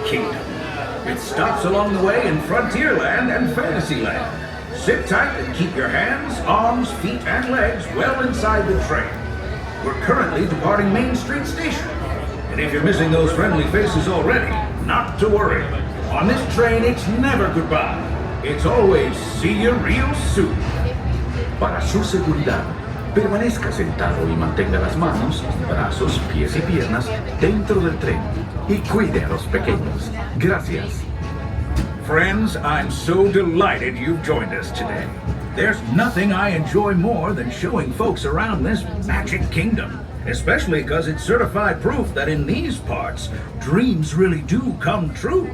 Kingdom. It stops along the way in Frontierland and Fantasyland. Sit tight and keep your hands, arms, feet, and legs well inside the train. We're currently departing Main Street Station. And if you're missing those friendly faces already, not to worry. On this train, it's never goodbye. It's always see you real soon. Para su seguridad, permanezca sentado y mantenga las manos, brazos, pies y piernas dentro del tren. Y cuide a los pequeños. Gracias. Friends, I'm so delighted you've joined us today. There's nothing I enjoy more than showing folks around this magic kingdom, especially because it's certified proof that in these parts, dreams really do come true.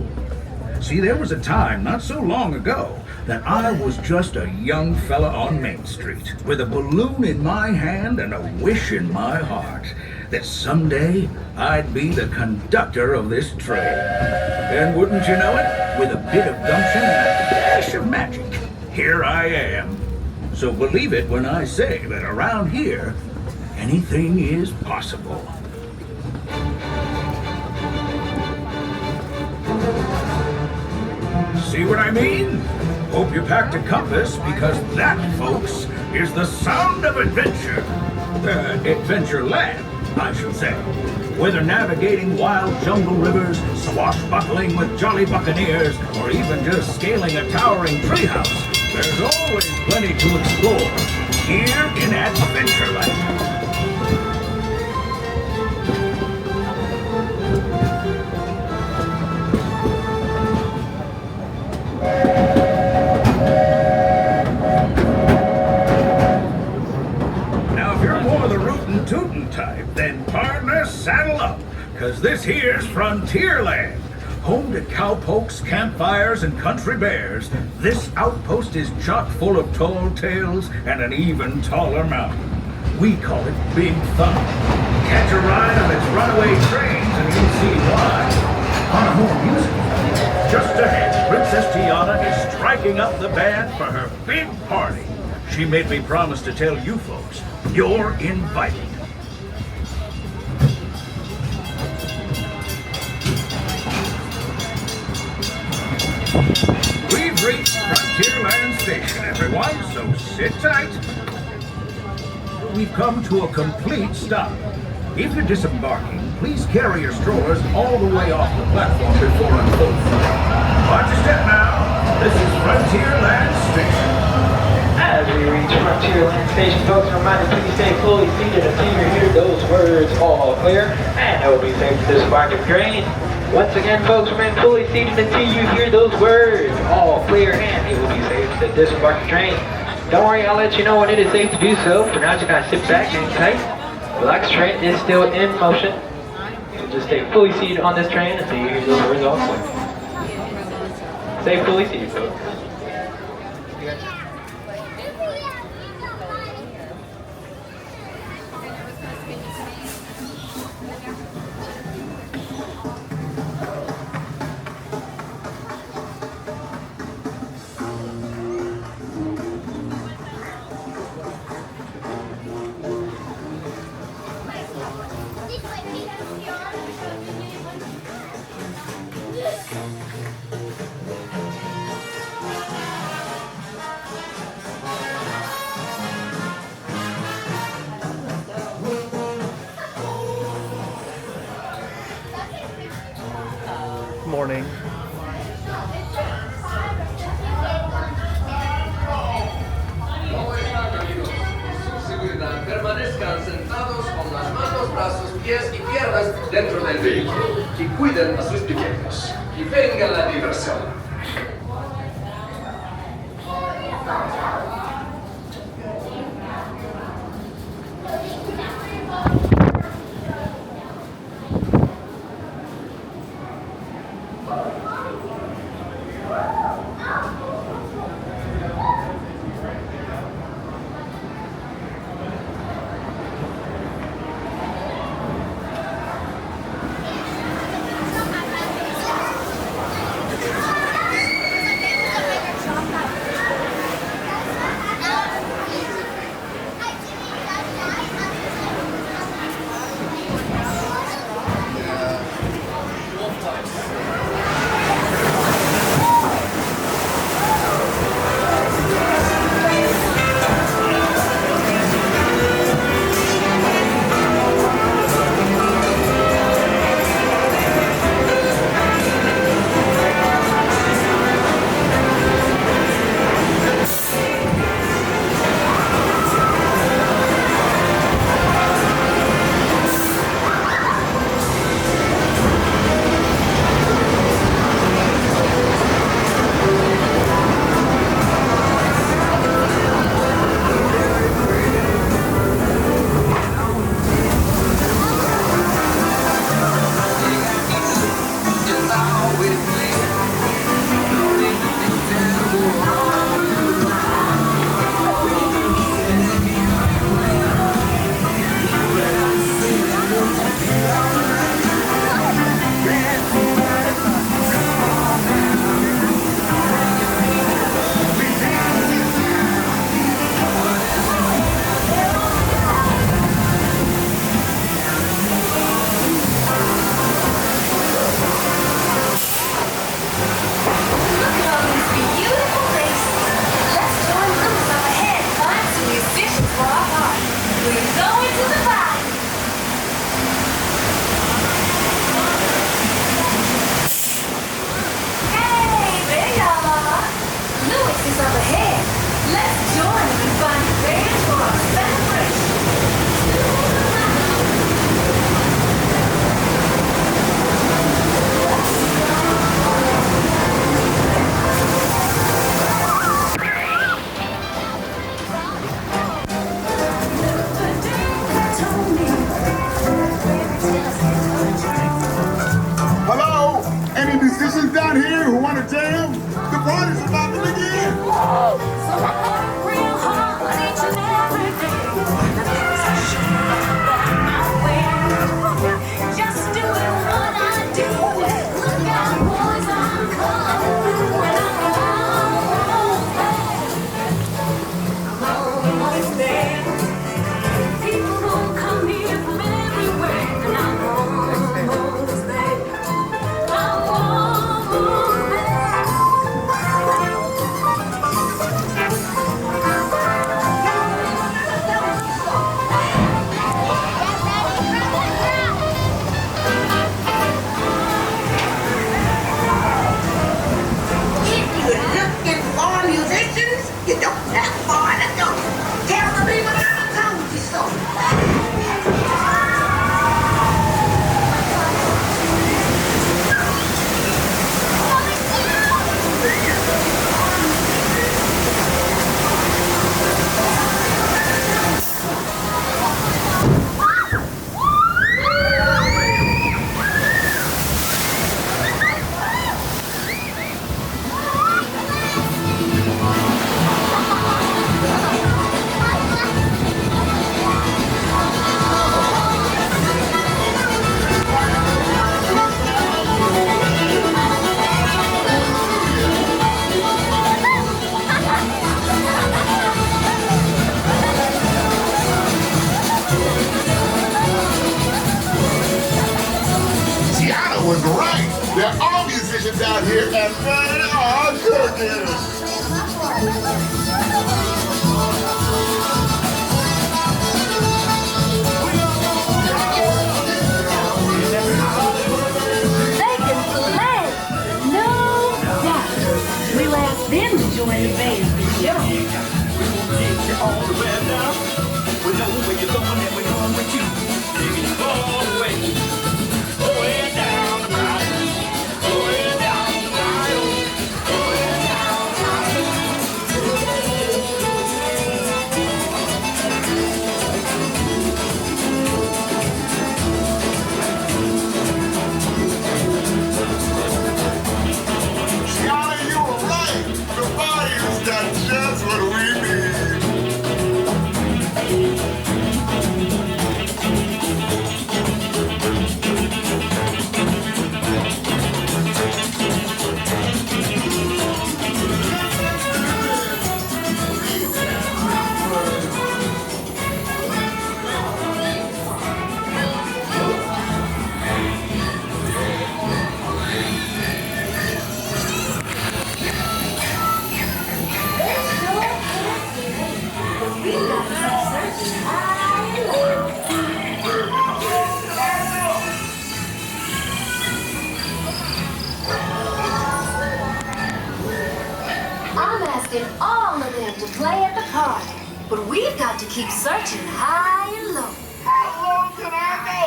See, there was a time not so long ago that I was just a young fella on Main Street with a balloon in my hand and a wish in my heart that someday I'd be the conductor of this train. And wouldn't you know it, with a bit of gumption and a dash of magic, here I am. So believe it when I say that around here, anything is possible. See what I mean? Hope you packed a compass, because that, folks, is the sound of adventure. Adventureland, I should say. Whether navigating wild jungle rivers, swashbuckling with jolly buccaneers, or even just scaling a towering treehouse, there's always plenty to explore here in Adventureland. Tootin' type, then partner, saddle up, cause this here's Frontierland. Home to cowpokes, campfires, and country bears, this outpost is chock full of tall tales and an even taller mountain. We call it Big Thunder. Catch a ride on its runaway trains and you'll see why. On a more musical note, just ahead, Princess Tiana is striking up the band for her big party. She made me promise to tell you folks, you're invited. We've reached Frontierland Station, everyone, so sit tight. We've come to a complete stop. If you're disembarking, please carry your strollers all the way off the platform before unfolding. Watch your step now. This is Frontierland Station. As we reach Frontierland Station, folks are reminded please stay fully seated until you hear those words all clear, and it will be safe to disembark the train. Once again, folks, remain fully seated until you hear those words all clear, and it will be safe to disembark the train. Don't worry, I'll let you know when it is safe to do so. For now, just kind of sit back and tight. Relax, train is still in motion. So just stay fully seated on this train until you hear those words all clear. Stay fully seated, folks. Morning. Seguridad, permanezcan sentados con las manos, brazos, pies y piernas dentro del vehículo y cuiden a sus pequeños. Y venga la diversión. a jam. The party's about to begin. So I work real hard each and every day. The things I should have my way. Just doing what I do. Look out, boys, I'm coming. When I'm almost there. People gonna come here from everywhere, and I'm almost there. I'm almost there. If you're looking for musicians, you don't have far to go. Tell the people I told you so. Tiana was right. There are musicians out here, and they are cooking. They can play, no doubt. We'll ask them to join the band for sure. Tiana, you were right. The Bayou's got just what we need. I'm asking all of them to play at the party, but we've got to keep searching high and low. How long can I go?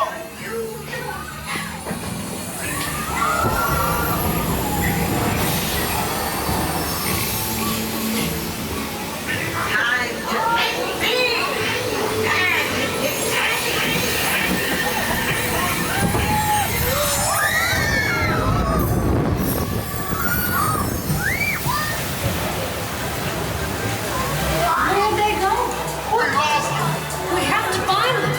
Time to make big. Where'd they go? We lost them. We have to find them.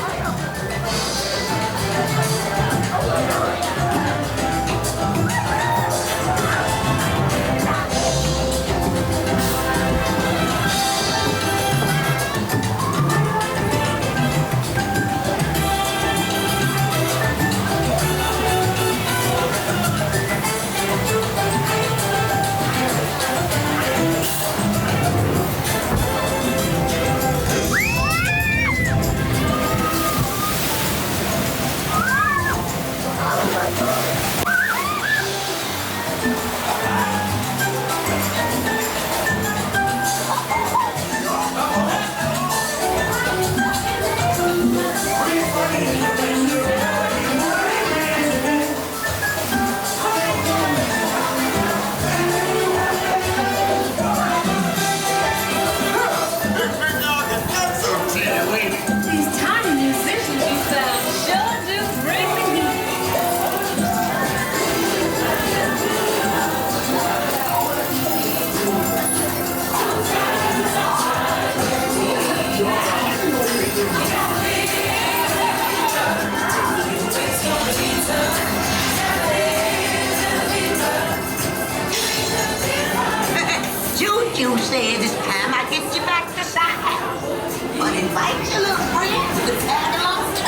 invite your little friends to tag along too.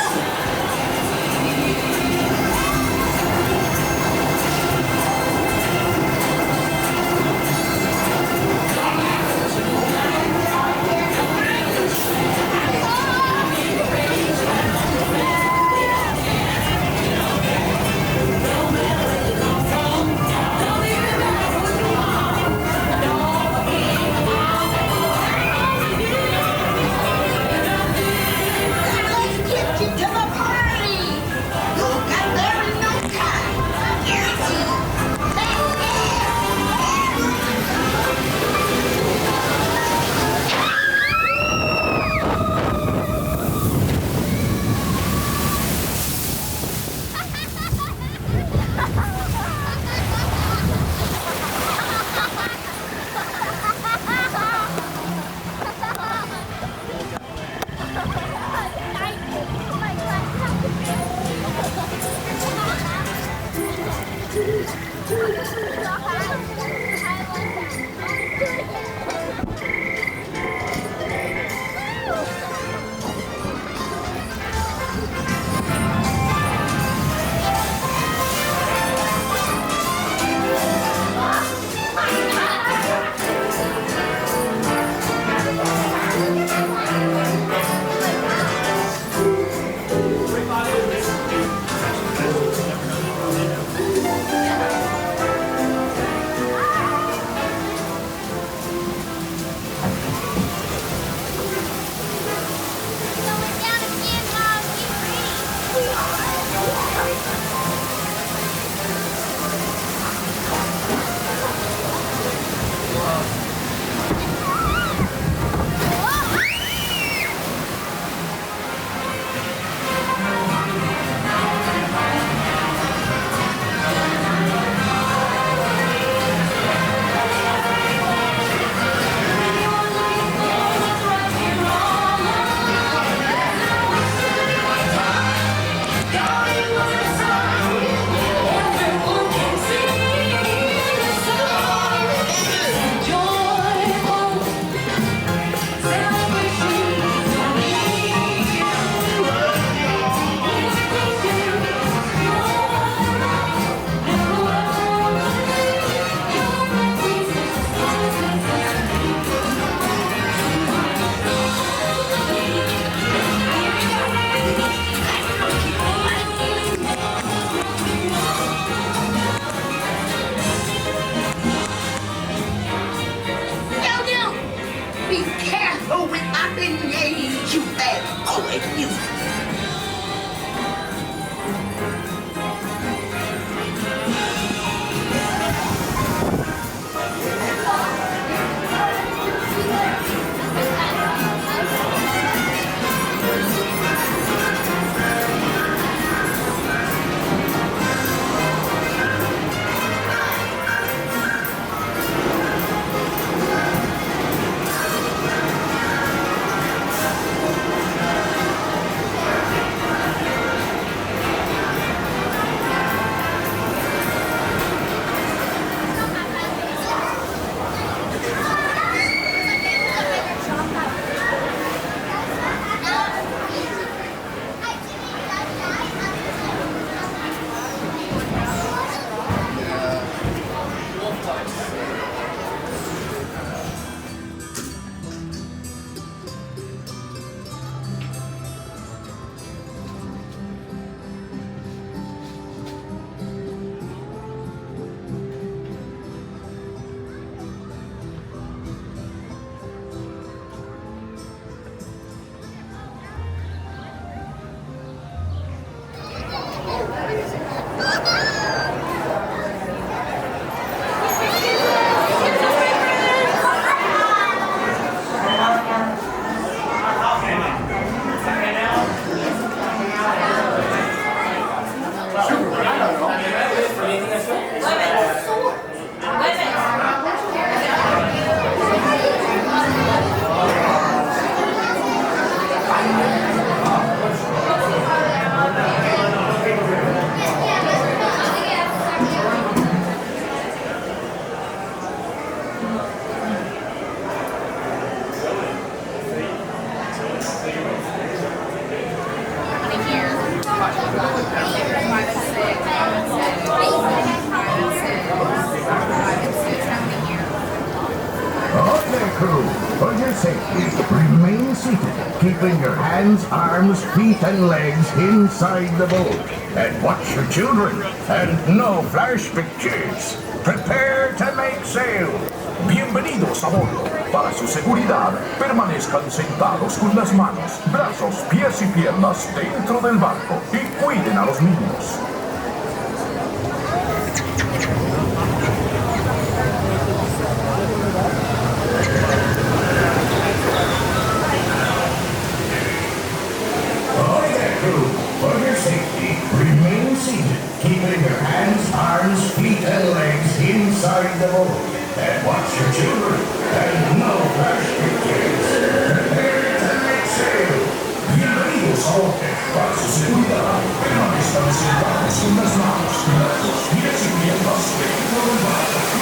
safety, remain seated, keeping your hands, arms, feet, and legs inside the boat. And watch your children, and no flash pictures. Prepare to make sail. Bienvenidos a bordo. Para su seguridad, permanezcan sentados con las manos, brazos, pies y piernas dentro del barco y cuiden a los niños. For your safety, remain seated, keeping your hands, arms, feet, and legs inside the boat. And watch your children, and no flash pictures. Prepare to make sail. Bienvenidos a bordo. Para su seguridad, permanezcan sentados con las manos, brazos, pies y piernas dentro del barco.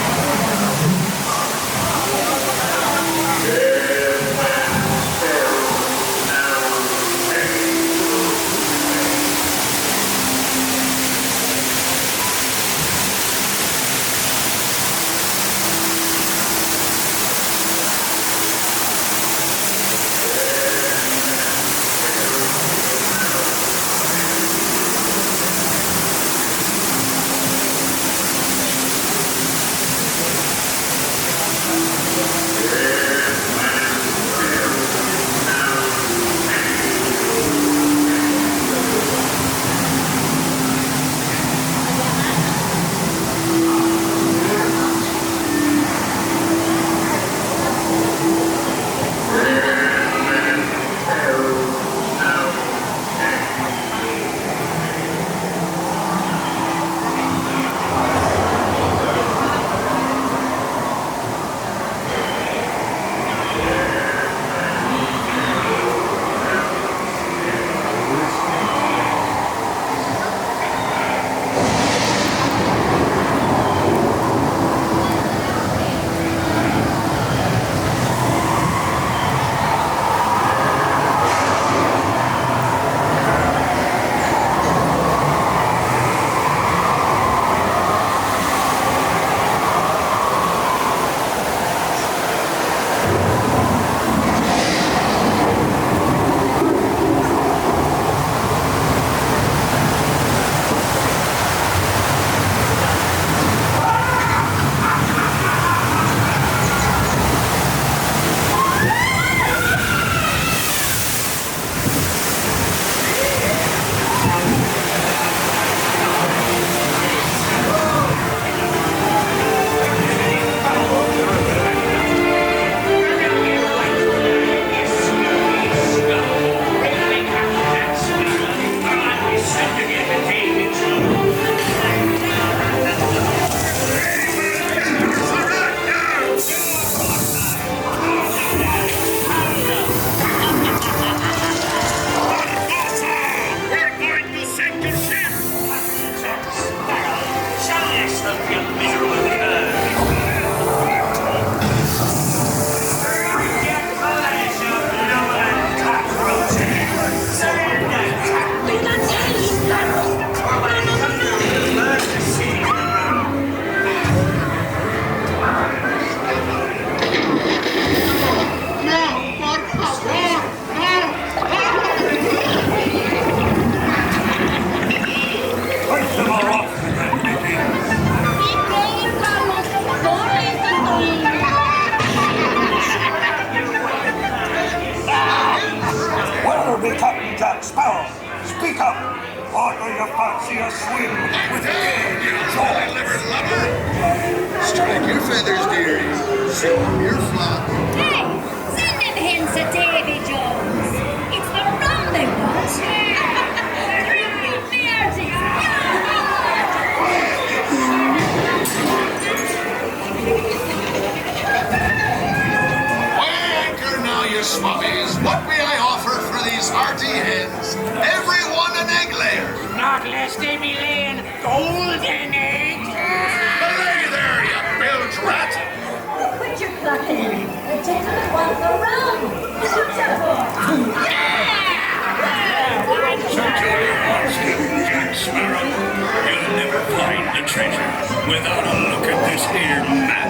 Without a look at this here map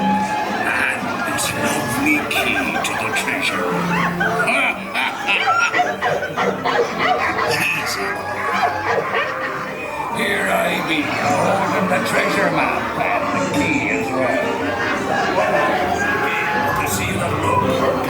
and this lovely key to the treasure. be holding the treasure map and the key as well. To see the look.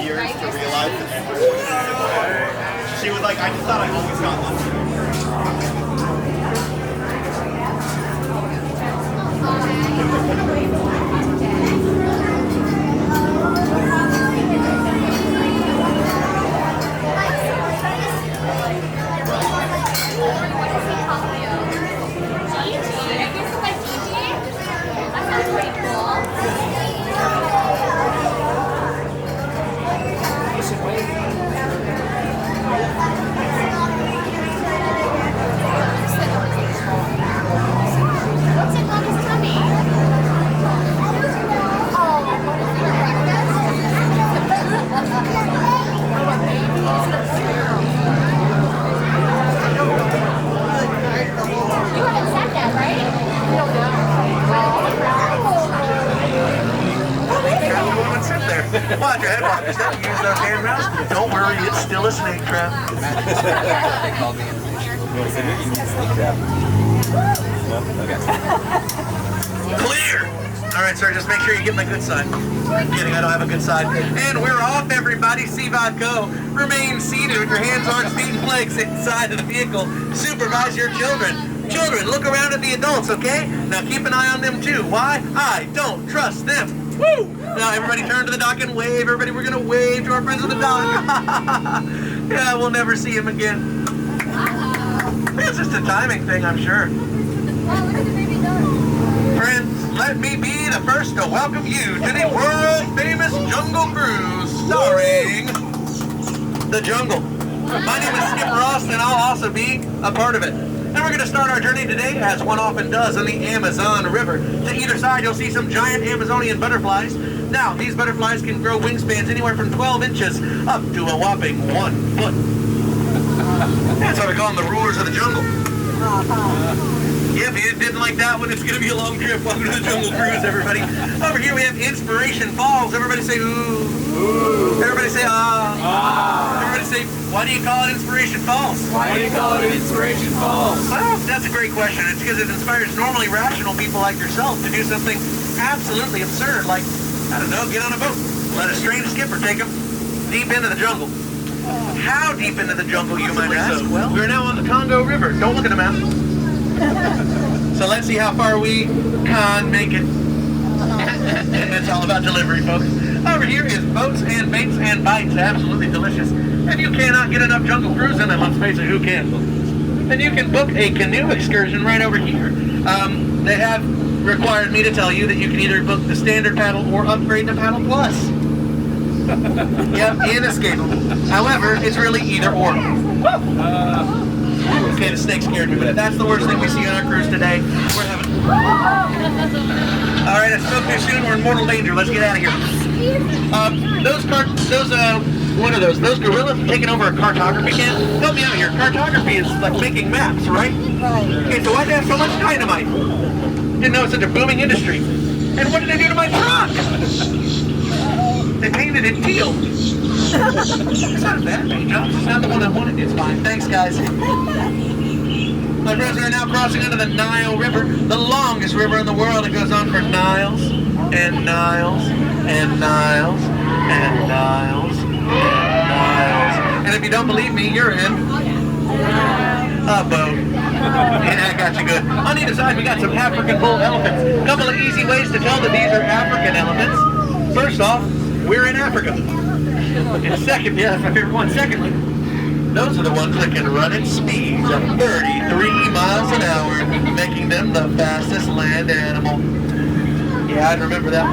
Years to realize that she was like, I just thought I always got Watch your head walkers, don't use those handrails. Don't worry, it's still a snake trap. They called me a snake trap. Clear! Alright, sir, just make sure you get my good side. I'm kidding, I don't have a good side. And we're off, everybody. CVOD go. Remain seated with your hands, arms, feet, and legs inside of the vehicle. Supervise your children. Children, look around at the adults, okay? Now keep an eye on them too. Why? I don't trust them. Woo! Now everybody turn to the dock and wave. Everybody, we're gonna wave to our friends on the dock. Yeah, we'll never see him again. It's just a timing thing, I'm sure. Friends, let me be the first to welcome you to the world-famous Jungle Cruise, starring the Jungle. My name is Skip Ross, and I'll also be a part of it. And we're going to start our journey today, as one often does, on the Amazon River. To either side, you'll see some giant Amazonian butterflies. Now, these butterflies can grow wingspans anywhere from 12 inches up to a whopping 1 foot. That's why we call them the rulers of the jungle. Yeah, if you didn't like that one, it's going to be a long trip. Welcome to the Jungle Cruise, everybody. Over here we have Inspiration Falls. Everybody say ooh. Ooh. Everybody say ah. Ah. Everybody say, why do you call it Inspiration Falls? Why do you call it Inspiration Falls? Well, that's a great question. It's because it inspires normally rational people like yourself to do something absolutely absurd, like, I don't know, get on a boat. Let a strange skipper take them deep into the jungle. How deep into the jungle, you might ask? Well, we're now on the Congo River. Don't look at the map. So let's see how far we can make it. It's all about delivery, folks. Over here is boats and baits and bites. Absolutely delicious. If you cannot get enough jungle cruising, and let's face it, who can? Then you can book a canoe excursion right over here. They have required me to tell you that you can either book the standard paddle or upgrade to Paddle Plus. Yep, inescapable. However, it's really either or. Okay, the snake scared me, but that's the worst thing we see on our cruise today. We're having... Alright, I spoke too soon. We're in mortal danger. Let's get out of here. What are those? Those gorillas taking over a cartography camp? Help me out here. Cartography is like making maps, right? Okay, so why'd they have so much dynamite? Didn't know it's such a booming industry. And what did they do to my truck? They painted it teal. It's not a bad paint job. It's not the one I wanted. It's fine. Thanks, guys. My friends are now crossing under the Nile River, the longest river in the world. It goes on for miles and miles and miles and miles and miles. And if you don't believe me, you're in a boat. Yeah, I got you good. On either side, we got some African bull elephants. A couple of easy ways to tell that these are African elephants. First off, we're in Africa. And second, yeah, that's my favorite one. Secondly, those are the ones that can run at speeds of 33 miles an hour, making them the fastest land animal. Yeah, I'd remember that.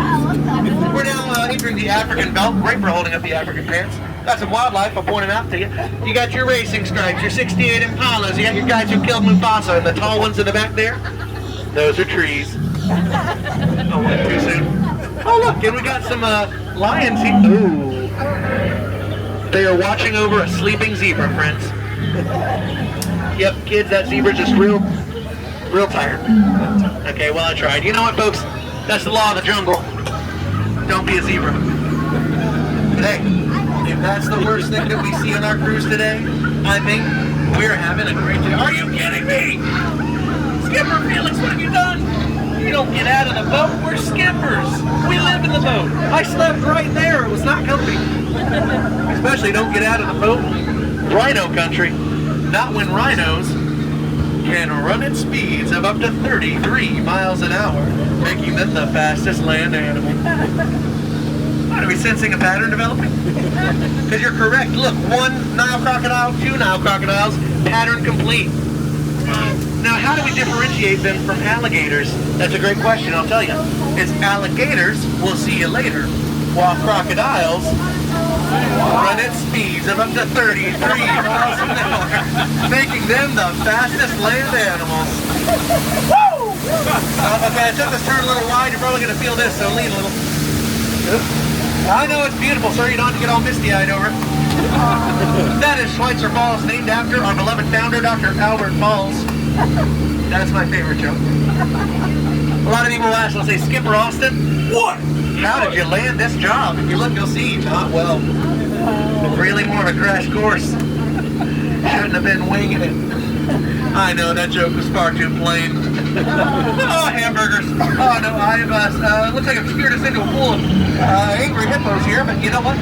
We're now entering the African belt. Great for holding up the African pants. Got some wildlife, I'll point them out to you. You got your racing stripes, your 68 Impalas, you got your guys who killed Mufasa, and the tall ones in the back there, those are trees. Oh, went too soon. Oh, look, and we got some lions here. Ooh. They are watching over a sleeping zebra, friends. Yep, kids, that zebra's just real tired. Okay, well, I tried. You know what, folks? That's the law of the jungle. Don't be a zebra. But hey, if that's the worst thing that we see on our cruise today, I think we're having a great day. Are you kidding me? Skipper Felix, what have you done? You don't get out of the boat. We're skippers. We live in the boat. I slept right there. It was not comfy. Especially don't get out of the boat. Rhino country. Not when rhinos can run at speeds of up to 33 miles an hour, making them the fastest land animal. Are we sensing a pattern developing? Because you're correct. Look, 1 Nile crocodile, 2 Nile crocodiles, pattern complete. Now, how do we differentiate them from alligators? That's a great question, I'll tell you. It's alligators, we'll see you later, while crocodiles run at speeds of up to 33 miles an hour, making them the fastest land animals. Woo! Okay, I took this turn a little wide. You're probably going to feel this, so lean a little. I know it's beautiful, sir. You don't have to get all misty-eyed over it. That is Schweitzer Falls, named after our beloved founder, Dr. Albert Falls. That's my favorite joke. A lot of people will ask, they'll say, Skipper Austin, what? How did you land this job? If you look, you'll see, not well. Really more of a crash course. Shouldn't have been winging it. I know, that joke was far too plain. Oh, hamburgers. Oh, no, looks like I've scared us into a pool of angry hippos here, but you know what?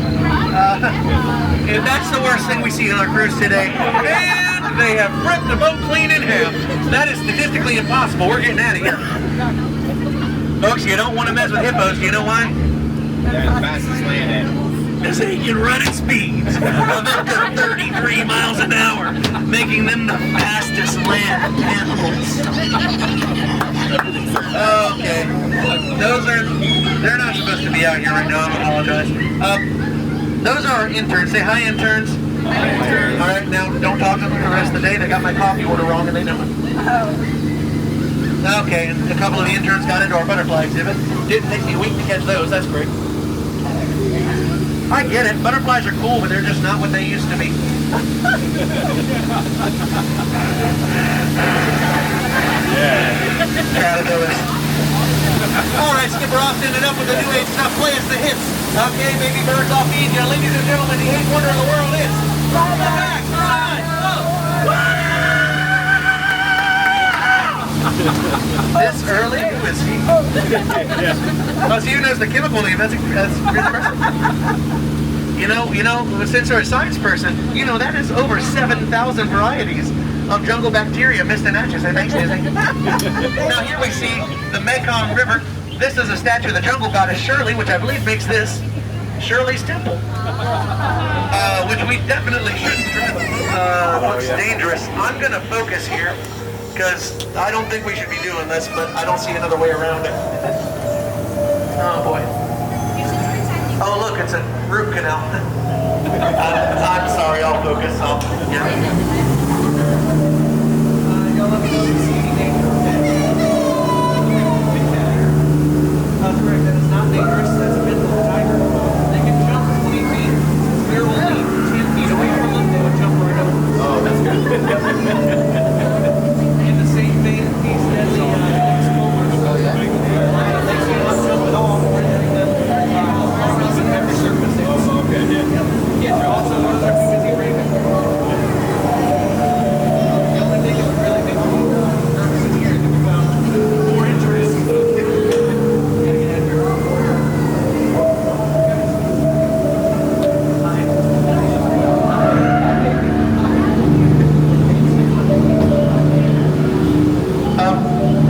And that's the worst thing we see on our cruise today. And they have ripped the boat clean in half. That is statistically impossible. We're getting out of here. Folks, you don't want to mess with hippos. Do you know why? They're the fastest land animals. Because they can run at speeds of up to 33 miles an hour, making them the fastest land animals. Okay. They're not supposed to be out here right now, I apologize. Those are our interns. Say hi, interns. Hi, interns. All right, now don't talk to them the rest of the day. They got my coffee order wrong and they know it. Okay, and a couple of the interns got into our butterfly exhibit. Didn't take me a week to catch those, that's great. I get it. Butterflies are cool, but they're just not what they used to be. Caterpillars. All right, Skipper Austin it up with the new age stuff. Play us the hits. Okay, baby birds, I'll feed you. Ladies and gentlemen, the eighth wonder of the world is Roll the Back. This early whiskey. Oh, so you knows the chemical name. That's really impressive. You know, since you're a science person, you know that is over 7,000 varieties of jungle bacteria mixed in ashes. Thanks, Disney. Now here we see the Mekong River. This is a statue of the jungle goddess Shirley, which I believe makes this Shirley's Temple, which we definitely shouldn't drive. Looks dangerous. I'm gonna focus here because I don't think we should be doing this, but I don't see another way around it. Oh boy. Oh look, it's a root canal. I'm sorry, I'll focus. Y'all let me know if you see anything. That's correct, that is not dangerous. That's a myth of the tiger. They can jump 20 feet. They're only 10 feet away from them. They would jump right over. Oh, that's good. In the same vein, he said the explorers. Oh, yeah? They cannot jump at all. We're getting them in every circumstance. Oh, okay, yeah. Yeah, they're also busy raving. The only thing that would really make me nervous in here is if we found more interest.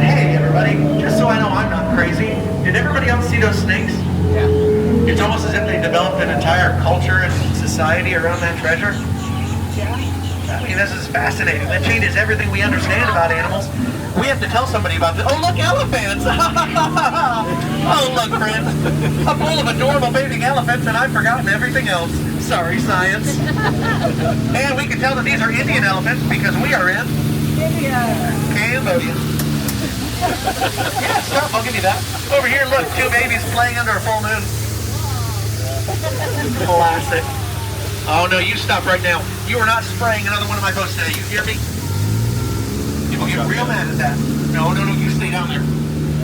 Hey everybody, just so I know I'm not crazy, did everybody else see those snakes? Yeah. It's almost as if they developed an entire culture and society around that treasure. Yeah. I mean, this is fascinating. That changes everything we understand about animals. We have to tell somebody about this. Oh, look, elephants! Oh, look, friend. A pool of adorable bathing elephants, and I've forgotten everything else. Sorry, science. And we can tell that these are Indian elephants because we are in Cambodia. Yeah, stop. I'll give you that. Over here, look, two babies playing under a full moon. Classic. Oh, no, you stop right now. You are not spraying another one of my boats today. You hear me? People get real mad at that. No, you stay down there.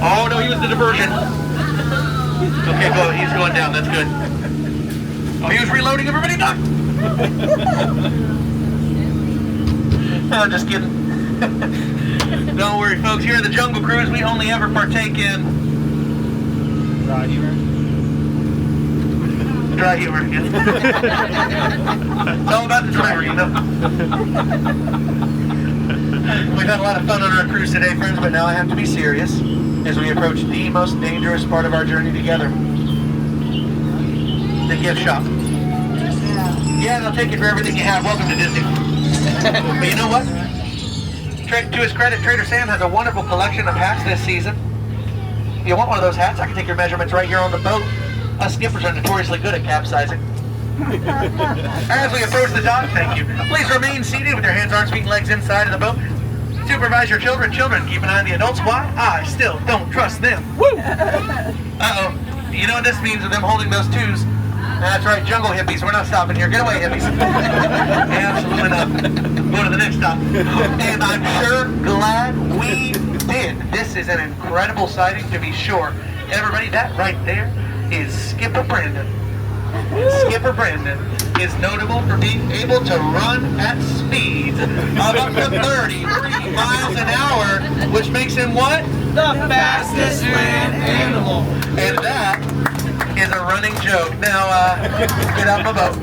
Oh, no, he was the diversion. Okay, go. He's going down. That's good. Oh, he was reloading. Everybody duck. Oh, just kidding. Don't worry, folks. Here at the Jungle Cruise, we only ever partake in dry humor. Dry humor, yeah. It's all about the driver, you know. We've had a lot of fun on our cruise today, friends, but now I have to be serious as we approach the most dangerous part of our journey together. The gift shop. Yeah, they'll take you for everything you have. Welcome to Disney. But you know what? To his credit, Trader Sam has a wonderful collection of hats this season. If you want one of those hats, I can take your measurements right here on the boat. Us skippers are notoriously good at capsizing. As we approach the dock, thank you. Please remain seated with your hands, arms, feet, and legs inside of the boat. Supervise your children. Children, keep an eye on the adults. Why? I still don't trust them. Woo! Uh-oh. You know what this means with them holding those twos? That's right, jungle hippies. We're not stopping here. Get away, hippies. Absolutely not. Go to the next stop. And I'm sure glad we did. This is an incredible sighting to be sure. Everybody, that right there is Skipper Brandon. Skipper Brandon is notable for being able to run at speeds of up to 33 miles an hour, which makes him what? The fastest land animal. And that is a running joke. Now, get out my boat.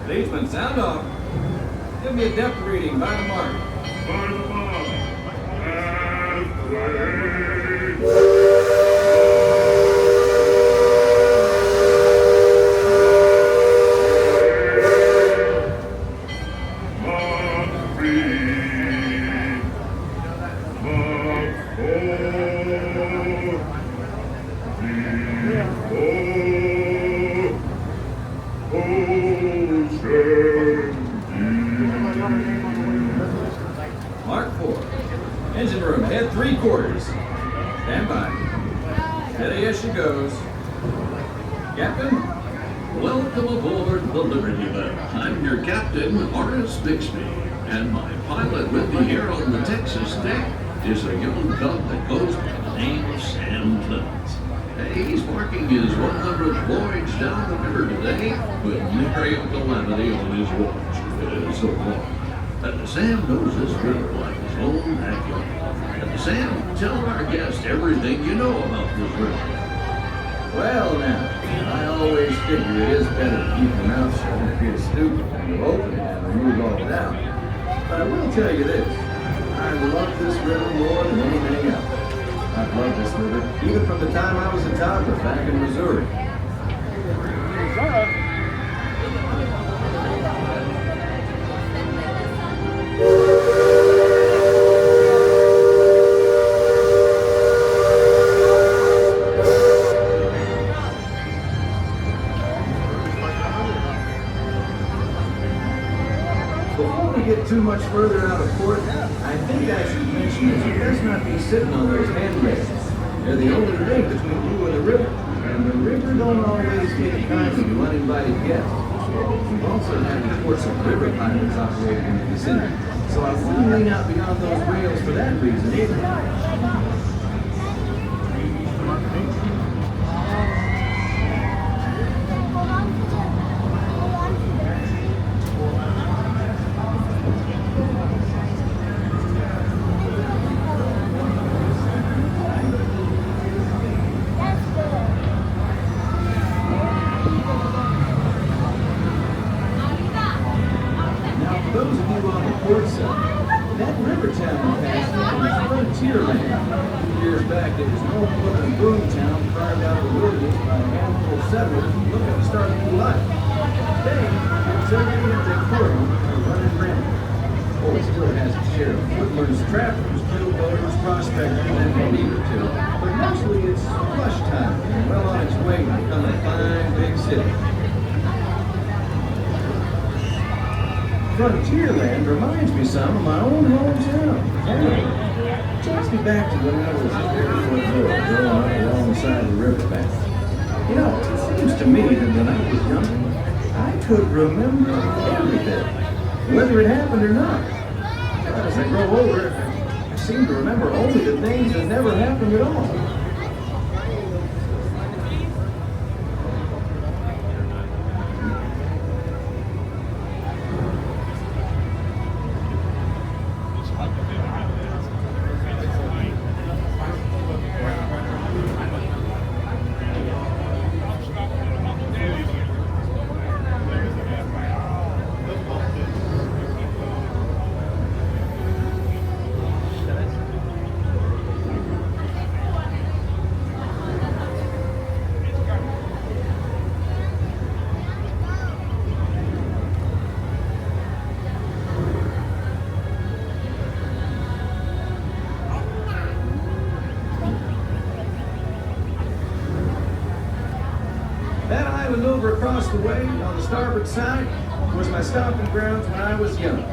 Leadsman, sound off. Give me a depth reading by the mark. By the mark. And Mark 3. Mark 4. Mark 4. Engine room, head 3/4. Stand by. Steady as she goes. Captain? Welcome aboard the Liberty Bell. I'm your captain, Horace Bixby, and my pilot with me here on the Texas deck is a young cub that goes by the name of Sam Clemens. Hey, he's marking his 100th voyage down the river today with merry calamity on his watch. So long. Sam knows this river like his own backyard. Sam, tell our guests everything you know about this river. Well now, I always figure it is better to keep your mouth shut and be a stupid than to open it and remove all doubt. But I will tell you this, I love this river more than anything else. I've loved this river even from the time I was a toddler back in Missouri. Before we get too much further out of port, I think I should mention that you best not be sitting on those handrails. They're the only link between you and the river, and the river don't always get kind to uninvited guests. We also have reports of river pirates operating in the vicinity, so I wouldn't lean out beyond those rails for that reason either. Frontierland. A few years back, there was no more than a boom town carved out of the wilderness by a handful of settlers looking to start a new life. Today, it's every aquarium running rampant. Oh, it still has its share of footloose trappers, pill boaters, prospectors, and maybe or two, but mostly it's flush time and well on its way to become a fine big city. Frontierland reminds me some of my own hometown. Takes me back to when I was a barefoot boy growing up alongside the riverbank. You know, it seems to me that when I was younger, I could remember everything, whether it happened or not. But as I grow older, I seem to remember only the things that never happened at all. Over across the way on the starboard side was my stomping grounds when I was young.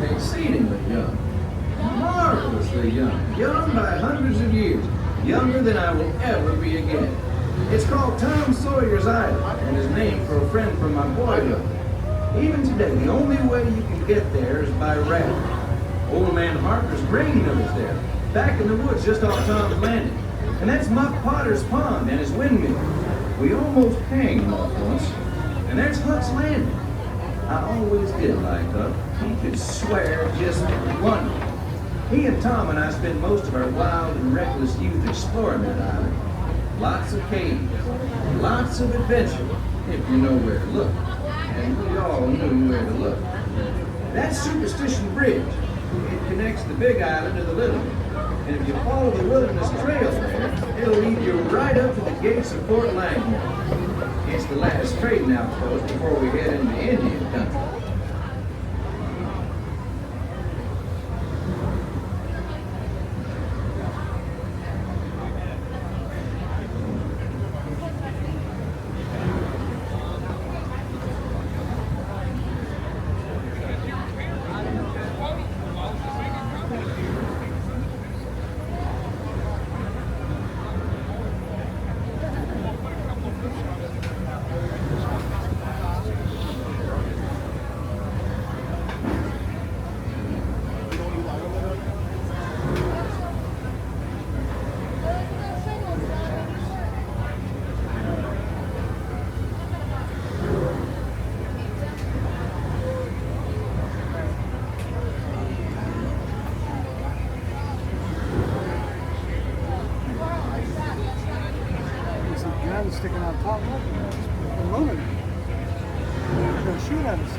Exceedingly young. Marvelously young. Young by hundreds of years. Younger than I will ever be again. It's called Tom Sawyer's Island and is named for a friend from my boyhood. Even today, the only way you can get there is by raft. Old man Harper's grain mill is there, back in the woods just off Tom's Landing. And that's Muck Potter's pond and his windmill. We almost hanged him off once, and that's Huck's Landing. I always did like Huck. He could swear just wonderful. He and Tom and I spent most of our wild and reckless youth exploring that island. Lots of caves, lots of adventure, if you know where to look. and we all knew where to look. That's Superstition Bridge. It connects the Big Island to the Little one. And if you follow the Wilderness Trail there, it'll lead you right up to the gates of Fort Langhorne. It's the last trading outpost before we head into Indian country. Sticking out top of it. They're moving. They're going to shoot at us.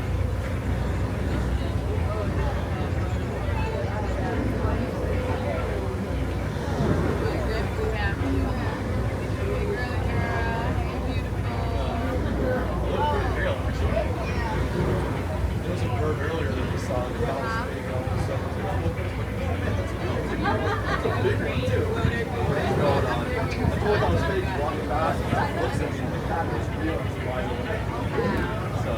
There was a bird earlier that we saw in the house. It's a big one too. I told on stage walking past, and looks at me and the cat is real and wide awake. So.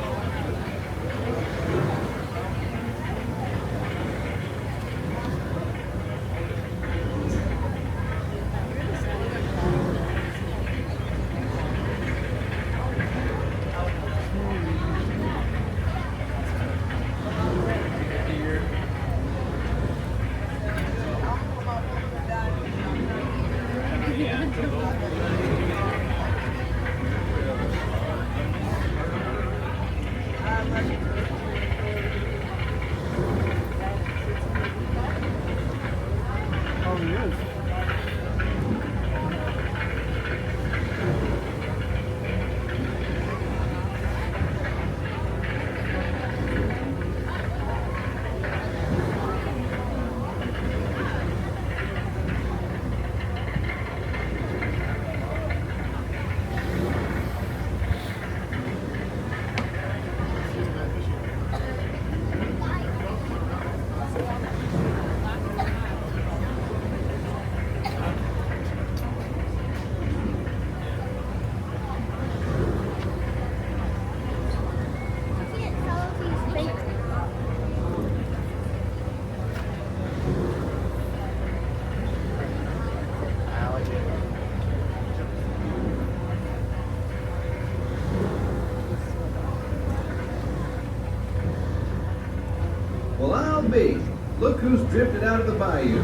Well, I'll be. Look who's drifted out of the bayou.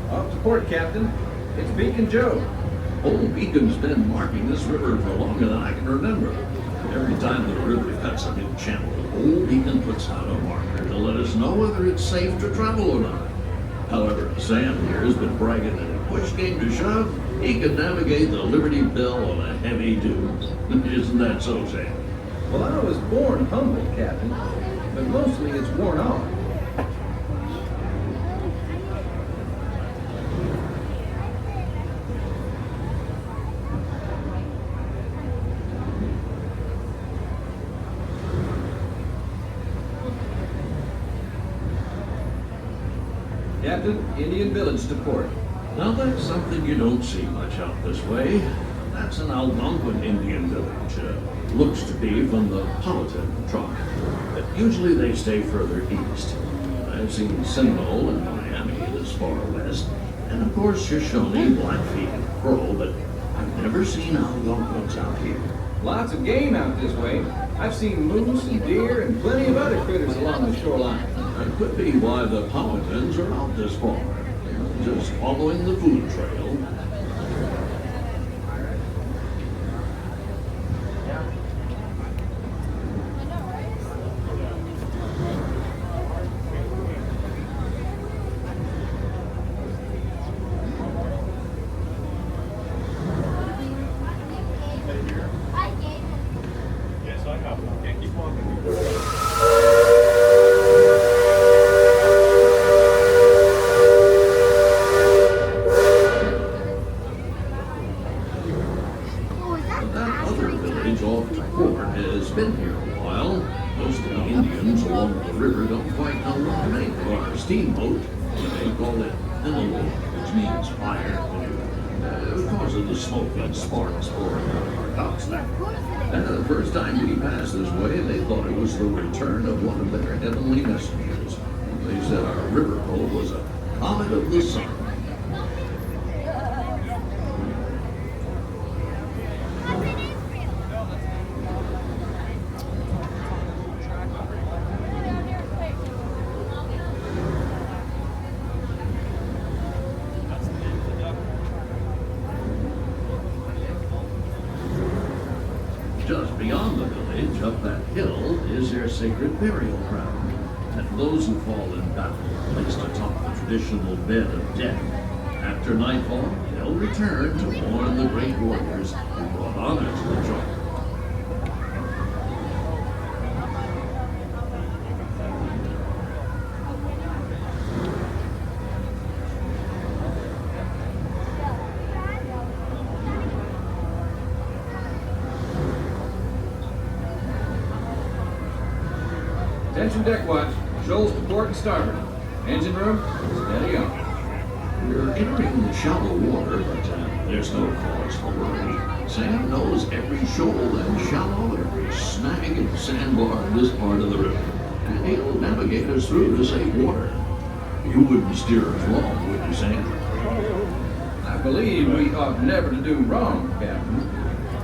Off to port, Captain. It's Beacon Joe. Old Beacon's been marking this river for longer than I can remember. Every time the river cuts a new channel, Old Beacon puts out a marker to let us know whether it's safe to travel or not. However, Sam here has been bragging that if push came to shove, he could navigate the Liberty Bell on a heavy dune. Isn't that so, Sam? Well, I was born humble, Captain, but mostly it's worn off. Captain, Indian Village to port. Now that's something you don't see much out this way. That's an Algonquin Indian village. Looks to be from the Powhatan tribe. But usually they stay further east. I've seen Seminole and Miami this far west. And of course Shoshone, Blackfeet, and Crow, but I've never seen Algonquins out here. Lots of game out this way. I've seen moose and deer and plenty of other critters along the shoreline. That could be why the Powhatans are out this far. Just following the food trail. Yes, I have. Can't keep walking. been here a while. Most of the Indians along the river don't quite know what to make of our steamboat. They call it Winnie, which means fire, because of the smoke and sparks pouring out of our docks there. The first time we passed this way, they thought it was the return of one of their heavenly messengers. They said our riverboat was a comet of the sun. Just beyond the village, up that hill, is their sacred burial ground. And those who fall in battle are placed atop the traditional bed of death. After nightfall, they'll return to mourn the great warriors who brought honor to the joint. Attention deck watch. Shoals to port and starboard. Engine room, steady on. We're entering the shallow water, but there's no cause for worry. Sam knows every shoal and shallow, every snag and sandbar in this part of the river, and he'll navigate us through to safe water. You wouldn't steer us wrong, would you, Sam? I believe we ought never to do wrong, Captain.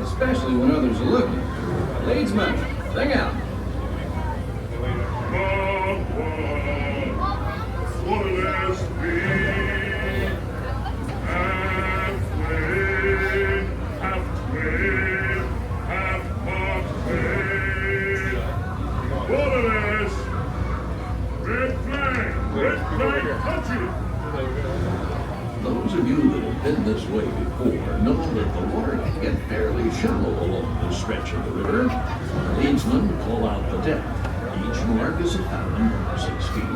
Especially when others are looking. Leadsman, sing out. Those of you that have been this way before know that the water can get fairly shallow along this stretch of the river. Leadsmen pull out the deck. Each mark is a fathom, 6 feet.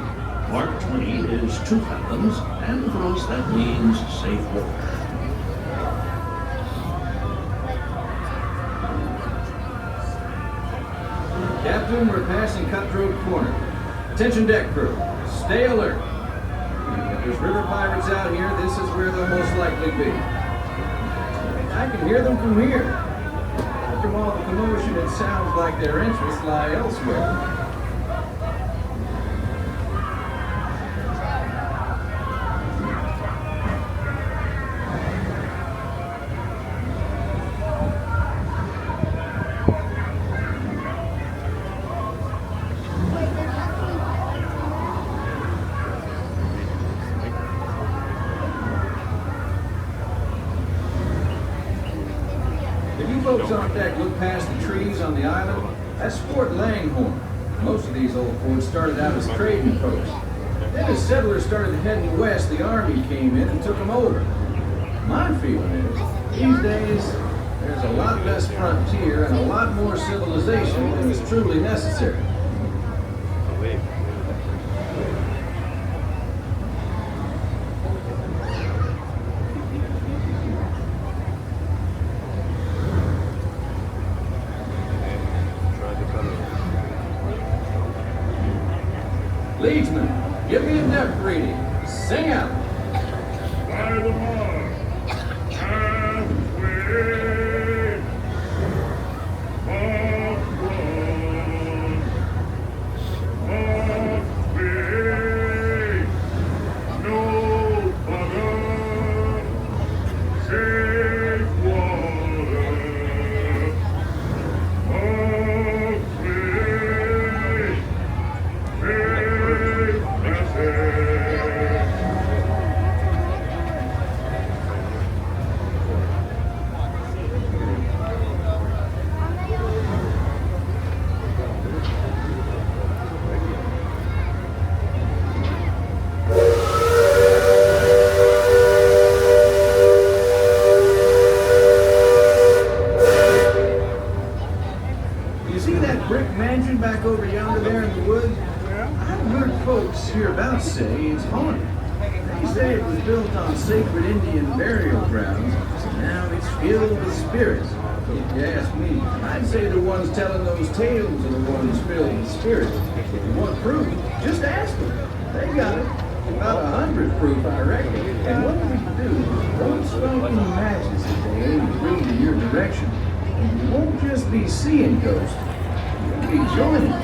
Mark 20 is 2 fathoms, and for us that means safe water. Captain, we're passing Cutthroat Corner. Attention deck crew, stay alert. If there's river pirates out here, this is where they'll most likely be. I can hear them from here. From all the commotion, it sounds like their interests lie elsewhere. Folks on deck look past the trees on the island. That's Fort Langhorne. Most of these old forts started out as trading posts. Then as settlers started heading west, the army came in and took them over. My feeling is, these days, there's a lot less frontier and a lot more civilization than is truly necessary. Leadsman, give me a depth reading. Sing out. By the mark, halfway, mark one, halfway, no bother, safe water, halfway, You see that brick mansion back over yonder there in the woods? I've heard folks hereabouts say it's haunted. They say it was built on sacred Indian burial grounds, and now it's filled with spirits. If you ask me, I'd say the ones telling those tales are the ones filled with spirit. If you want proof, just ask them. They got it. About 100 proof, I reckon. And what we do, those funky matches today aim to bring in your direction. And you won't just be seeing ghosts, you'll be joining them.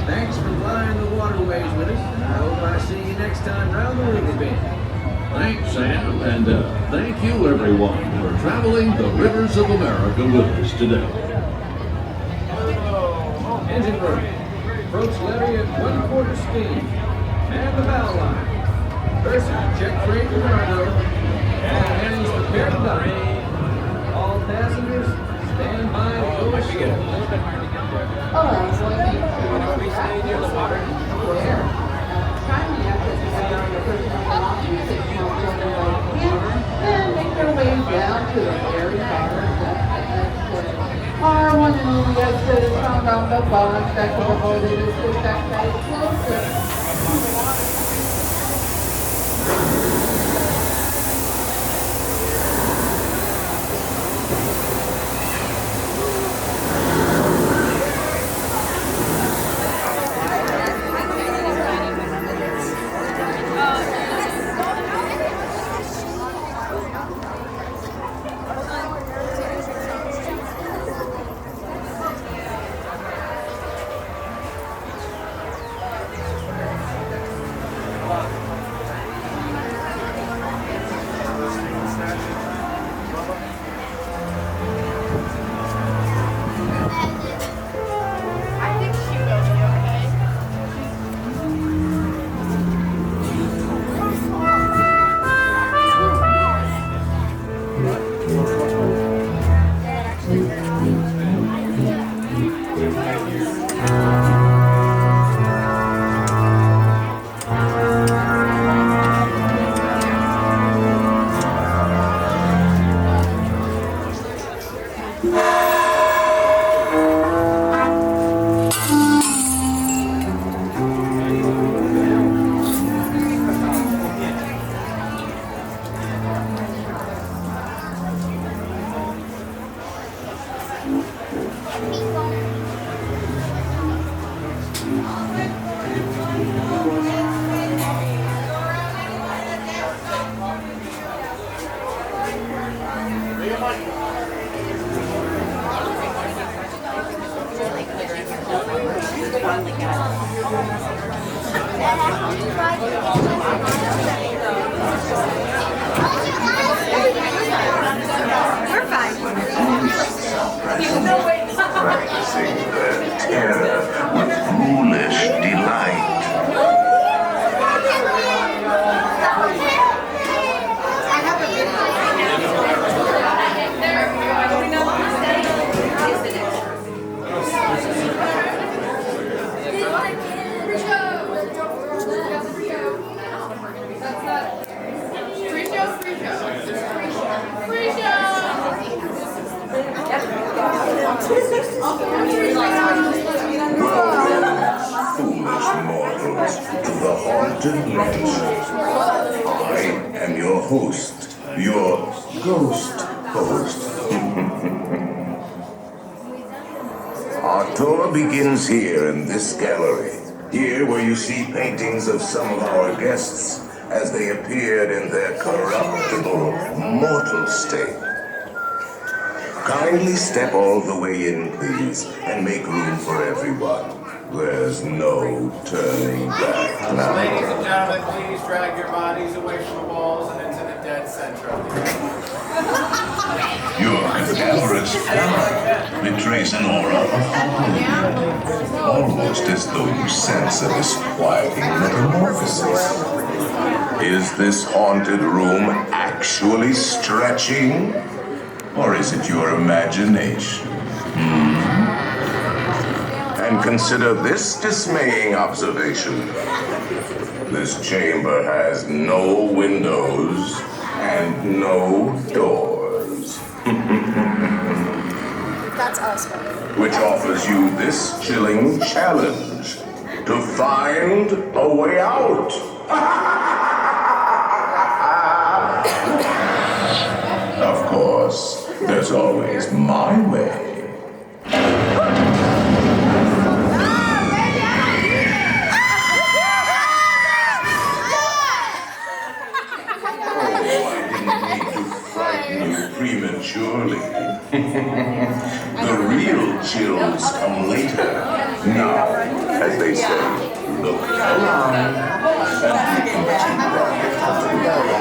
Thanks for flying the waterways with us, and I hope I see you next time round the Riverboat. Thanks, Sam, and thank you, everyone, for traveling the rivers of America with us today. Engine room. Approach levy at 1/4 speed. Man the bow line. Purser, check freight and cargo. All hands prepare to dock. All passengers, stand by to go ashore. Down to the very bottom. Our one and only exit is found on the bottom deck of the boat. It is the deck that is closer. Practicing their terror with foolish delight. Welcome, foolish mortals, to the haunted mansion. I am your host, your ghost host. Our tour begins here in this gallery. Here where you see paintings of some of our guests as they appeared in their corruptible, mortal state. Kindly step all the way in, please, and make room for everyone. There's no turning back now. Ladies and gentlemen, please drag your bodies away from the walls and into the dead Your cadaverous hammer betrays an aura of harmony, almost as though you sense a disquieting metamorphosis. Is this haunted room actually stretching? Or is it your imagination? And consider this dismaying observation. This chamber has no windows and no doors. That's us. Which offers you this chilling challenge to find a way out. Of course, there's always my way. Prematurely. The real chills come later. Now, as they say, look around. And we can stay together.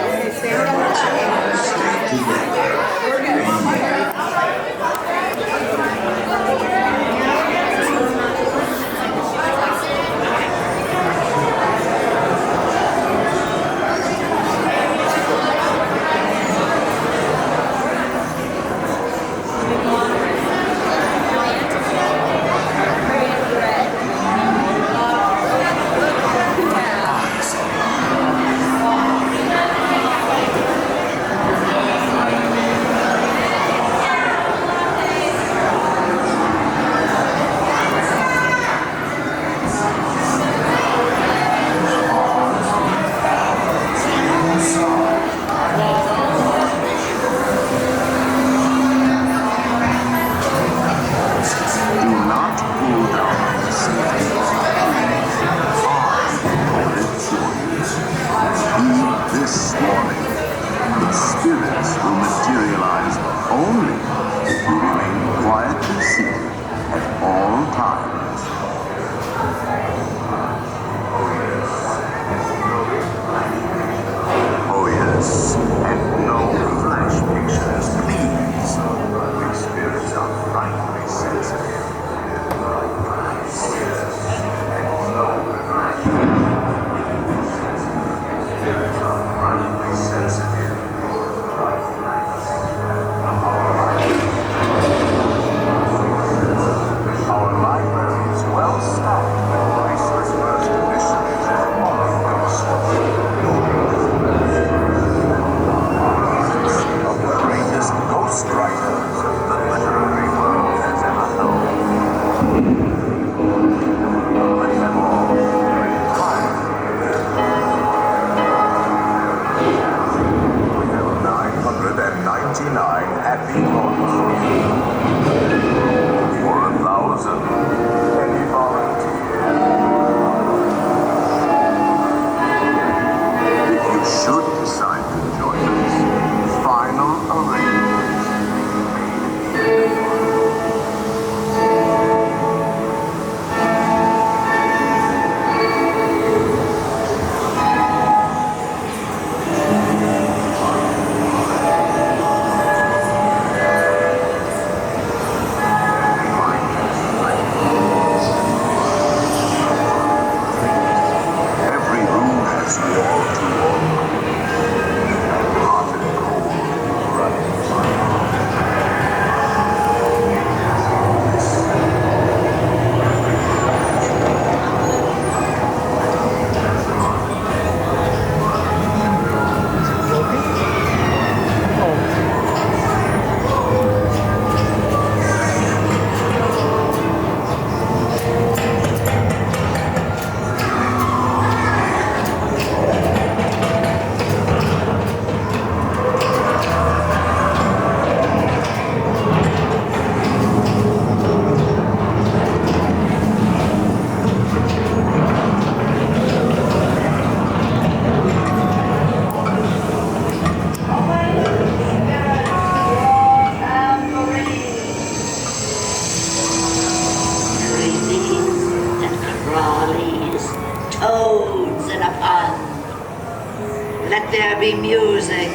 Let there be music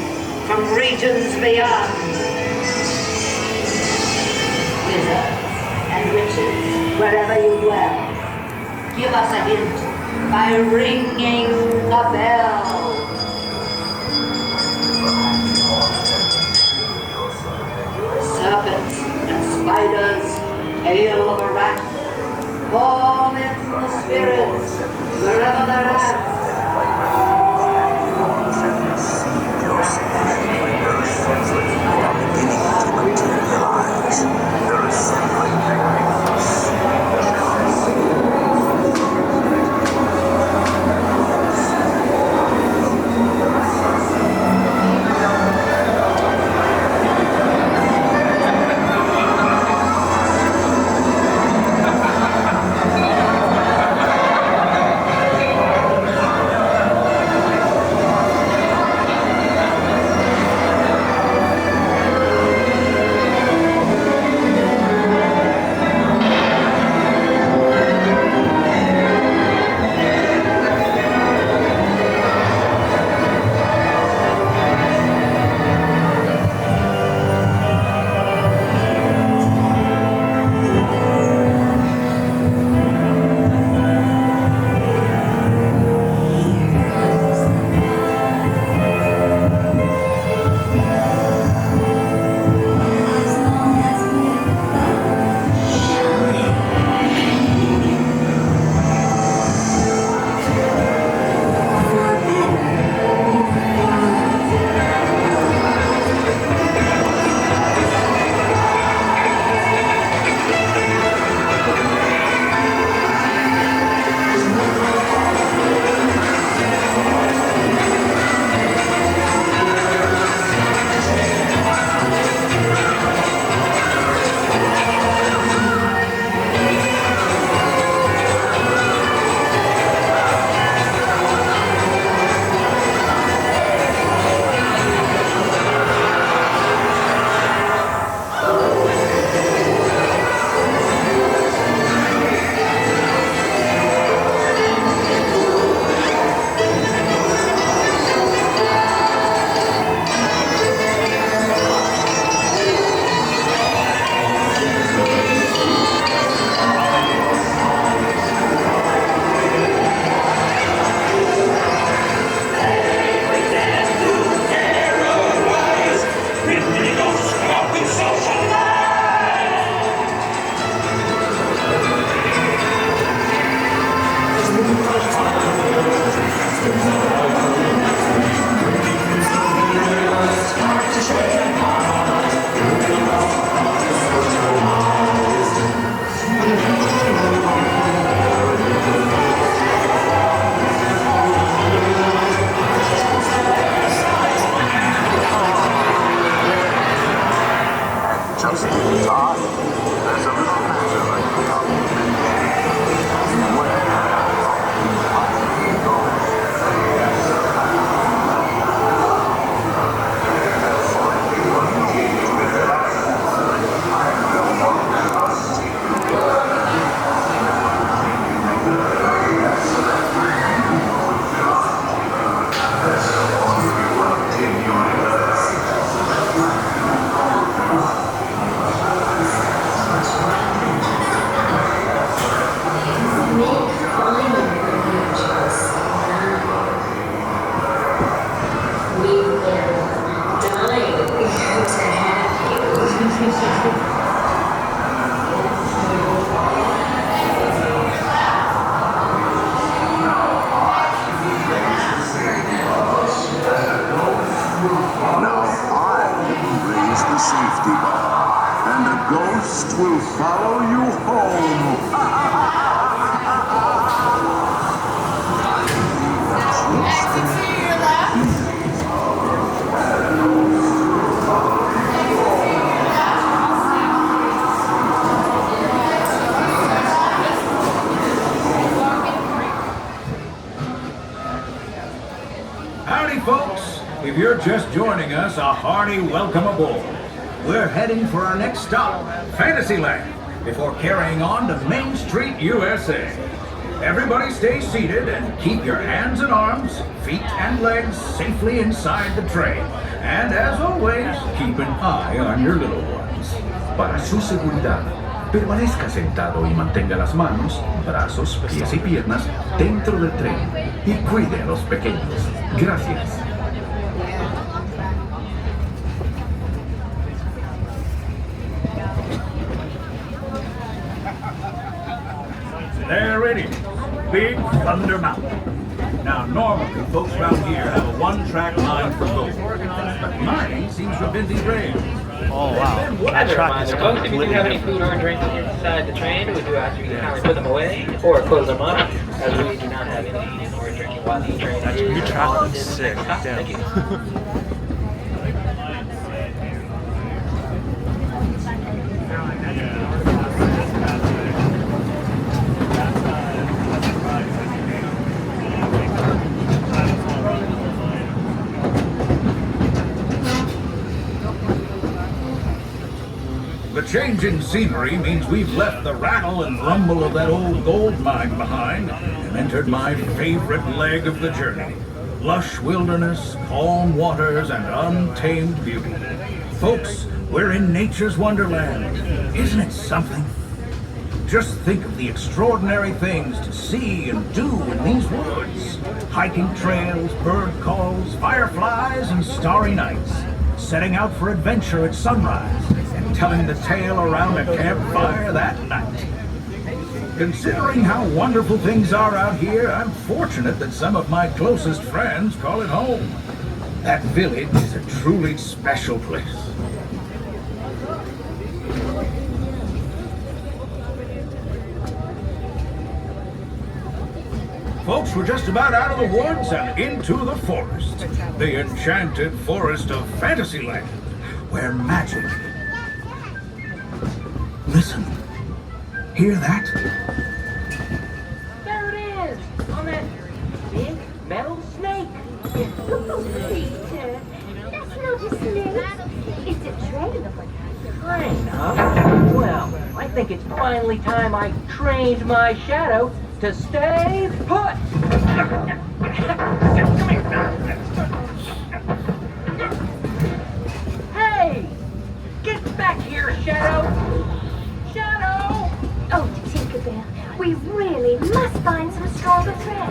from regions beyond. Wizards and witches, wherever you dwell, give us a hint by ringing a bell. Serpents and spiders, hail of a rat, call in the spirits wherever they're at. will follow you home. Howdy, folks. If you're just joining us, a hearty welcome aboard. We're heading for our next stop, Fantasyland, before carrying on to Main Street, U.S.A. Everybody stay seated and keep your hands and arms, feet and legs safely inside the train. And as always, keep an eye on your little ones. Para su seguridad, permanezca sentado y mantenga las manos, brazos, pies y piernas dentro del tren y cuide a los pequeños. Gracias. There it is, Big Thunder Mountain. Now, normally, folks around here have a one-track line for gold, but mine seems to have been derailed. Oh wow, that As a track is reminder, folks, if you do completely have any different. food or drinks inside the train, we do ask you to kindly put them away or close them up, as we do not have any eating or drinking while the train That is new track on looks this sick. stop. Damn. Thank you. The change in scenery means we've left the rattle and rumble of that old gold mine behind and entered my favorite leg of the journey. Lush wilderness, calm waters, and untamed beauty. Folks, we're in nature's wonderland. Isn't it something? Just think of the extraordinary things to see and do in these woods. Hiking trails, bird calls, fireflies, and starry nights. Setting out for adventure at sunrise and telling the tale around a campfire that night. Considering how wonderful things are out here, I'm fortunate that some of my closest friends call it home. That village is a truly special place. Folks, we're just about out of the woods and into the forest. The enchanted forest of Fantasyland, where magic... Listen. Hear that? There it is! On that big metal snake! Peter, that's not a snake. It's a train. Kind of. Well, I think it's finally time I trained my shadow to stay put! Hey! Get back here, Shadow! Shadow! Oh, Tinkerbell, we really must find some stronger thread.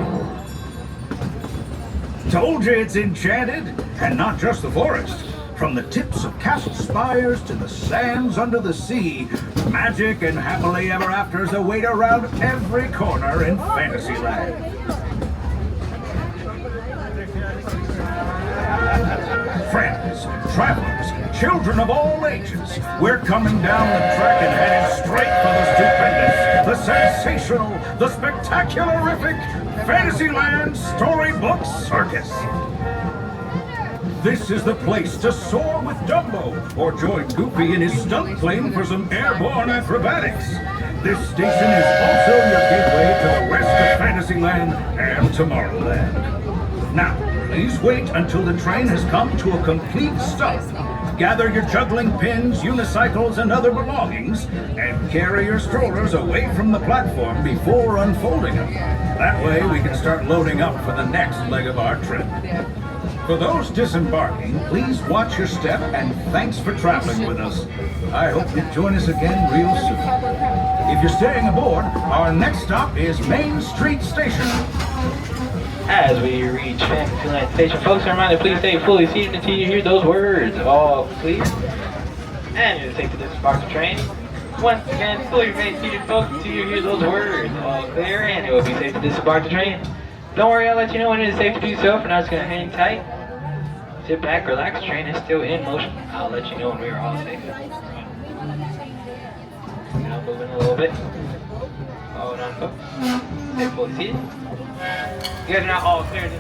Told you it's enchanted, and not just the forest. From the tips of castle spires to the sands under the sea, magic and happily ever afters await around every corner in Fantasyland. Friends, travelers, children of all ages, we're coming down the track and headed straight for the stupendous, the sensational, the spectacularific Fantasyland Storybook Circus. This is the place to soar with Dumbo, or join Goofy in his stunt plane for some airborne acrobatics. This station is also your gateway to the rest of Fantasyland and Tomorrowland. Now, please wait until the train has come to a complete stop. Gather your juggling pins, unicycles, and other belongings, and carry your strollers away from the platform before unfolding them. That way we can start loading up for the next leg of our trip. For those disembarking, please watch your step and thanks for traveling with us. I hope you join us again real soon. If you're staying aboard, our next stop is Main Street Station. As we reach Fantasyland Station, folks are reminded please stay fully seated until you hear those words. All clear. And you're safe to disembark the train. Once again, fully remain seated, folks, until you hear those words. All clear, and it will be safe to disembark the train. Don't worry, I'll let you know when it is safe to do so. For now, it's going to hang tight. Sit back, relax. The train is still in motion. I'll let you know when we are all safe. Now moving a little bit. Hold on, folks. Stay fully seated. You guys are not all clear.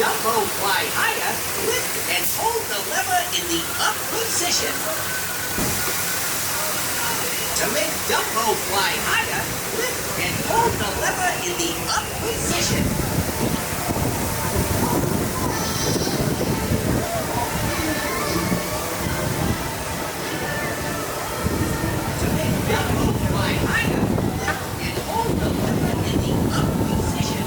Dumbo fly higher, lift and hold the lever in the up position. To make Dumbo fly higher, lift and hold the lever in the up position. To make Dumbo fly higher, lift and hold the lever in the up position.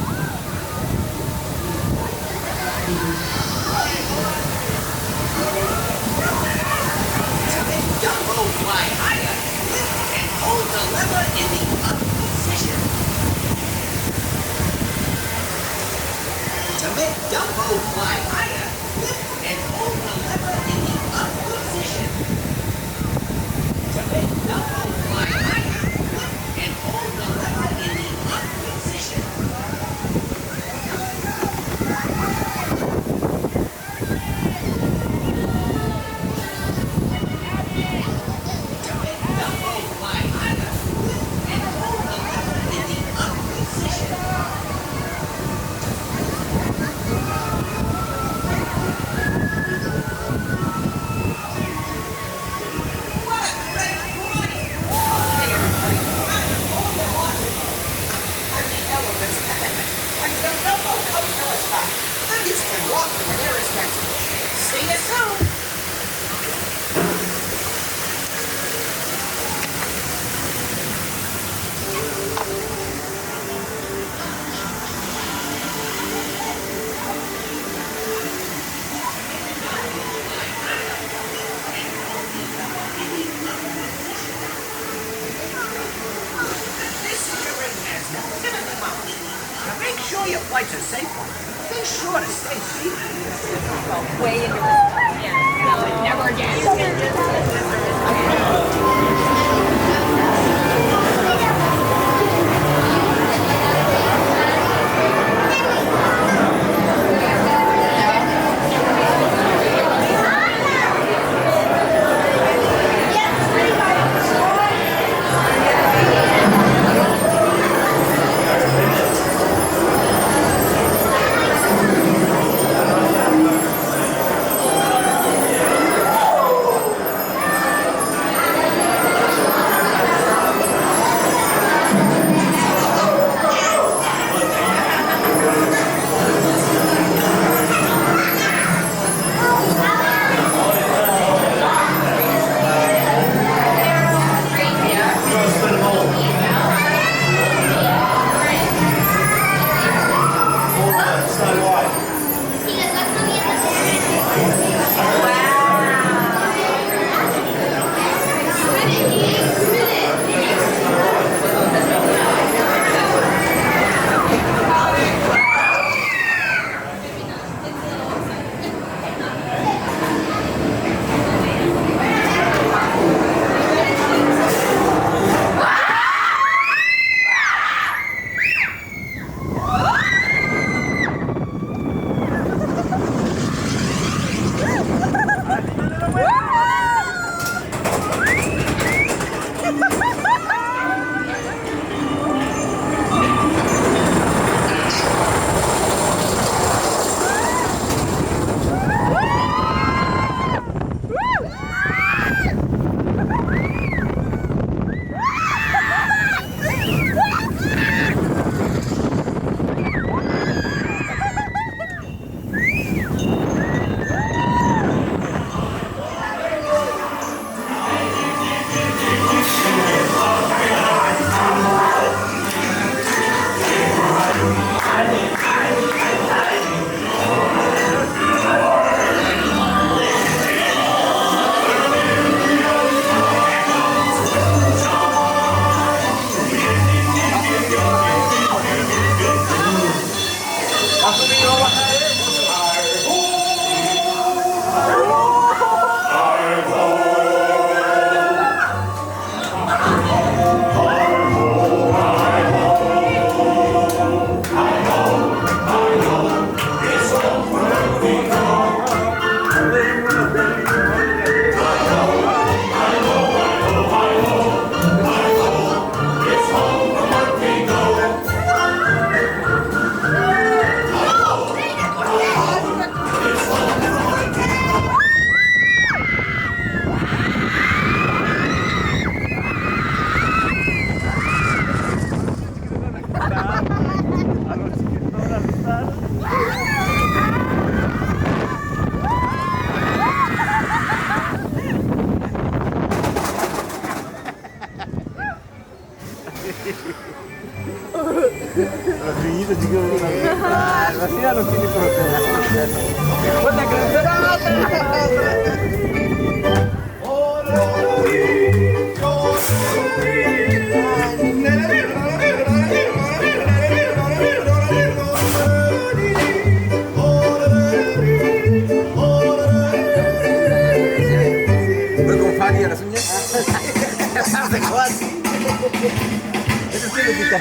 Dumbo fly higher, lift and hold the lever in the up position. To make Dumbo fly higher, lift and hold the lever in the up position. To make Dumbo fly higher, lift and hold the lever in the up position. finito di la sera non finisco la guarda che Vuoi compagni alla sogna? Quasi! Eso es lo que está.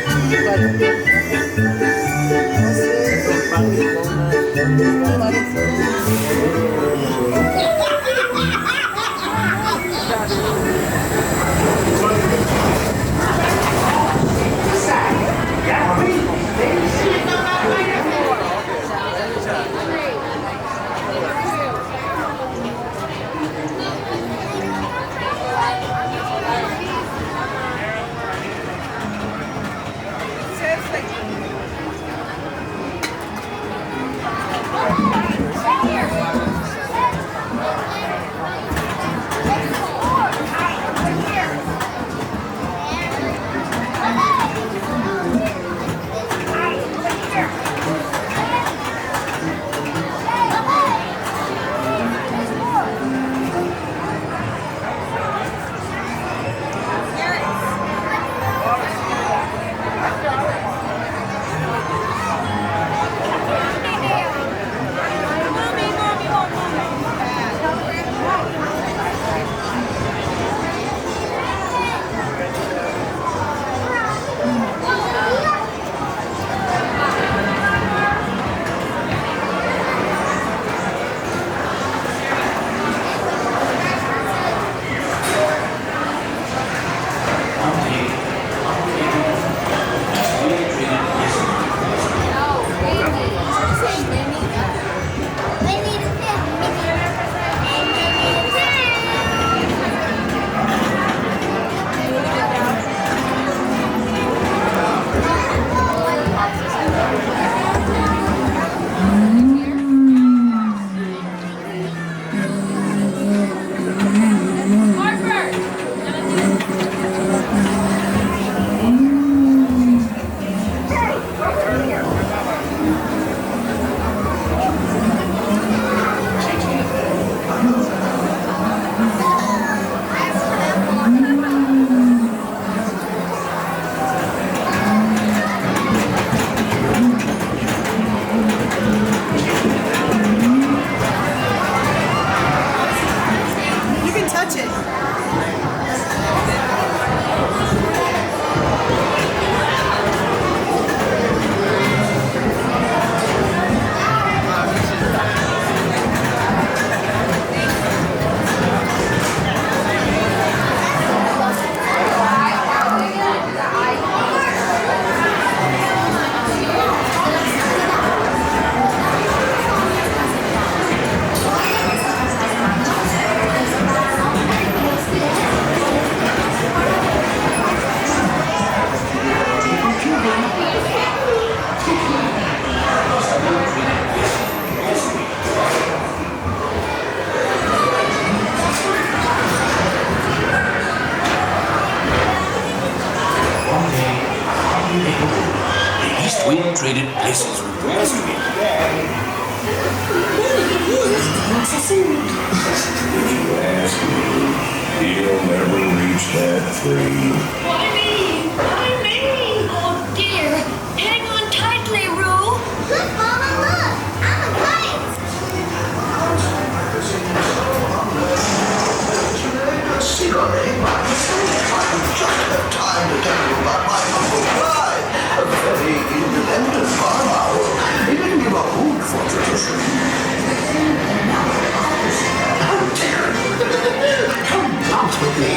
Twain traded places with the West Wind. If you ask me, he'll never reach that tree. Why me? Oh dear. Hang on tightly, Roo. Look, Mama, look. I'm a kite. I just have time to tell you about my humble pride. A very independent farm owl. He didn't give a hoot for tradition. Oh dear. Come out with me.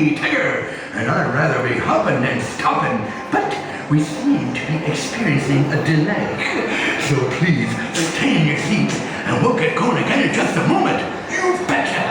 me Tigger, and I'd rather be hopping than stopping, but we seem to be experiencing a delay. So please, stay in your seat, and we'll get going again in just a moment. You betcha!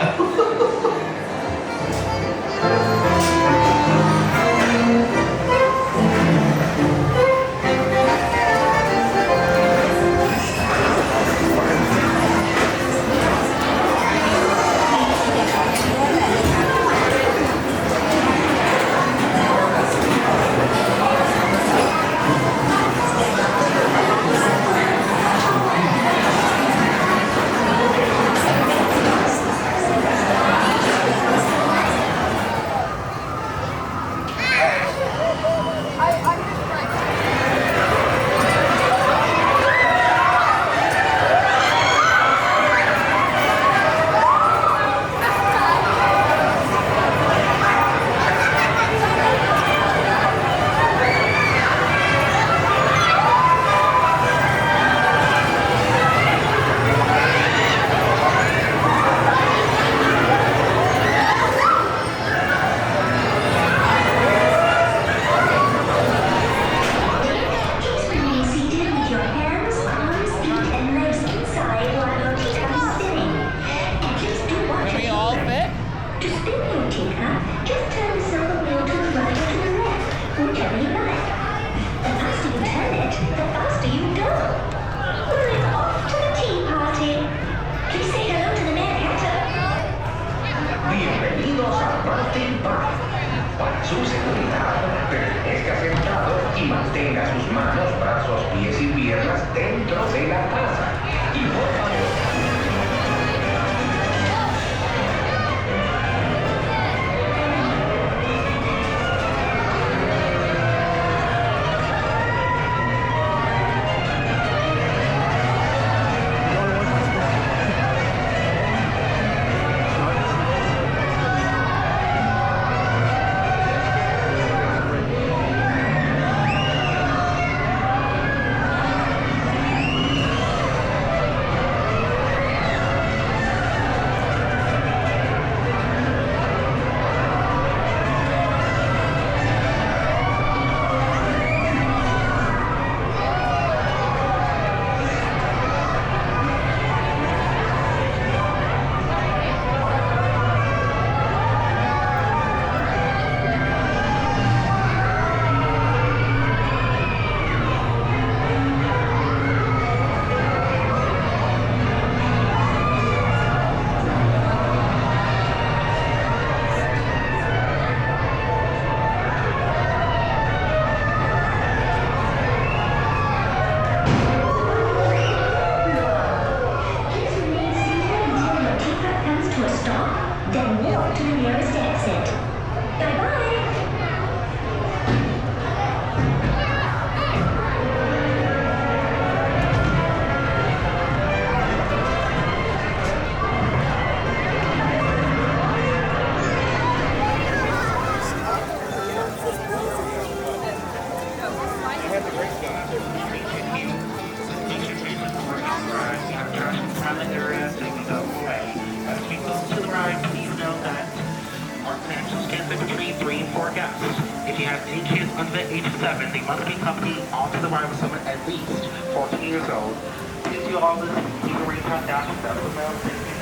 If you have any kids under the age of 7, they must be accompanied onto the ride with someone at least 14 years old. Please do all this, you can read down to the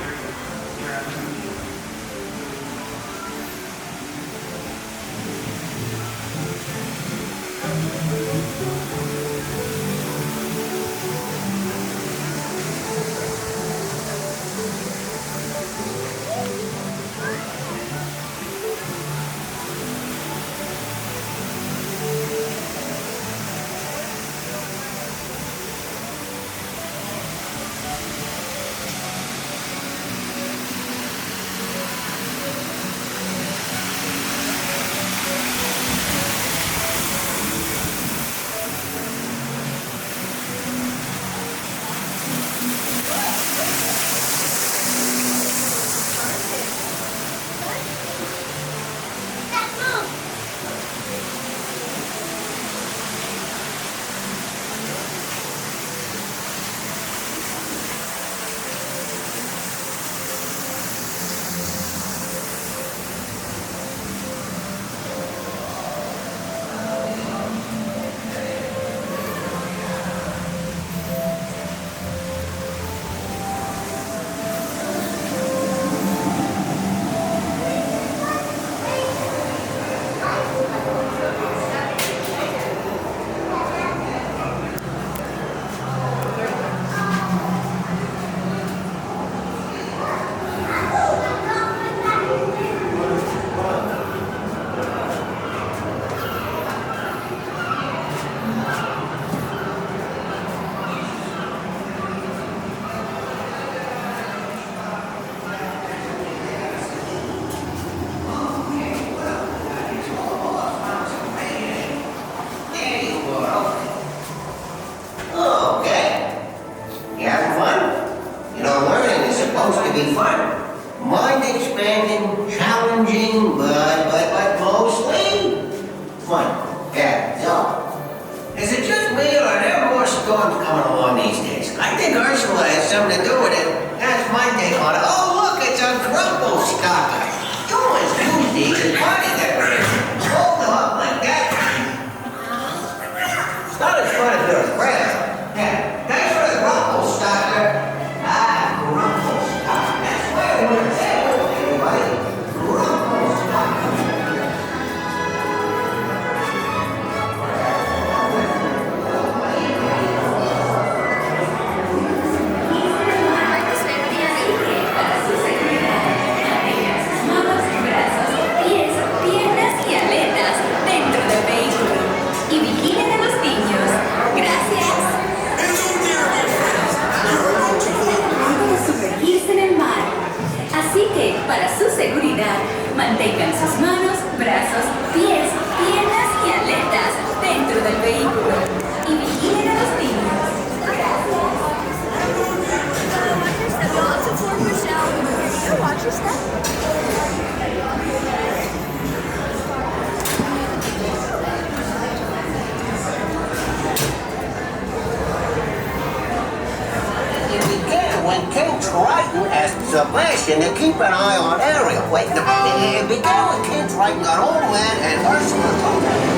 demanding, challenging, but mostly fun. Yeah, so. Is it just me, or are there more storms coming along these days? I think Ursula has something to do with it. That's my take on it. Oh, look, it's a grumble stopper. Oh, it's Tuesday, the party that hold up like that. It's not as fun as your friend. Yeah, thanks for the grumble stopper. Ah, grumble stopper. That's where we're at, everybody. Grumble stopper. Para su seguridad, mantengan sus manos, brazos, pies, piernas y aletas dentro del vehículo y vigilen a los niños. When King Triton asked Sebastian to keep an eye on Ariel. Wait, no, it began when King Triton got Old Man and Ursula talking.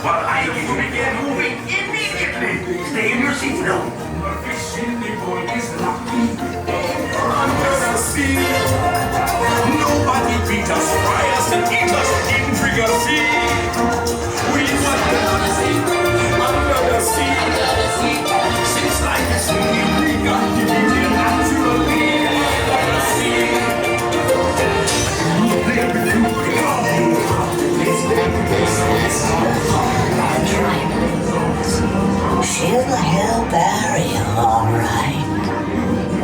While I get to begin moving immediately. Stay in your seats now. Under the sea. Nobody beat us, fry us, and eat us in trigger sea. We were under the sea. Under the sea. Since life is sweet, we got to be here naturally. Under the sea. She'll help Ariel, all right.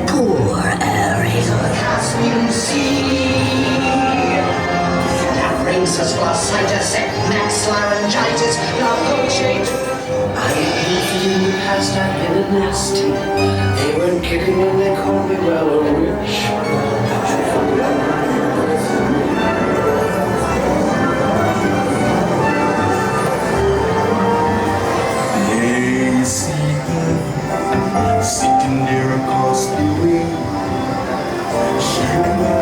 Poor Ariel. Caspian Sea. That brings us glossitis and max laryngitis. Not coaching. I ain't feeling the past, I've been nasty. They weren't kidding when they called me well a witch. Sitting there across the way. She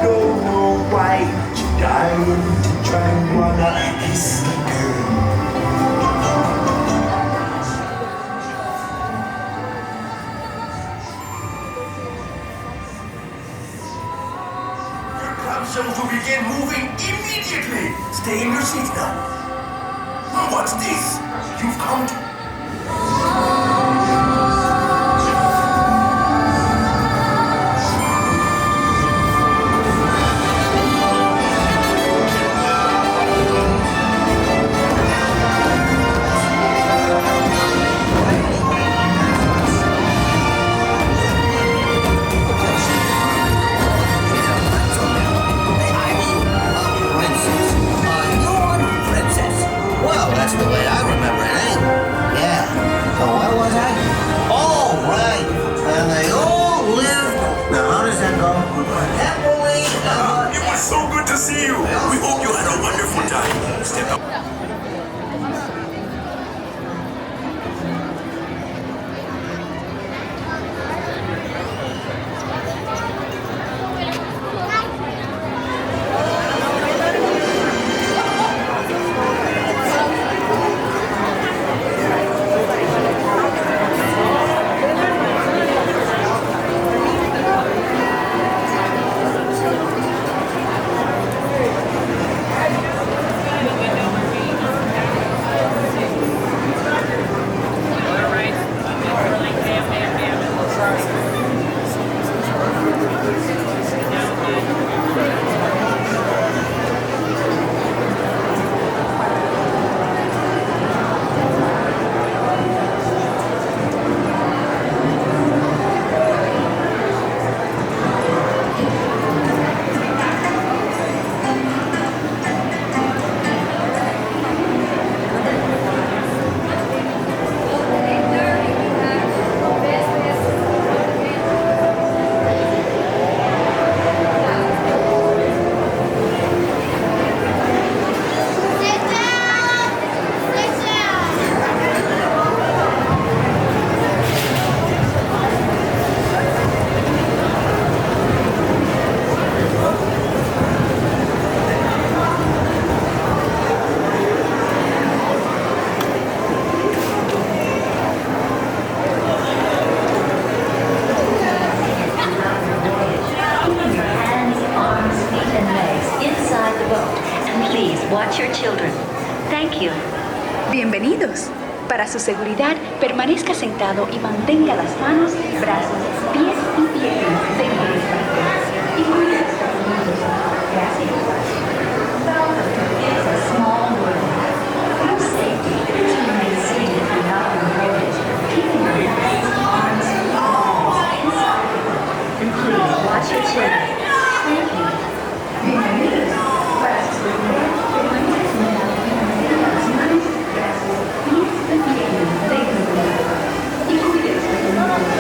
don't know why. She dying to try and wanna kiss the girl. Your club shows will begin moving immediately. Stay in your seats now. What's this? You've come to... That's the way I remember it, eh? Yeah. So where was I? Oh, right. And they all lived. Now, how does that go? Happily ever. It was so good to see you. We hope you had a wonderful time. Step up. Please watch your children. Thank you. Bienvenidos. Para su seguridad, permanezca sentado y mantenga las manos, brazos, pies y piernas dentro del paracaídas. Y cuide los pequeños. Gracias. It's a small world. For safety, please remain seated if you're not on the road. Keeping your hands, arms, and inside. And please watch your children. Thank you. Bienvenidos. Para su seguridad, permanezca sentado y mantenga las manos, brazos, pies y piernas dentro del paracaídas. Y cuide los pequeños.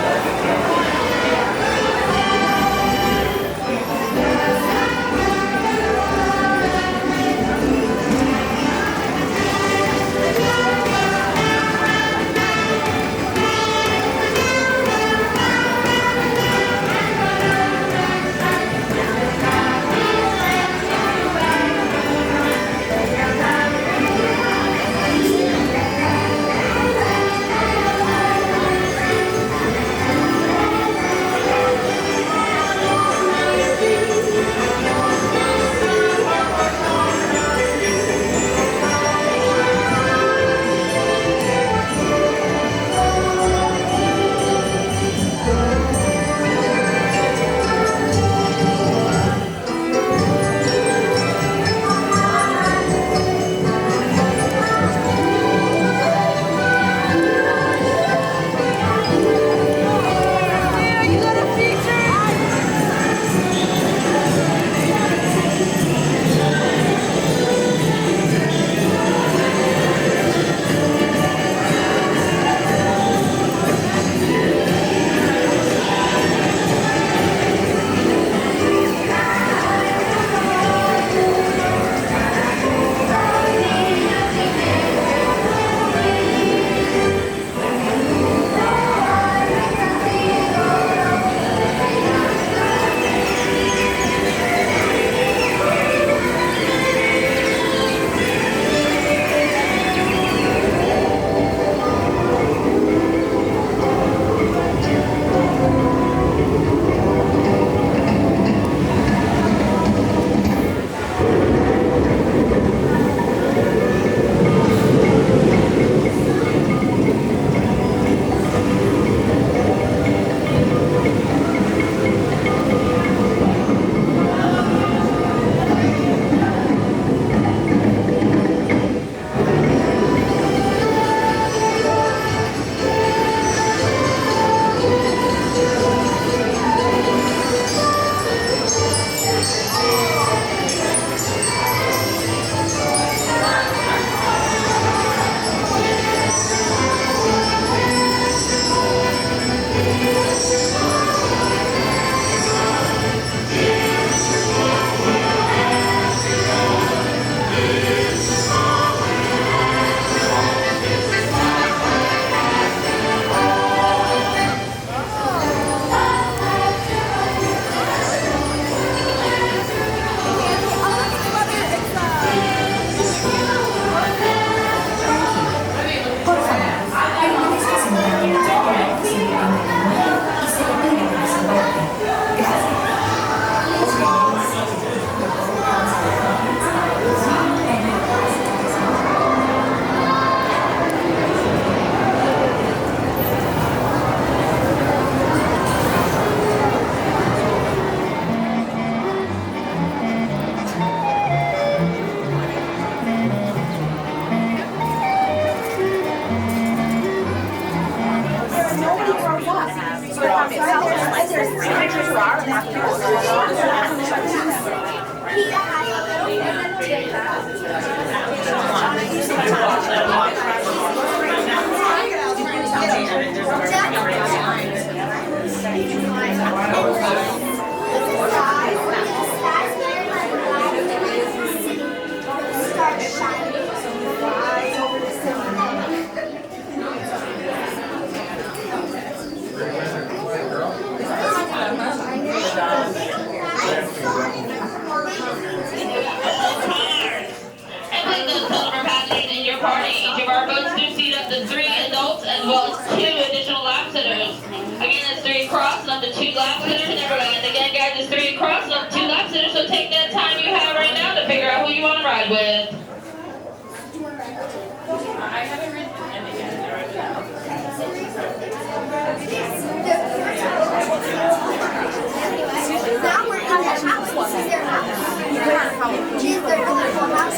ride with. I haven't ridden any yet. Now we're in the house. This is their house. She's their really cool house.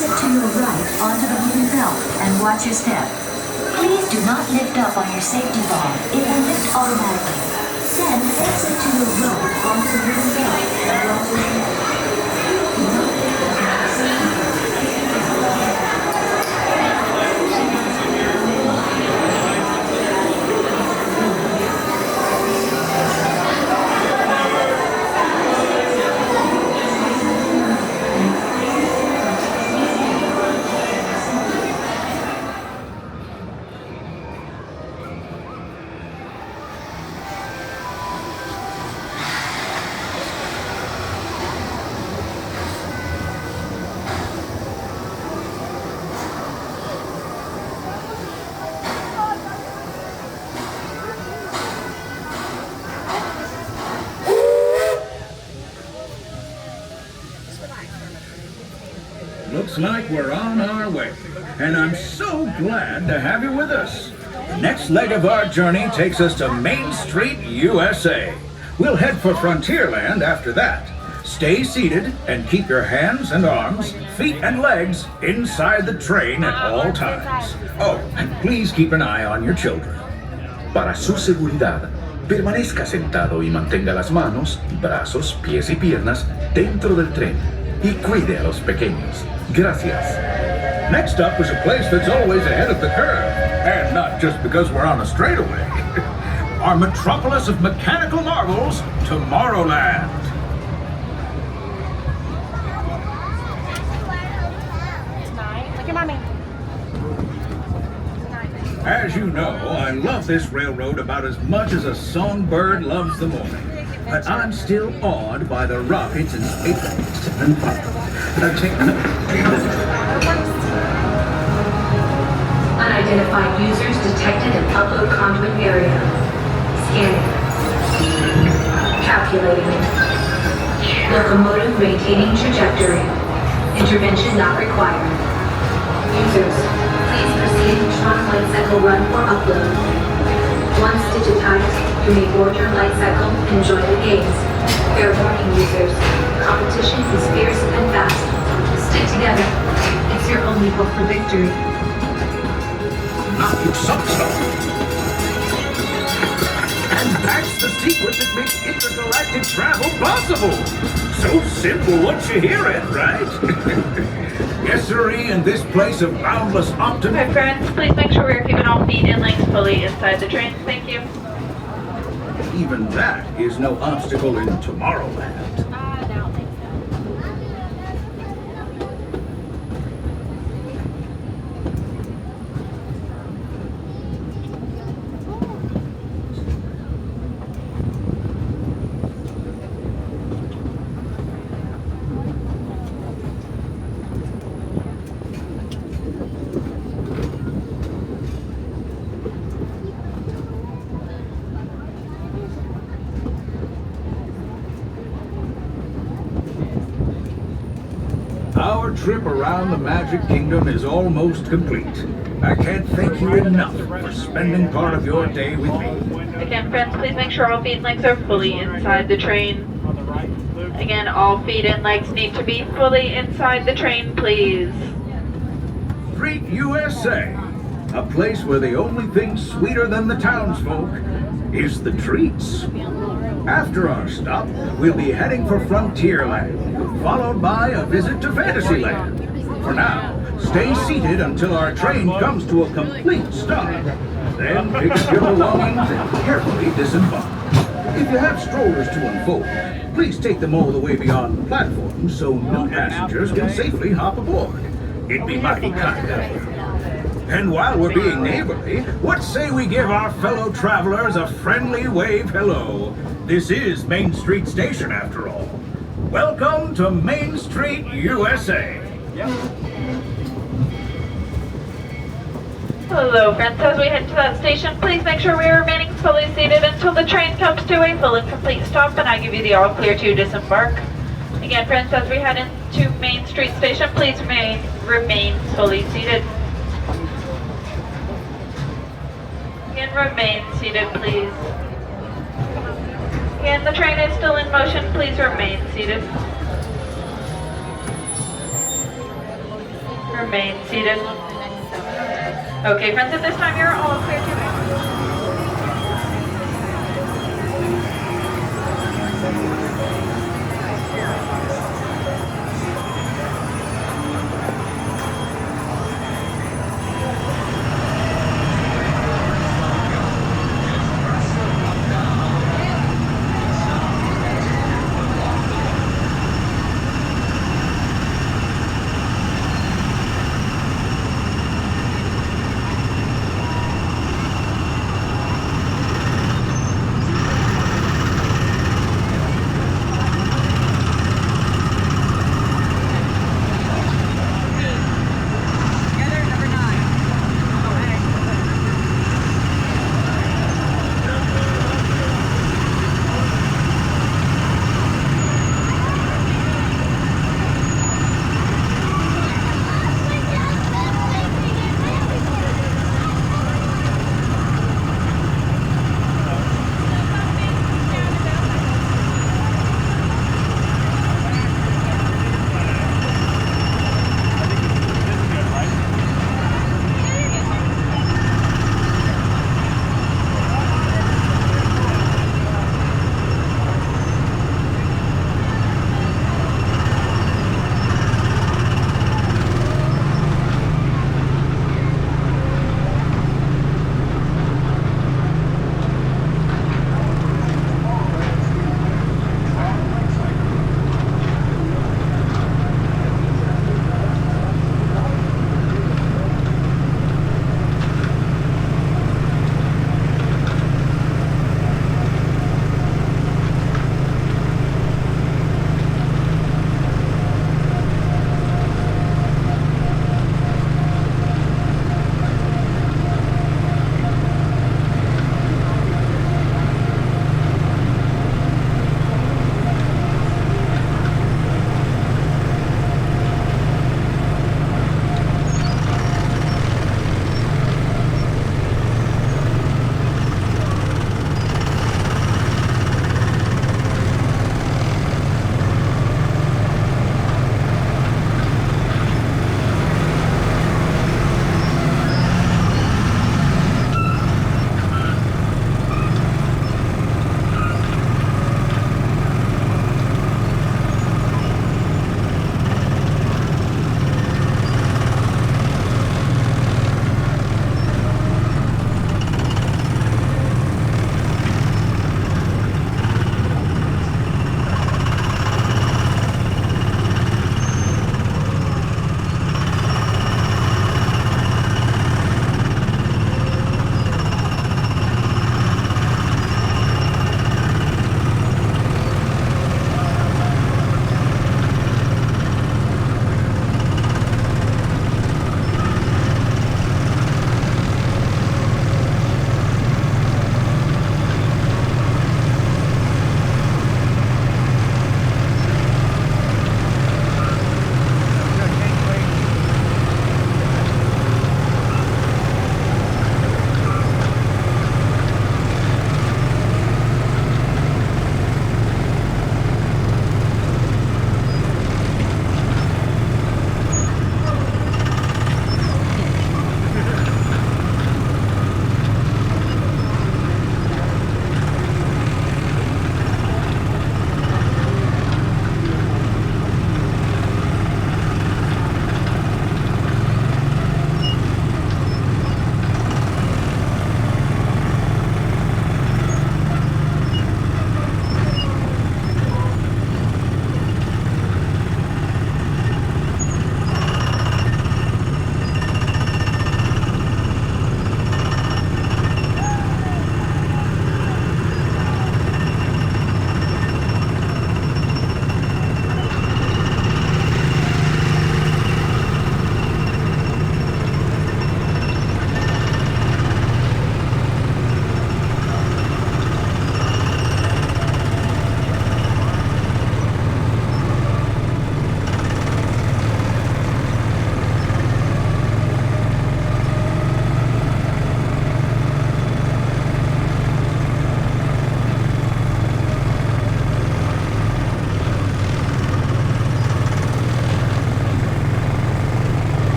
exit to your right onto the wooden belt and watch your step. Please do not lift up on your safety bar. It will lift automatically. Then exit to your right onto the wooden belt and watch your step. Do not lift up on your safety bar. Looks like we're on our way, and I'm so glad to have you with us. The next leg of our journey takes us to Main Street, USA. We'll head for Frontierland after that. Stay seated and keep your hands and arms, feet and legs inside the train at all times. Oh, and please keep an eye on your children. Para su seguridad, permanezca sentado y mantenga las manos, brazos, pies y piernas dentro del tren y cuide a los pequeños. Gracias. Next up is a place that's always ahead of the curve, and not just because we're on a straightaway. Our metropolis of mechanical marvels, Tomorrowland. Look at mommy. As you know, I love this railroad about as much as a songbird loves the morning. But I'm still awed by the rockets and Unidentified users detected in upload conduit area. Scanning. Calculating. Locomotive maintaining trajectory. Intervention not required. Users, please proceed to Tron Lightcycle Run for upload. Once digitized, you may board your light cycle and join the games. Fair warning, users. Competition is fierce and fast. Stick together. It's your only hope for victory. Not you some stuff. And that's the secret that makes intergalactic travel possible. So simple once you hear it, right? Yes, sirree, in this place of boundless optimism. Okay, friends, please make sure we're keeping all feet and legs fully inside the train. Thank you. Even that is no obstacle in Tomorrowland. Our trip around the Magic Kingdom is almost complete. I can't thank you enough for spending part of your day with me. Again, friends, please make sure all feet and legs are fully inside the train. Again, all feet and legs need to be fully inside the train, please. Street USA, a place where the only thing sweeter than the townsfolk is the treats. After our stop, we'll be heading for Frontierland, followed by a visit to Fantasyland. For now, stay seated until our train comes to a complete stop. Then pick up your belongings and carefully disembark. If you have strollers to unfold, please take them all the way beyond the platform so new passengers can safely hop aboard. It'd be mighty kind of you. And while we're being neighborly, what say we give our fellow travelers a friendly wave hello? This is Main Street Station, after all. Welcome to Main Street, USA. Hello, friends. As we head to that station, please make sure we are remaining fully seated until the train comes to a full and complete stop and I give you the all clear to disembark. Again, friends, as we head into Main Street Station, please remain fully seated. Again, remain seated, please. Again, the train is still in motion. Please remain seated. Remain seated. Okay, friends, at this time you're all clear to exit.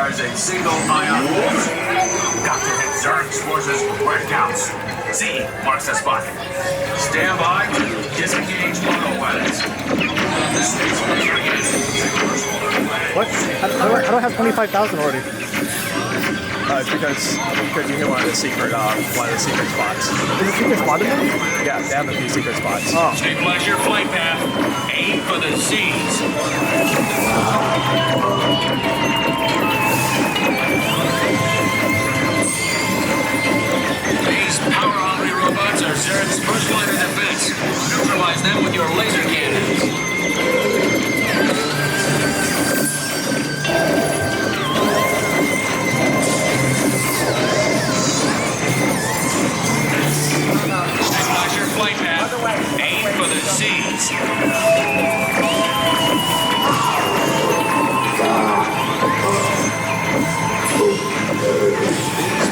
requires a single ion force. Got to hit Zerg's forces where it counts. Z marks the spot. Stand by to disengage autopilots. What? I don't have 25,000 already. It's because you hit one of the secret spots. Is it secret spot in there? Yeah, they have a few secret spots. Oh. Stabilize your flight path. Aim for the Z's. These power-hungry robots are Zerg's first line of defense. Neutralize them with your laser cannons. Stabilize your flight path. Aim for the Z's.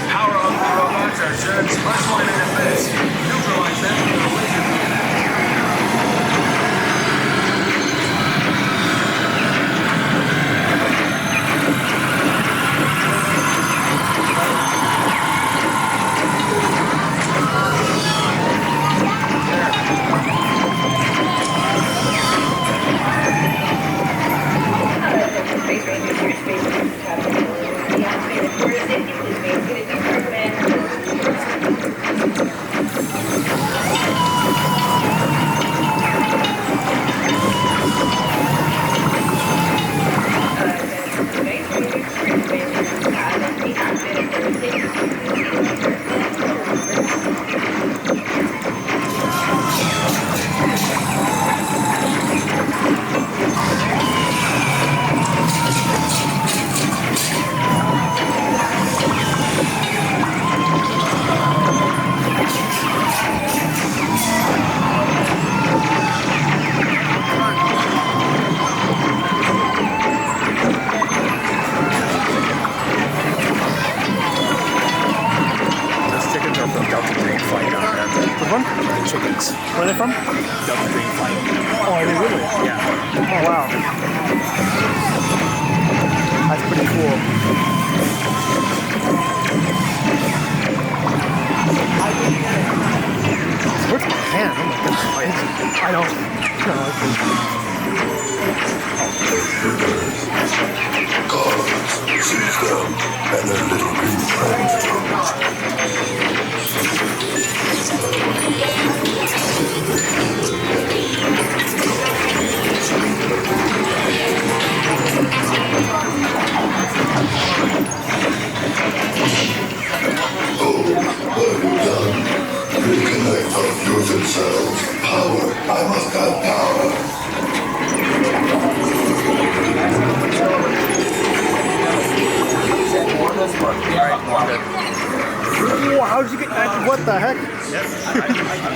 Power-hungry robots are Zerg's first line of defense. Neutralize them with a laser cannon. Space Rangers, your space Rangers have been deactivated for safety. Please maintain a deep command. Space Rangers, your space Rangers have been deactivated for safety. Chickens. Where are they from? Delta Green Flight. Oh, are they really? Yeah. Oh, wow. That's pretty cool. Where's my hand? Oh my goodness. I don't. Guards, seize them, and their little green friends too. Oh, what have you done? Reconnect our frozen selves. Power. I must have power. Whoa, how did you get that? What the heck? Yes, I'm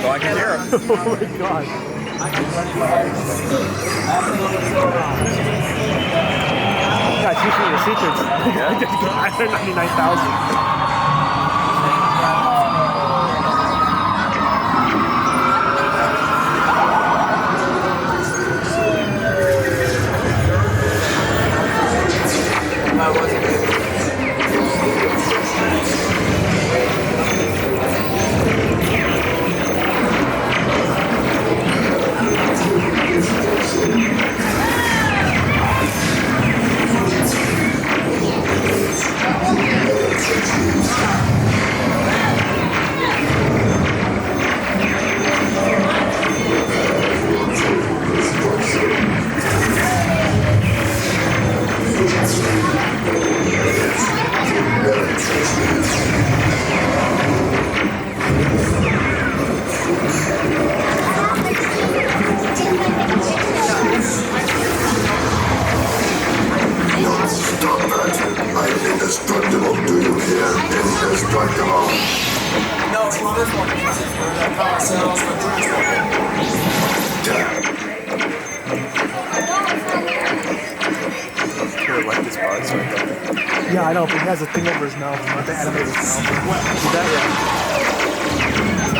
going to hear him. Oh my god. Yeah, teach me your secrets. I get 99,000. Indestructible, do you hear? Indestructible. No, it's not this one. It's for the power cells for transport. I like this part, so yeah, I know, but he has a thing over his mouth, not the animated mouth. What? That,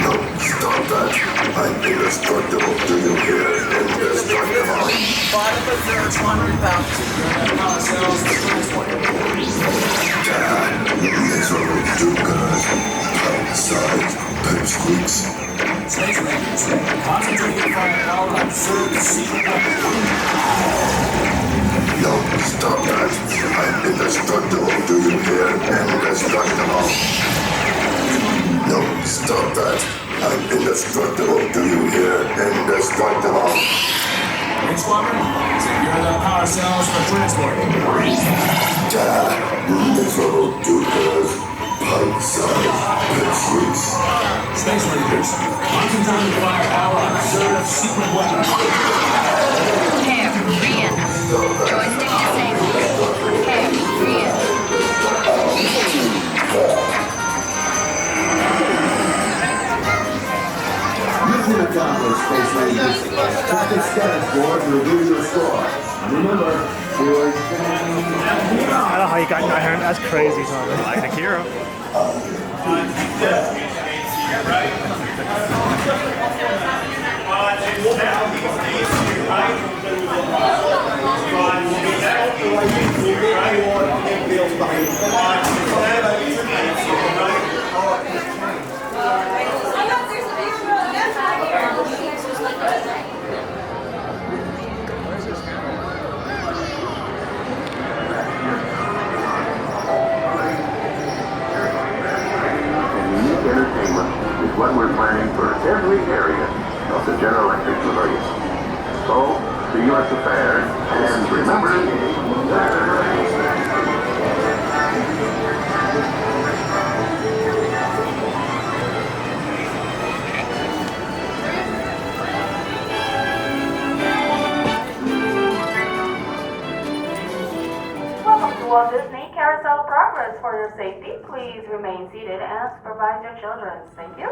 No, stop that. I'm indestructible, do you hear? Indestructible. Bottom of third, 200 pounds. Carousels for transport. Miserable do-gooders, tight-sized pipsqueaks. Stage Rangers, concentrate your firepower on certain secret weapons. No, stop that. I'm indestructible, do you hear? Indestructible. No, stop that. I'm indestructible, do you hear? Indestructible. Main Squadron, secure the power cells for transport. Miserable do-gooders, pipe-sized pipsqueaks. Space Rangers, concentrate your firepower on certain secret weapons. Korean. Joystick disabled. Korean. Mission accomplished, Space Rangers. Check the status board to review your score. And remember, boys. I don't know how you got 900. That's crazy, Thomas. Like the hero. Entertainment is what we're planning for every area of the General Electric Pavilion. So, the U.S.A. Fair, and remember, Welcome to Walt Disney Carousel of Progress. For your safety, please remain seated and supervise your children. Thank you.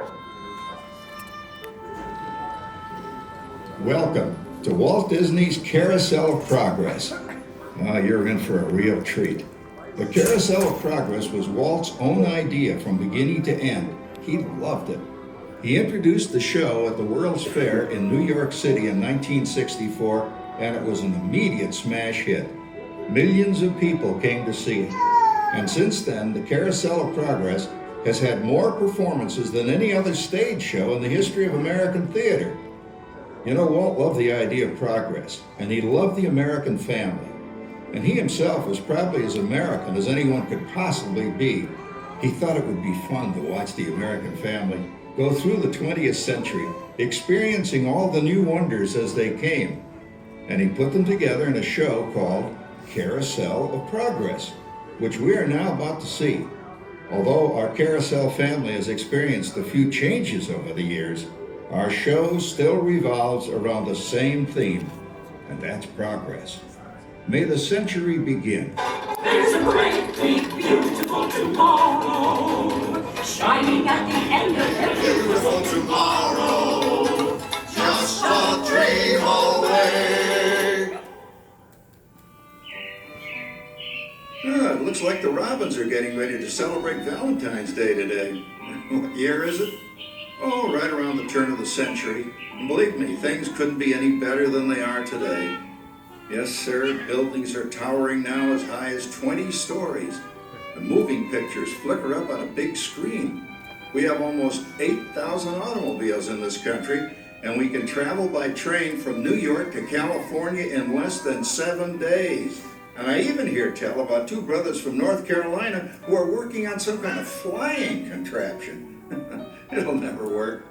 Welcome to Walt Disney's Carousel of Progress. You're in for a real treat. The Carousel of Progress was Walt's own idea from beginning to end. He loved it. He introduced the show at the World's Fair in New York City in 1964, and it was an immediate smash hit. Millions of people came to see it. And since then, the Carousel of Progress has had more performances than any other stage show in the history of American theater. You know, Walt loved the idea of progress, and he loved the American family. And he himself was probably as American as anyone could possibly be. He thought it would be fun to watch the American family go through the 20th century, experiencing all the new wonders as they came. And he put them together in a show called Carousel of Progress, which we are now about to see. Although our Carousel family has experienced a few changes over the years, our show still revolves around the same theme, and that's progress. May the century begin. There's a great, big, beautiful tomorrow, shining at the end of every beautiful tomorrow, just a dream away. It looks like the Robins are getting ready to celebrate Valentine's Day today. What year is it? Oh, right around the turn of the century. And believe me, things couldn't be any better than they are today. Yes, sir, buildings are towering now as high as 20 stories. And moving pictures flicker up on a big screen. We have almost 8,000 automobiles in this country, and we can travel by train from New York to California in less than 7 days. And I even hear tell about two brothers from North Carolina who are working on some kind of flying contraption. It'll never work.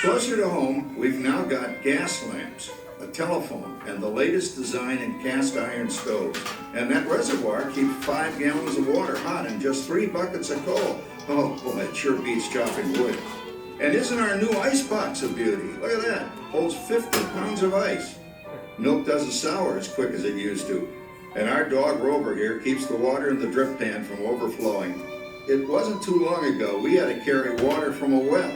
Closer to home, we've now got gas lamps, a telephone, and the latest design in cast iron stoves. And that reservoir keeps 5 gallons of water hot in just 3 buckets of coal. Oh boy, it sure beats chopping wood. And isn't our new ice box a beauty? Look at that, holds 50 pounds of ice. Milk doesn't sour as quick as it used to. And our dog Rover here keeps the water in the drip pan from overflowing. It wasn't too long ago we had to carry water from a well.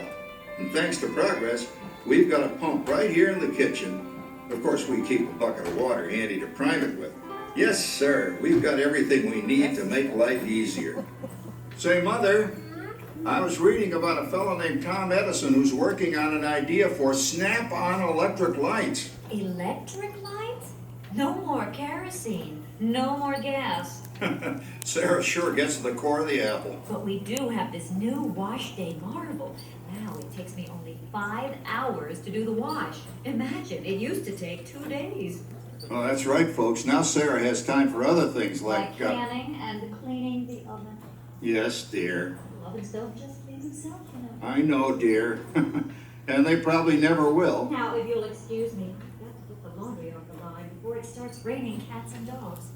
And thanks to progress, we've got a pump right here in the kitchen. Of course, we keep a bucket of water handy to prime it with. Yes, sir, we've got everything we need to make life easier. Say, Mother, I was reading about a fellow named Tom Edison who's working on an idea for snap-on electric lights. Electric lights? No more kerosene. No more gas. Sarah sure gets to the core of the apple. But we do have this new wash day marvel. Now it takes me only 5 hours to do the wash. Imagine, it used to take 2 days. Oh, that's right, folks. Now Sarah has time for other things Like canning and cleaning the oven. Yes, dear. The oven stove just cleans himself, you know. I know, dear. And they probably never will. Now, if you'll excuse me, I've got to get the laundry off the line before it starts raining cats and dogs.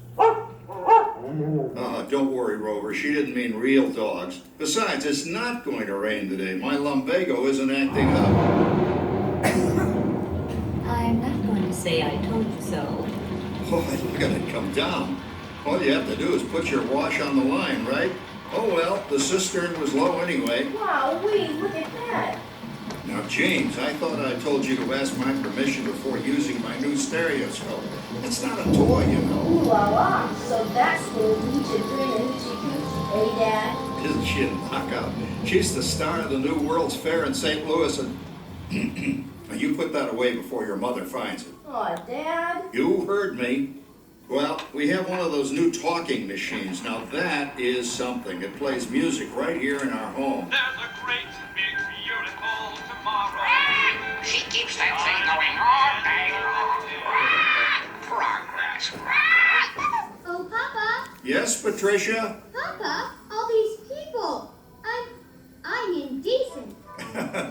Don't worry, Rover. She didn't mean real dogs. Besides, it's not going to rain today. My lumbago isn't acting up. I'm not going to say I told you so. Oh, look at it come down. All you have to do is put your wash on the line, right? Oh well, the cistern was low anyway. Wow, look at that. Now, James, I thought I told you to ask my permission before using my new stereoscope. It's not a toy, you know. Ooh la la. So that's the Hoochie Hoochie Hoochie, eh, Dad? Isn't she a knockout? She's the star of the new World's Fair in St. Louis, and you put that away before your mother finds it. Aw, Dad. You heard me. Well, we have one of those new talking machines. Now that is something. It plays music right here in our home. There's a great, big, beautiful tomorrow. She keeps that thing going all day long. Progress. Oh, Papa. Yes, Patricia? Papa, all these people. I'm indecent.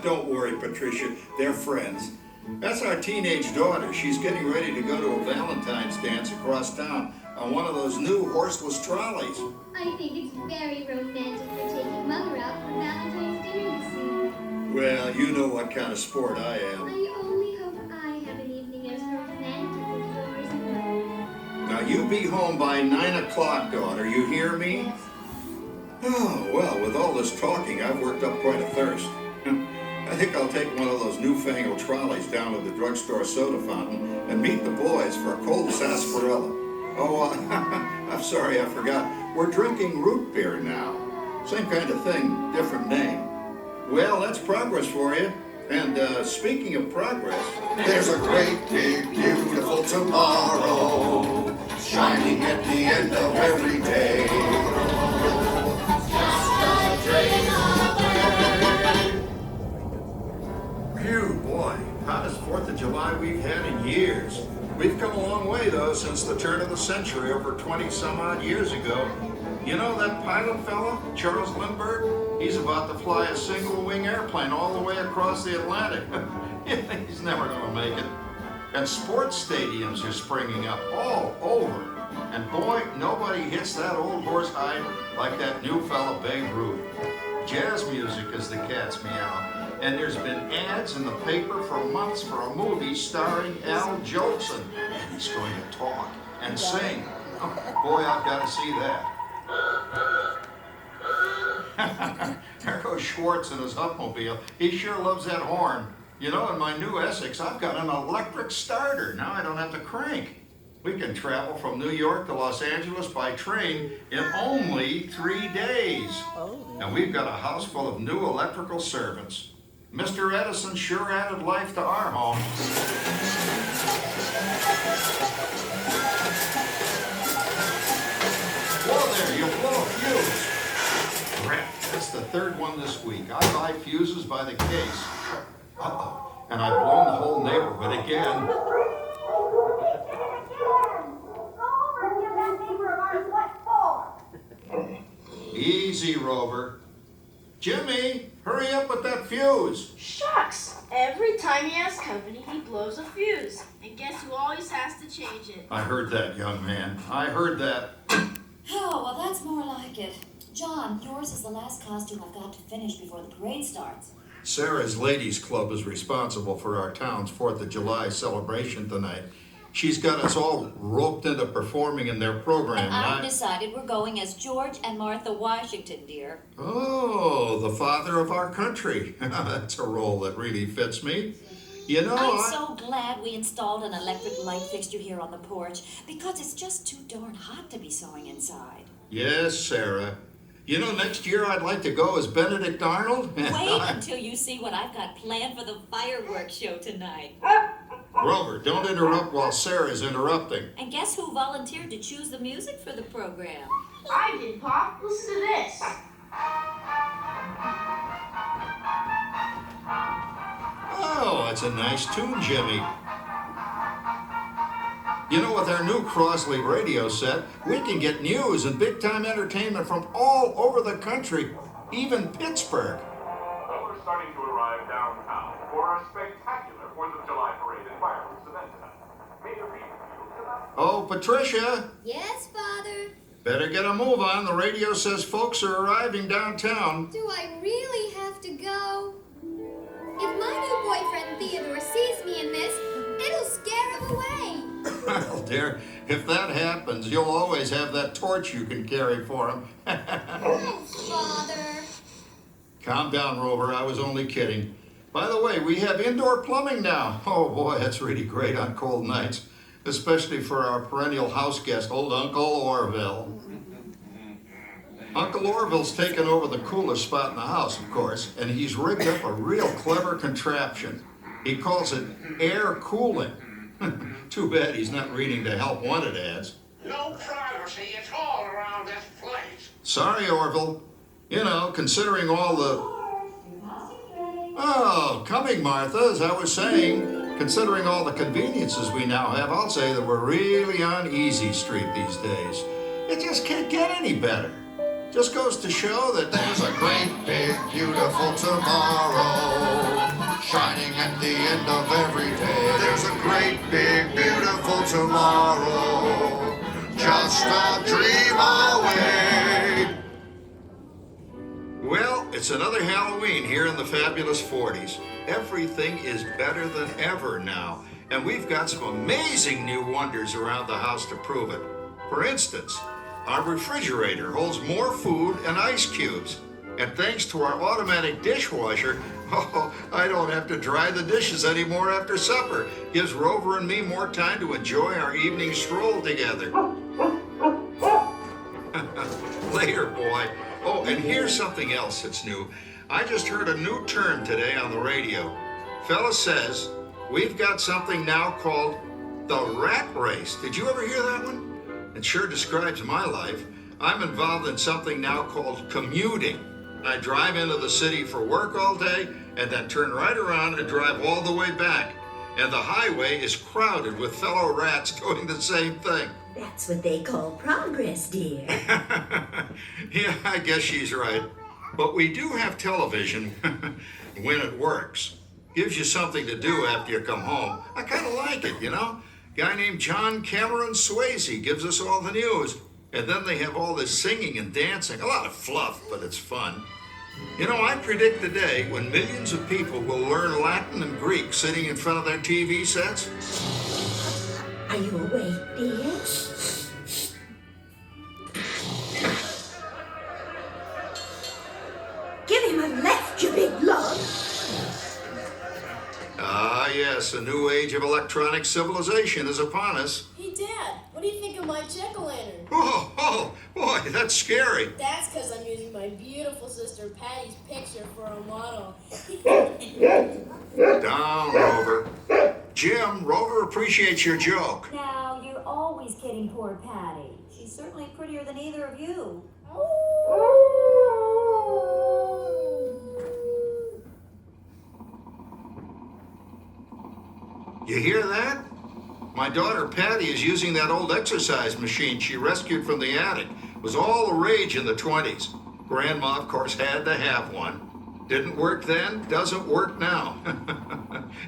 Don't worry, Patricia. They're friends. That's our teenage daughter. She's getting ready to go to a Valentine's dance across town on one of those new horseless trolleys. I think it's very romantic for taking Mother out for Valentine's dinner this year. Well, you know what kind of sport I am. I only hope I have an evening as romantic as yours will. Now, you be home by 9 o'clock, daughter. You hear me? Yes. Oh, well, with all this talking, I've worked up quite a thirst. I think I'll take one of those newfangled trolleys down to the drugstore soda fountain and meet the boys for a cold sarsaparilla. Oh, I'm sorry, I forgot. We're drinking root beer now. Same kind of thing, different name. Well, that's progress for you. And speaking of progress, There's a great, big, beautiful tomorrow, shining at the end of every day. Just a dream phew, boy, hottest 4th of July we've had in years. We've come a long way, though, since the turn of the century, over 20-some-odd years ago. You know that pilot fella, Charles Lindbergh? He's about to fly a single-wing airplane all the way across the Atlantic. He's never going to make it. And sports stadiums are springing up all over. And boy, nobody hits that old horse hide like that new fella Babe Ruth. Jazz music as the cat's meow. And there's been ads in the paper for months for a movie starring Al Jolson. And he's going to talk and sing. Oh, boy, I've got to see that. There goes Schwartz in his Hupmobile. He sure loves that horn. You know, in my new Essex, I've got an electric starter. Now I don't have to crank. We can travel from New York to Los Angeles by train in only 3 days. And we've got a house full of new electrical servants. Mr. Edison sure added life to our home. Whoa there, you'll blow a fuse. Crap, that's the 3rd one this week. I buy fuses by the case. Uh-oh, and I've blown the whole neighborhood again. Easy, Rover. Jimmy, hurry up with that fuse. Shucks! Every time he has company, he blows a fuse. And guess who always has to change it? I heard that, young man. I heard that. Oh, well, that's more like it. John, yours is the last costume I've got to finish before the parade starts. Sarah's Ladies Club is responsible for our town's 4th of July celebration tonight. She's got us all roped into performing in their program. And I've decided we're going as George and Martha Washington, dear. Oh, the father of our country. That's a role that really fits me. You know, I'm so glad we installed an electric light fixture here on the porch because it's just too darn hot to be sewing inside. Yes, Sarah. You know, next year I'd like to go as Benedict Arnold. Wait until you see what I've got planned for the fireworks show tonight. Grover, don't interrupt while Sarah's interrupting. And guess who volunteered to choose the music for the program? I did, Pop. Listen to this. Oh, that's a nice tune, Jimmy. You know, with our new Crossley radio set, we can get news and big-time entertainment from all over the country, even Pittsburgh. Well, we're starting to arrive downtown for a spectacular 4th of July parade and fireworks event tonight. Mayor Pete, Oh, Patricia, Yes, Father? better get a move on. The radio says folks are arriving downtown. Do I really have to go? If my new boyfriend Theodore sees me in this, it'll scare him away. Well, dear, if that happens, you'll always have that torch you can carry for him. Oh, Father. Calm down, Rover. I was only kidding. By the way, we have indoor plumbing now. Oh, boy, that's really great on cold nights, especially for our perennial house guest, old Uncle Orville. Uncle Orville's taken over the coolest spot in the house, of course, and he's rigged up a real clever contraption. He calls it air cooling. Too bad he's not reading the Help Wanted ads. No privacy at all around this place. Sorry, Orville. You know, considering all the... Oh, coming, Martha, as I was saying, considering all the conveniences we now have, I'll say that we're really on easy street these days. It just can't get any better. Just goes to show that There's a great, big, beautiful tomorrow, shining at the end of every day. There's a great, big, beautiful tomorrow, just a dream away. Well, it's another Halloween here in the fabulous 40s. Everything is better than ever now, and we've got some amazing new wonders around the house to prove it. For instance, our refrigerator holds more food and ice cubes. And thanks to our automatic dishwasher, oh, I don't have to dry the dishes anymore after supper. Gives Rover and me more time to enjoy our evening stroll together. Later, boy. Oh, and here's something else that's new. I just heard a new term today on the radio. Fella says, we've got something now called the rat race. Did you ever hear that one? It sure describes my life. I'm involved in something now called commuting. I drive into the city for work all day and then turn right around and drive all the way back. And the highway is crowded with fellow rats doing the same thing. That's what they call progress, dear. Yeah, I guess she's right. But we do have television when it works. Gives you something to do after you come home. I kind of like it, you know? Guy named John Cameron Swayze gives us all the news. And then they have all this singing and dancing. A lot of fluff, but it's fun. You know, I predict the day when millions of people will learn Latin and Greek sitting in front of their TV sets. Are you awake, dear? Give him a left, you big lug. Ah, yes, a new age of electronic civilization is upon us. Hey, Dad, what do you think of my jack-o'-lantern? Oh, boy, that's scary. That's because I'm using my beautiful sister Patty's picture for a model. Down, Rover. Jim, Rover appreciates your joke. Now, you're always kidding poor Patty. She's certainly prettier than either of you. You hear that? My daughter Patty is using that old exercise machine she rescued from the attic. It was all the rage in the 20s. Grandma, of course, had to have one. Didn't work then, doesn't work now.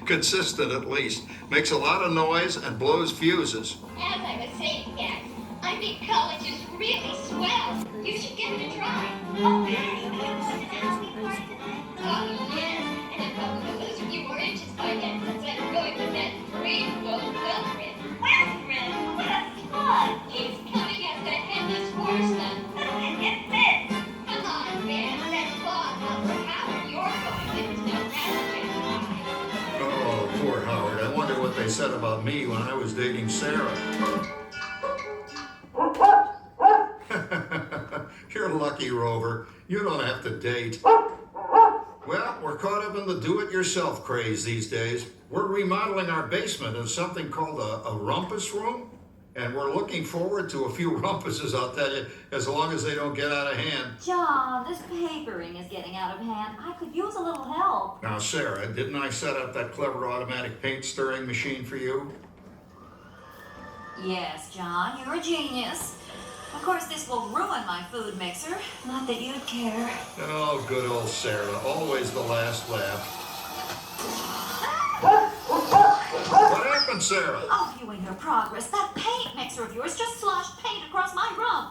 Consistent, at least. Makes a lot of noise and blows fuses. As I was saying, Dad, I think college is really swell. You should give it a try. Oh, Patty, can you listen to Happy Birthday? Oh, yes. And I'm going to lose a few more inches by then since I'm going with that Rainbow Wilfred. Wilfred? That's fun. He's coming as that headless horseman. And get this. Come on, man. That's Claude Howard. Howard, you're going with no rabbit. Oh, poor Howard. I wonder what they said about me when I was dating Sarah. You're lucky, Rover. You don't have to date. Well, we're we're caught up in the do-it-yourself craze these days. We're remodeling our basement in something called a rumpus room. And we're looking forward to a few rumpuses, I'll tell you, as long as they don't get out of hand. John, this papering is getting out of hand. I could use a little help. Now, Sarah, didn't I set up that clever automatic paint stirring machine for you? Yes, John, you're a genius. Of course, this will ruin my food mixer. Not that you'd care. Oh, good old Sarah, always the last laugh. What happened, Sarah? Oh, viewing your progress. That paint mixer of yours just sloshed paint across my room.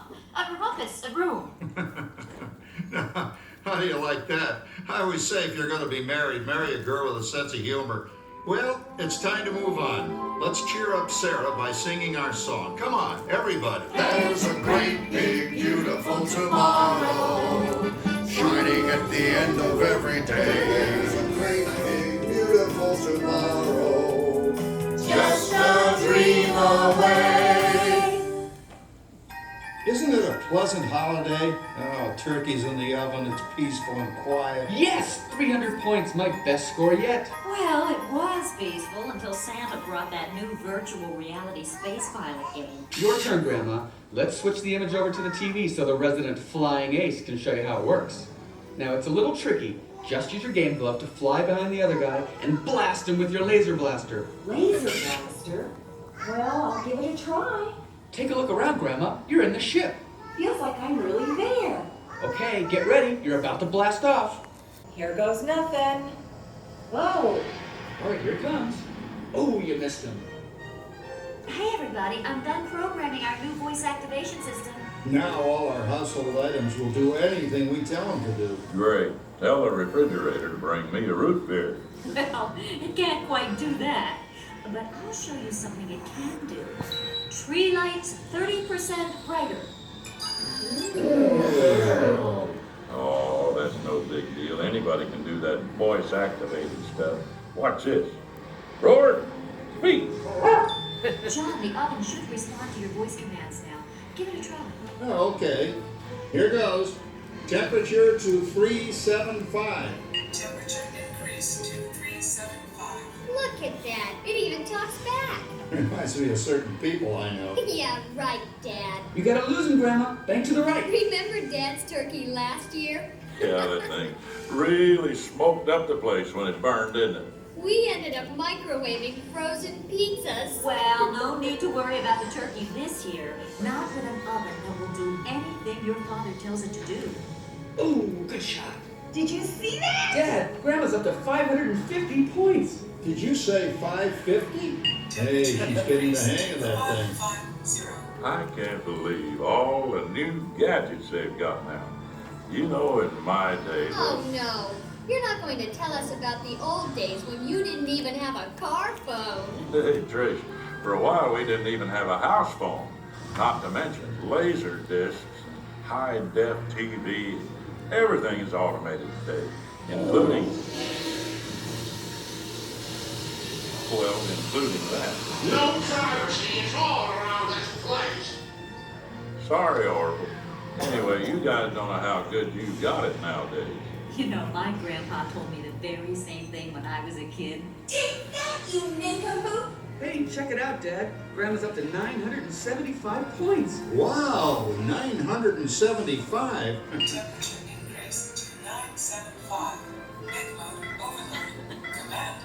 How do you like that? I always say if you're going to be married, marry a girl with a sense of humor. Well, it's time to move on. Let's cheer up Sarah by singing our song. Come on, everybody. There's a great big beautiful tomorrow shining at the end of every day. There's a great big beautiful tomorrow just a dream away. Isn't it a pleasant holiday? Oh, turkey's in the oven, it's peaceful and quiet. Yes! 300 points, my best score yet. Well, it was peaceful until Santa brought that new virtual reality space pilot game. Your turn, Grandma. Let's switch the image over to the TV so the resident flying ace can show you how it works. Now, it's a little tricky. Just use your game glove to fly behind the other guy and blast him with your laser blaster. Laser blaster? Well, I'll give it a try. Take a look around, Grandma. You're in the ship. Feels like I'm really there. Okay, get ready. You're about to blast off. Here goes nothing. Whoa. All right, here it comes. Oh, you missed him. Hey, everybody. I'm done programming our new voice activation system. Now all our household items will do anything we tell them to do. Great. Tell the refrigerator to bring me a root beer. Well, it can't quite do that. But I'll show you something it can do. Tree lights 30% brighter. Oh, that's no big deal. Anybody can do that voice-activated stuff. Watch this. Roar! Speak! John, the oven should respond to your voice commands now. Give it a try. Oh, okay. Here goes. Temperature to 375. Temperature increase to 375. Look at that. It even talks back. Reminds me of certain people I know. Yeah, right, Dad. You gotta lose him, Grandma. Bank to the right. Remember Dad's turkey last year? Yeah, that thing really smoked up the place when it burned, didn't it? We ended up microwaving frozen pizzas. Well, no need to worry about the turkey this year. Not with an oven that will do anything your father tells it to do. Ooh, good shot. Did you see that? Dad, Grandma's up to 550 points. Did you say 550? Hey, she's getting the hang of that thing. I can't believe all the new gadgets they've got now. You know, in my day... Oh, no. You're not going to tell us about the old days when you didn't even have a car phone. Hey, Trish, for a while we didn't even have a house phone. Not to mention laser discs, high-def TV. Everything is automated today, including... Well, including that. No privacy at all around this place. Sorry, Orville. Anyway, you guys don't know how good you got it nowadays. You know, my grandpa told me the very same thing when I was a kid. Take that, you nincompoop! Hey, check it out, Dad. Grandma's up to 975 points. Wow, 975? Temperature increase to 975. Mid-load overload. Command.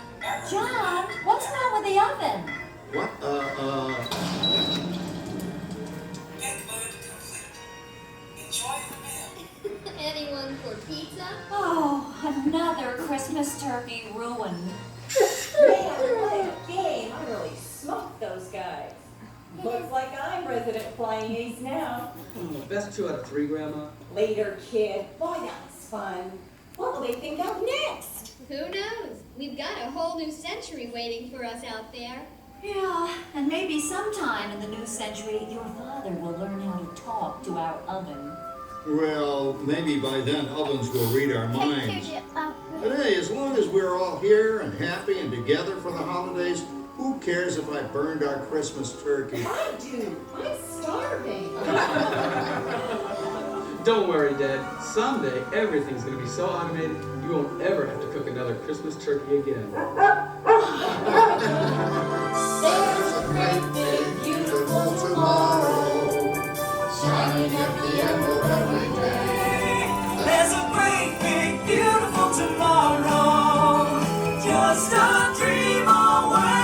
John, what's wrong with the oven? What? Mid-load complete. Enjoy the meal. Anyone for pizza? Oh, another Christmas turkey ruined. Man, what a game. I really smoked those guys. Looks like I'm resident flying ace now. Oh, best 2 out of 3, Grandma. Later, kid. Boy, that was fun. What will they think of next? Who knows? We've got a whole new century waiting for us out there. Yeah, and maybe sometime in the new century, your father will learn how to talk to our oven. Well, maybe by then ovens will read our minds. But hey, as long as we're all here and happy and together for the holidays, who cares if I burned our Christmas turkey? I do. I'm starving. Don't worry, Dad. Someday, everything's gonna be so automated, you won't ever have to cook another Christmas turkey again. There's a great big beautiful tomorrow, shining at the end of every day. There's a great big beautiful tomorrow, just a dream away.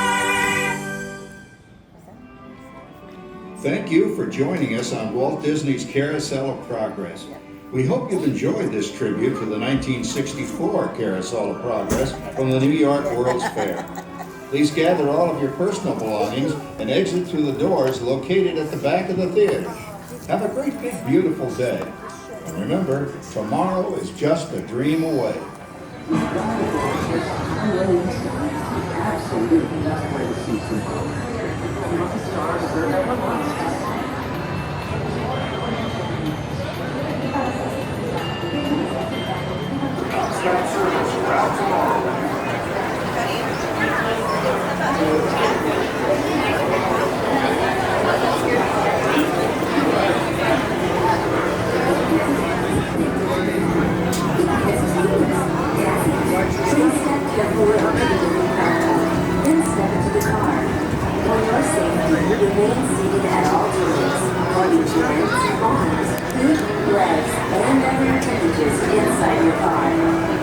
Thank you for joining us on Walt Disney's Carousel of Progress. We hope you've enjoyed this tribute to the 1964 Carousel of Progress from the New York World's Fair. Please gather all of your personal belongings and exit through the doors located at the back of the theater. Have a great big beautiful day. And remember, tomorrow is just a dream away. Non-stop service around Tomorrowland. Please step carefully onto the moving platform, then step into the car. For your safety, remain seated at all times. While you turn, arms, feet, legs, and other appendages inside your car.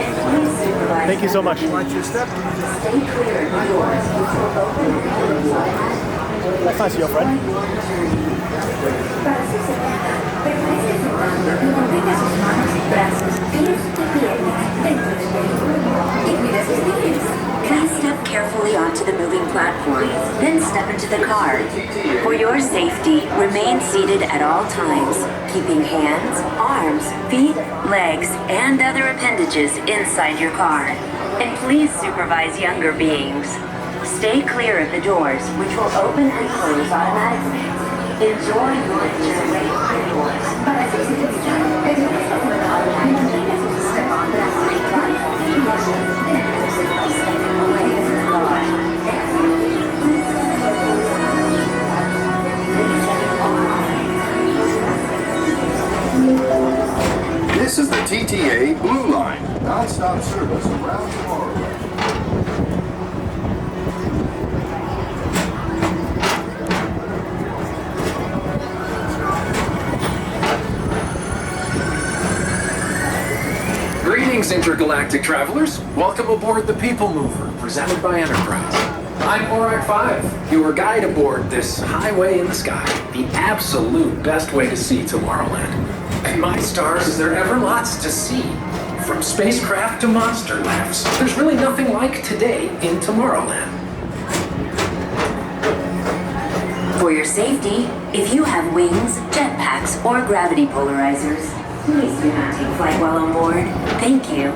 And please supervise. Thank you so much. Watch your step. Stay clear of the doors, which will open and close automatically. That's nice of your friend. Please step carefully onto the moving platform, then step into the car. For your safety, remain seated at all times, keeping hands, arms, feet, legs, and other appendages inside your car. And please supervise younger beings. Stay clear of the doors, which will open and close automatically. Enjoy your journey indoors. Step on that stepping away from the car. This is the TTA Blue Line, non-stop service around Tomorrowland. Greetings, intergalactic travelers. Welcome aboard the People Mover, presented by Enterprise. I'm Orak 5, your guide aboard this highway in the sky, the absolute best way to see Tomorrowland. And my stars, is there ever lots to see? From spacecraft to monster labs, there's really nothing like today in Tomorrowland. For your safety, if you have wings, jetpacks, or gravity polarizers, please do not take flight while on board. Thank you.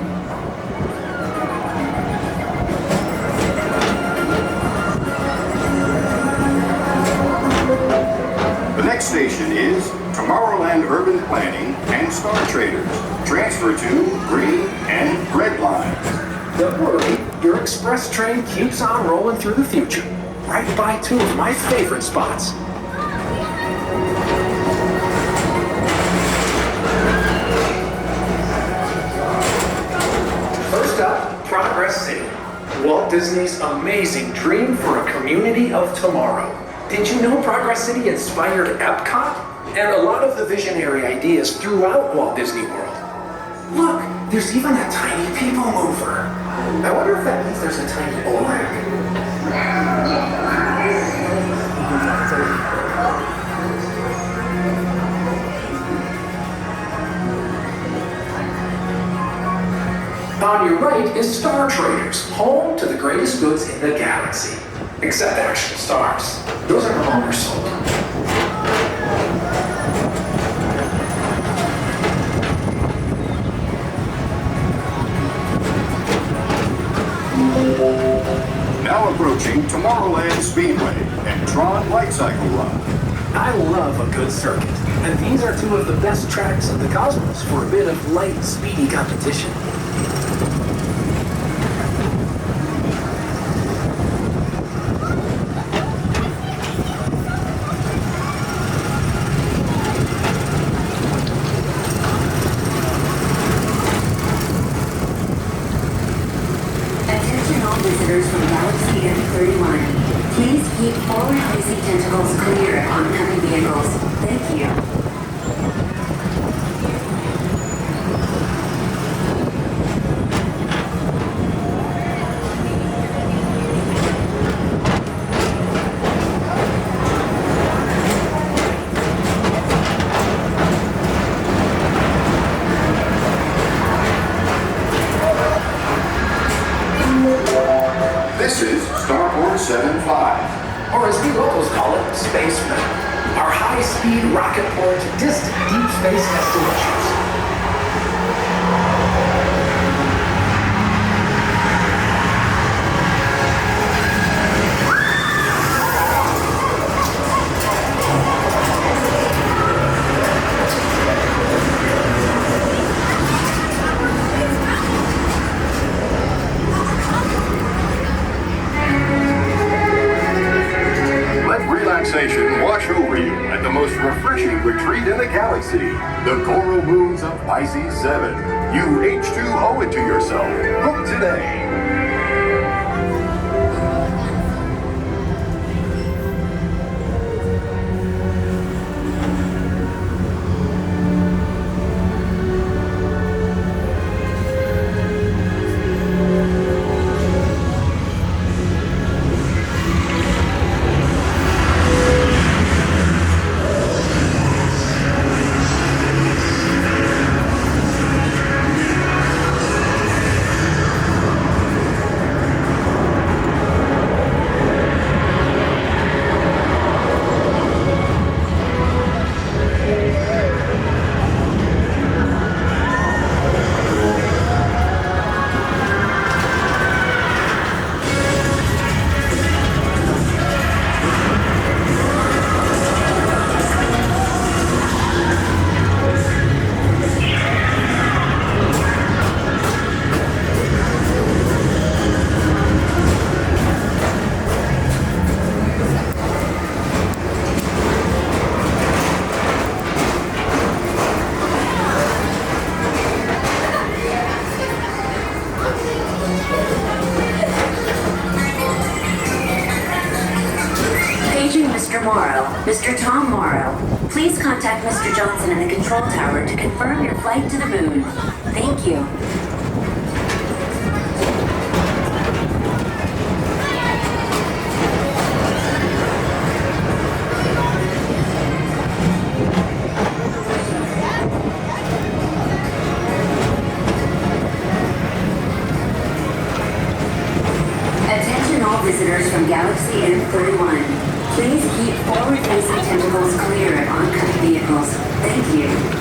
The next station is Tomorrowland Urban Planning and Star Traders. Transfer to green and red lines. Don't worry, your express train keeps on rolling through the future, right by two of my favorite spots. First up, Progress City, Walt Disney's amazing dream for a community of tomorrow. Did you know Progress City inspired Epcot? And a lot of the visionary ideas throughout Walt Disney World. Look, there's even a tiny people mover. I wonder if that means there's a tiny Oleg. On your right is Star Traders, home to the greatest goods in the galaxy. Except actual stars. Those are no longer sold. Now approaching Tomorrowland Speedway and Tron Lightcycle Run. I love a good circuit, and these are two of the best tracks in the cosmos for a bit of light, speedy competition. visitors from Galaxy M31. Please keep forward-facing tentacles clear of oncoming vehicles. Thank you. This is Starport 75. Or as we locals call it, Spaceman. Our high-speed rocket port to distant deep space destinations. Relaxation wash over you at the most refreshing retreat in the galaxy, the coral moons of Pisces 7. You H2 owe it to yourself. Book today. Mr. Tom Morrow, please contact Mr. Johnson in the control tower to confirm your flight to the moon. Thank you. Attention all visitors from Galaxy M31. Please keep forward-facing tentacles clear of oncoming vehicles. Thank you.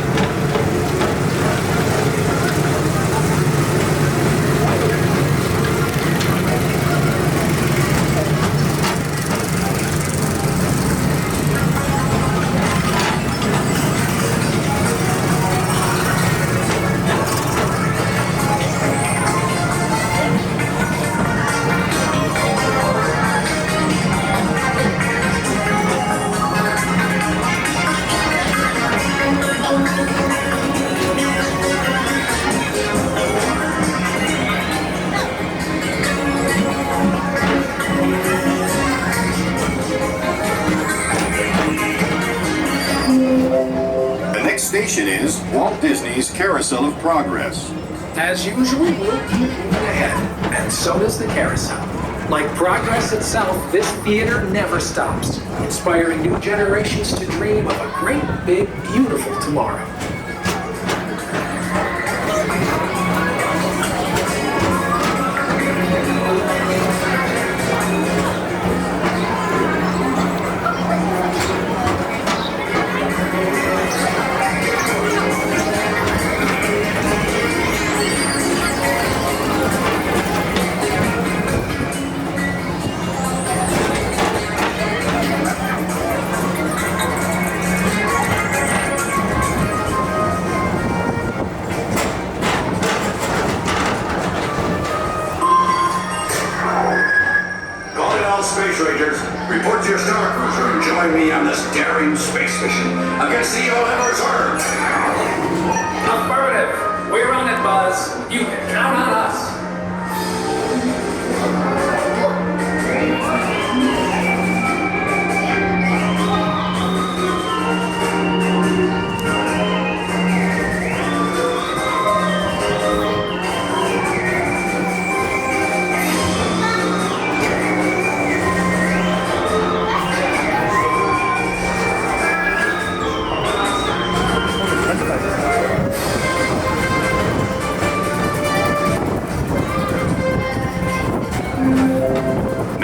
Station is Walt Disney's Carousel of Progress. As usual, we'll keep moving ahead, and so does the carousel. Like progress itself, this theater never stops, inspiring new generations to dream of a great, big, beautiful tomorrow. Space Rangers, report to your star cruiser and join me on this daring space mission against the Oilers Earth. Affirmative. We're on it, Buzz. You can count on us.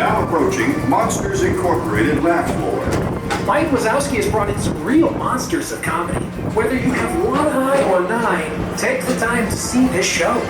Now approaching Monsters Incorporated laugh floor. Mike Wazowski has brought in some real monsters of comedy. Whether you have one eye or nine, take the time to see this show.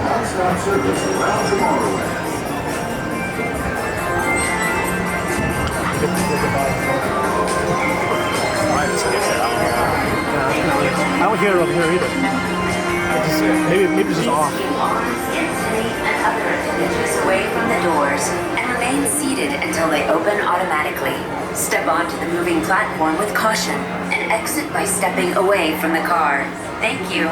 Non-stop service around Tomorrowland. I don't hear it over here either. Maybe it's just off. And other appendages away from the doors and remain seated until they open automatically. Step onto the moving platform with caution and exit by stepping away from the car. Thank you.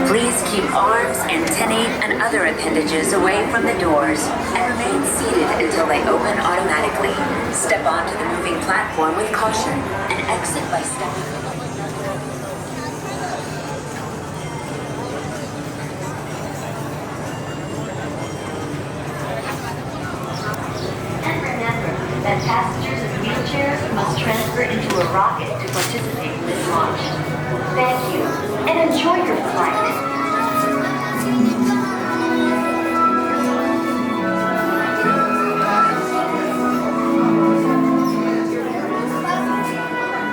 Please keep arms, antennae, and other appendages away from the doors and remain seated until they open automatically. Step onto the moving platform with caution and exit by stepping. And remember that passengers in wheelchairs must transfer into a rocket to participate in this launch. Thank you, and enjoy your flight.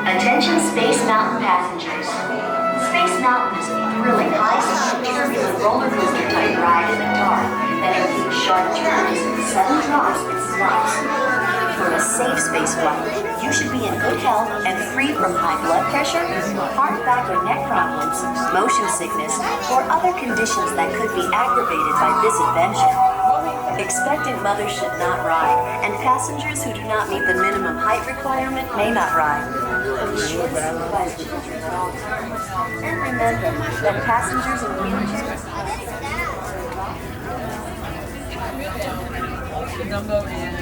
Attention Space Mountain passengers. Space Mountain is a thrilling, high-speed, turbulent roller coaster type ride in the dark that includes sharp turns, sudden drops, and slides. For a safe space flight, you should be in good health and free from high blood pressure, heart, back, or neck problems, motion sickness, or other conditions that could be aggravated by this adventure. Expectant mothers should not ride, and passengers who do not meet the minimum height requirement may not ride. Be sure to supervise children at all times. And remember that passengers in wheelchairs. Dumbo and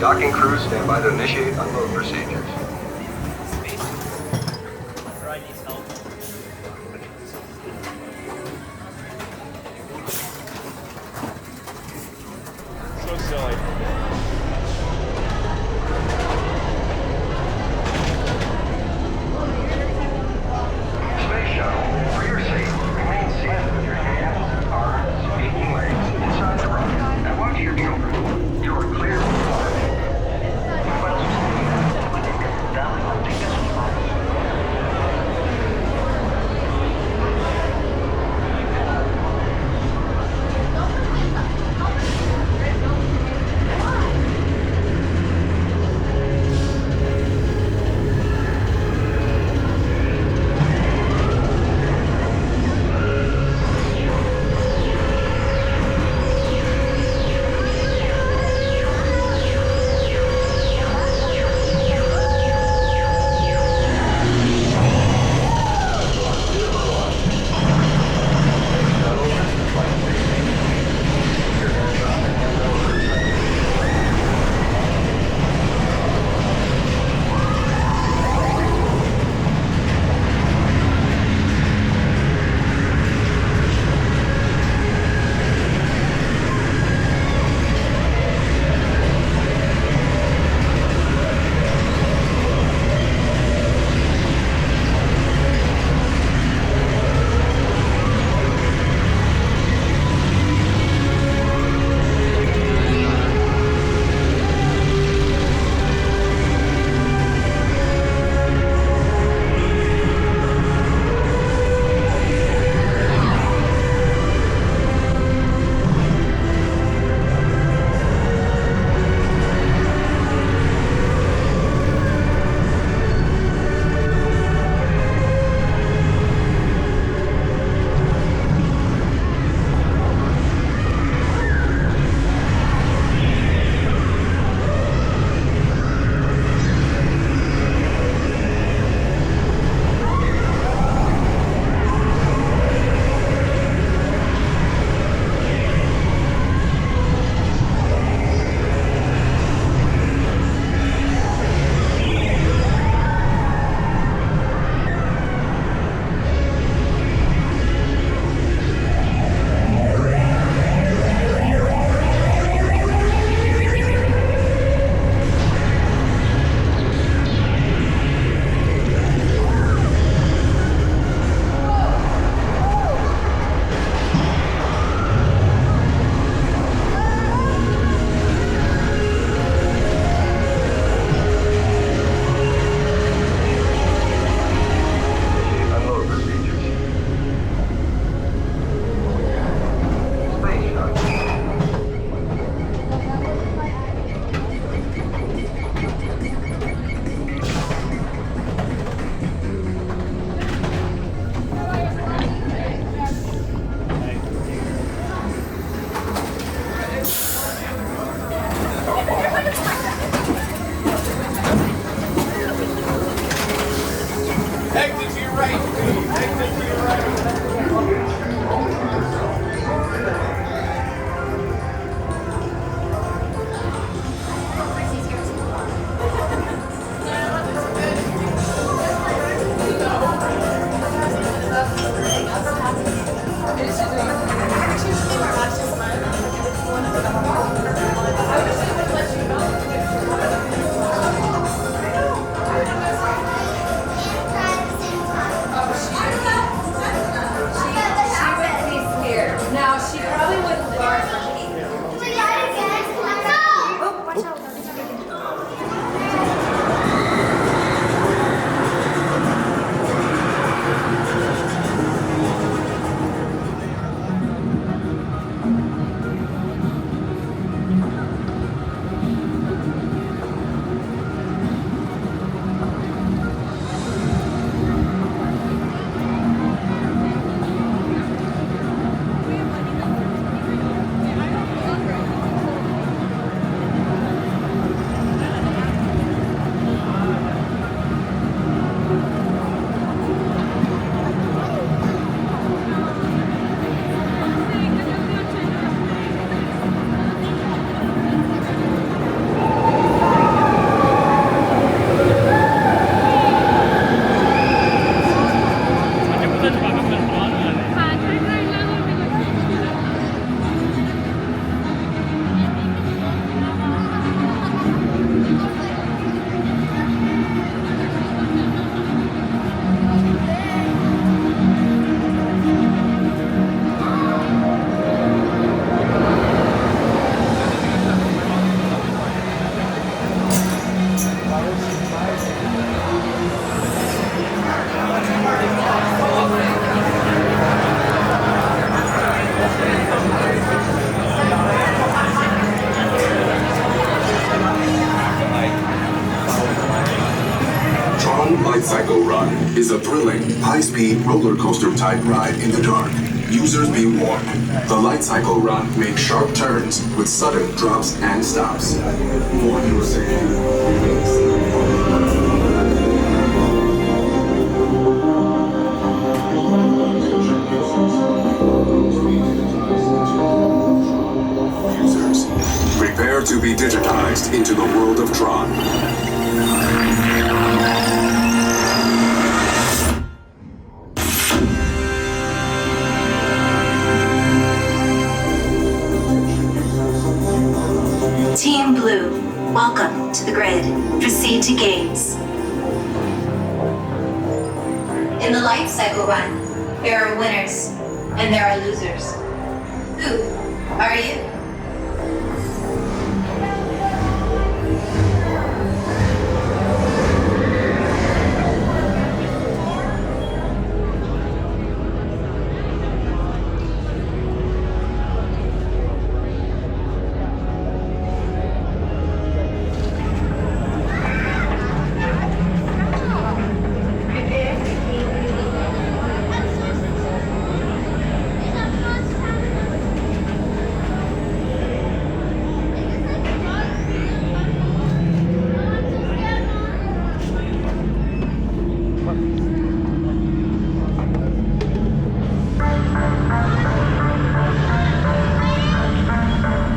Docking crew, stand by to initiate unload procedures. So silly. Space shuttle, for your safety, remain seated with your hands, arms, feet, and legs inside the rocket. And watch your children. You are clear of water. is a thrilling, high-speed roller coaster type ride in the dark. Users be warned. The Lightcycle Run makes sharp turns with sudden drops and stops. For your safety, users, prepare to be digitized into the world of Tron. Team Blue, welcome to the grid. Proceed to games. In the Lightcycle Run, there are winners and there are losers. Who are you?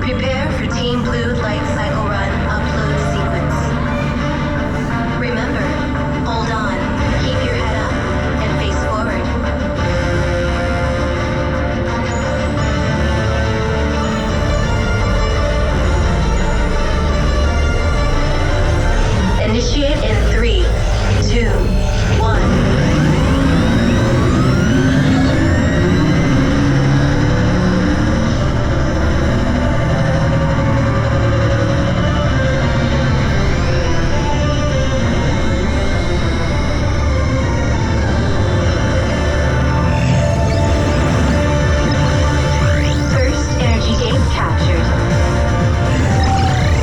Prepare for Team Blue Lightcycle Run upload sequence. Remember, hold on, keep your head up, and face forward. Initiate in 3, 2, 1. First energy gate captured.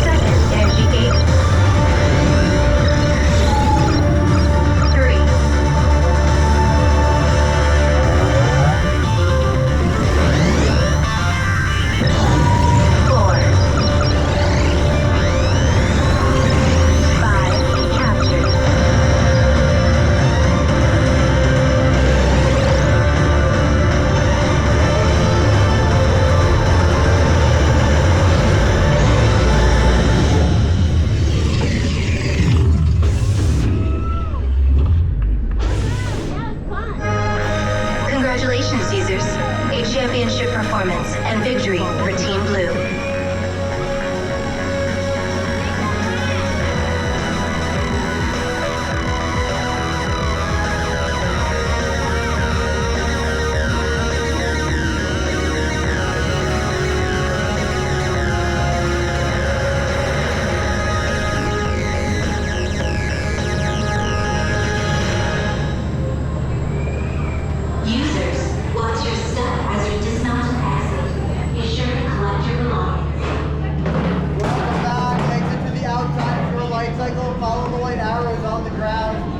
Second energy gate. 3. 4. 5 captured. Congratulations, users. A championship performance and victory for Team Blue. Users, watch your step as you dismount and exit. Be sure to collect your belongings. Welcome back. Exit to the outside for a light cycle. Follow the white arrows on the ground.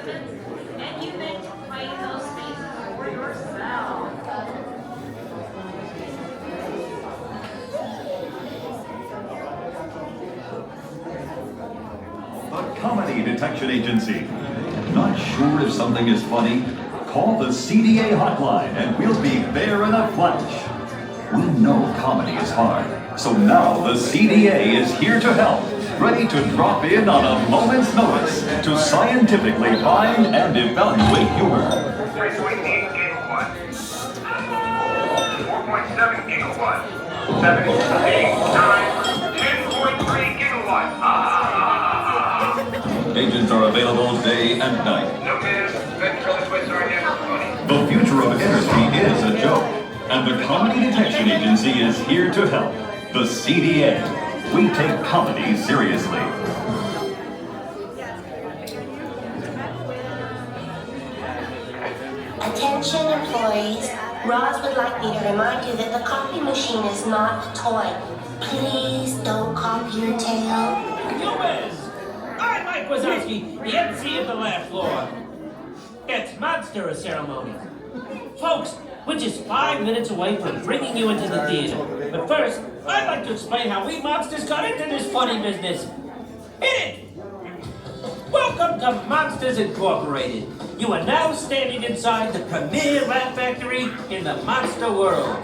And you make Twain those spaces for yourself. The Comedy Detection Agency. Not sure if something is funny? Call the CDA hotline and we'll be there in a flash. We know comedy is hard, so now the CDA is here to help, ready to drop in on a moment's notice to scientifically find and evaluate humor. 3.8 gigawatts. 4.7 gigawatts. 7, 8, 9, 10.3 gigawatts. Agents are available day and night. No minutes. Ventriloquist twists are never funny. The future of energy is a joke, and the Comedy Detection Agency is here to help. The CDA. We take comedy seriously. Attention employees, Roz would like me to remind you that the copy machine is not a toy. Please don't copy your tail. Humans! I'm Mike Wazowski, the MC of the laugh floor. It's Monster Ceremony. Folks, we're just 5 minutes away from bringing you into the theater. But first, I'd like to explain how we monsters got into this funny business. Hit it! Welcome to Monsters Incorporated. You are now standing inside the premier laugh factory in the monster world.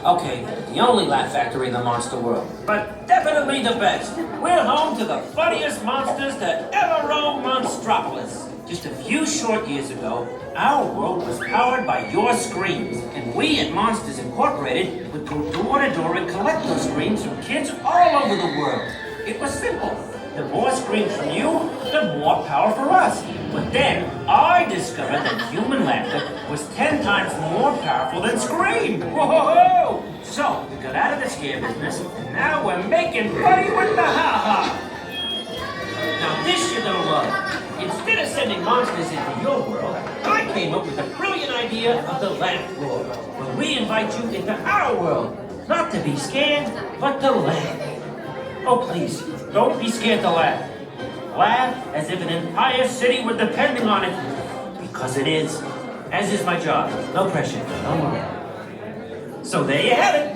Okay, the only laugh factory in the monster world, but definitely the best. We're home to the funniest monsters to ever roam Monstropolis. Just a few short years ago, our world was powered by your screams, and we at Monsters Incorporated would go door to door and collect those screams from kids all over the world. It was simple. The more screams from you, the more power for us. But then, I discovered that human laughter was 10 times more powerful than scream. Whoa! So, we got out of the scare business, and now we're making money with the ha-ha. Now this you're gonna love. Instead of sending monsters into your world, I came up with a brilliant idea of the laugh floor, where we invite you into our world, not to be scared, but to laugh. Oh please, don't be scared to laugh. Laugh as if an entire city were depending on it, because it is. As is my job. No pressure, don't worry. So there you have it.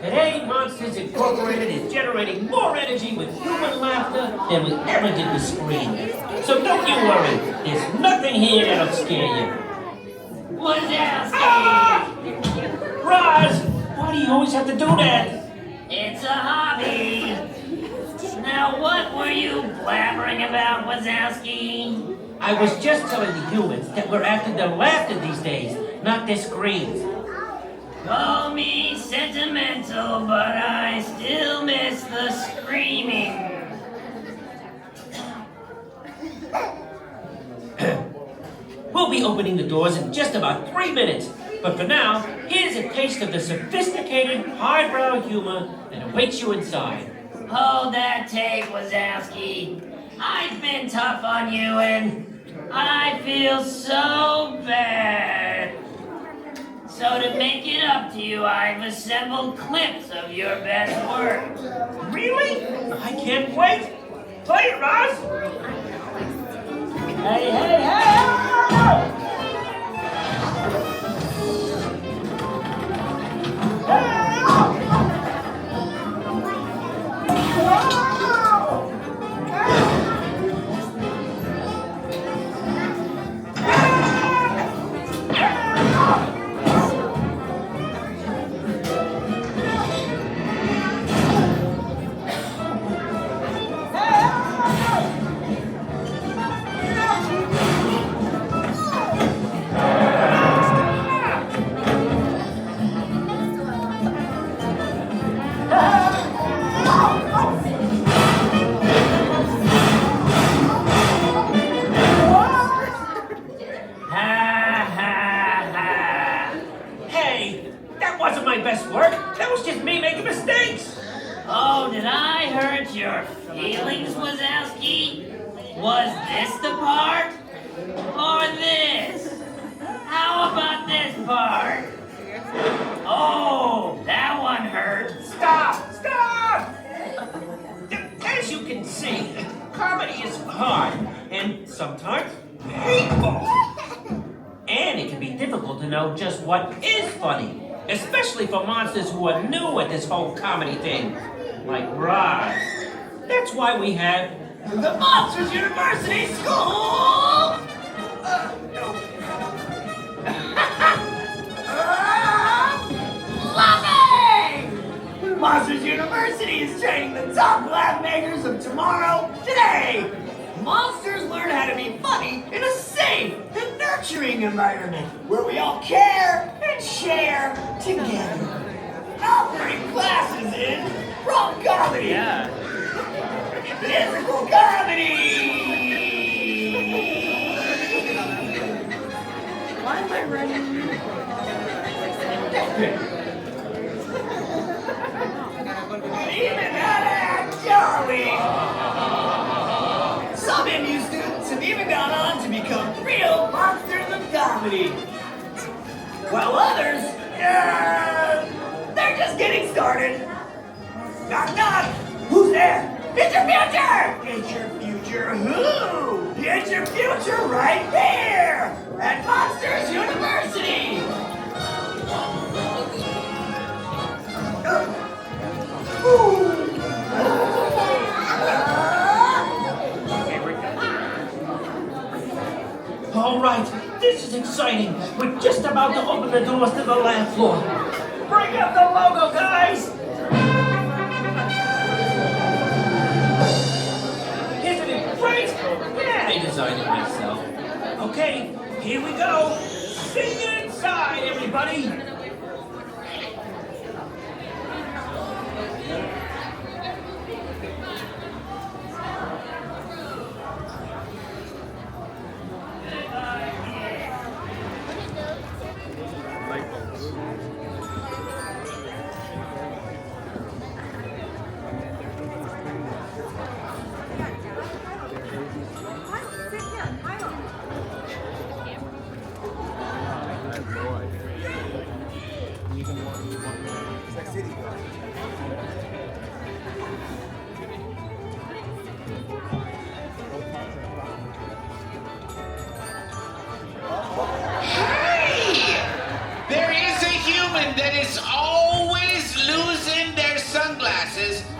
Today, Monsters Incorporated is generating more energy with human laughter than we ever did with scream. So don't you worry, there's nothing here that'll scare you. Wazowski! Roz, why do you always have to do that? It's a hobby. Now what were you blabbering about, Wazowski? I was just telling the humans that we're after their laughter these days, not their screams. Call me sentimental, but I still miss the screaming. We'll be opening the doors in just about 3 minutes. But for now, here's a taste of the sophisticated, highbrow humor that awaits you inside. Hold that tape, Wazowski. I've been tough on you and I feel so bad. So to make it up to you, I've assembled clips of your best work. Really? I can't wait. Play it, Roz. Hey, hey, hey! Oh, did I hurt your feelings, Wazowski? Was this the part? Or this? How about this part? Oh, that one hurt. Stop! Stop! As you can see, comedy is hard, and sometimes And it can be difficult to know just what is funny, especially for monsters who are new at this whole comedy thing, like Roz. That's why we have the Monsters University School! Loving! Monsters University is training the top laugh makers of tomorrow today! Monsters learn how to be funny in a safe and nurturing environment where we all care and share together. Offering classes in rock comedy, physical comedy, why am I running? Even how to act jolly. Some MU students have even gone on to become real monsters of comedy. While others, they're just getting started. Knock, knock. Who's there? It's your future! It's your future who? It's your future right here at Monsters University! All right, this is exciting. We're just about to open the doors to the land floor. Bring up the logo, guys! Isn't it great? Yeah, I designed it myself. Okay, here we go. See you inside, everybody.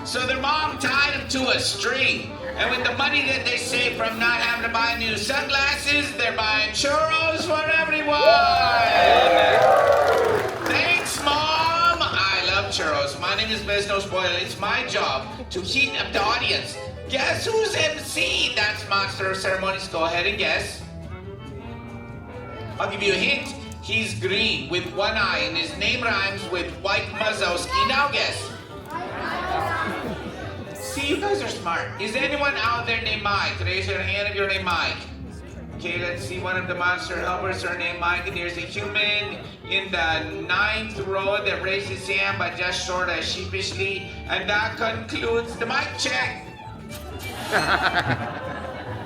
So their mom tied them to a string. And with the money that they save from not having to buy new sunglasses, they're buying churros for everyone. Thanks, Mom. I love churros. My name is Bez No Spoil. It's my job to heat up the audience. Guess who's MC? That's Monster of Ceremonies. Go ahead and guess. I'll give you a hint. He's green with one eye and his name rhymes with White Mazowski. Now guess. See, you guys are smart. Is anyone out there named Mike? Raise your hand if you're named Mike. Okay, let's see. One of the monster helpers are named Mike, and there's a human in the 9th row that raised his hand, but just sort of sheepishly. And that concludes the mic check.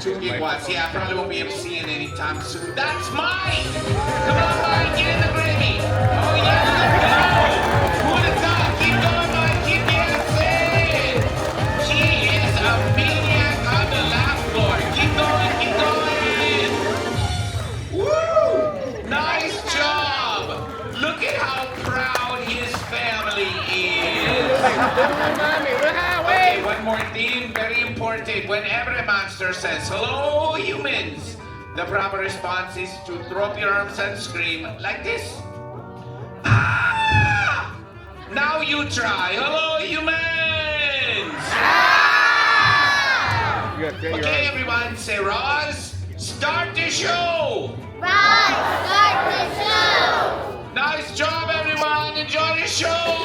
2 gigawatts. Yeah, I probably won't be MCing anytime soon. That's Mike! Come on, Mike, get in the gravy. Oh, yeah, let's go. Who would have thought? Keep going, Mike. Keep dancing. He is a maniac on the laugh floor. Keep going, keep going. Woo! Nice job. Look at how proud his family is. Okay, one more thing, very important. Whenever a monster says, hello, humans, the proper response is to throw up your arms and scream like this. Ah! Now you try. Hello, humans! Ah! Okay, everyone, say Roz, start the show! Roz, start the show! Nice job, everyone! Enjoy the show!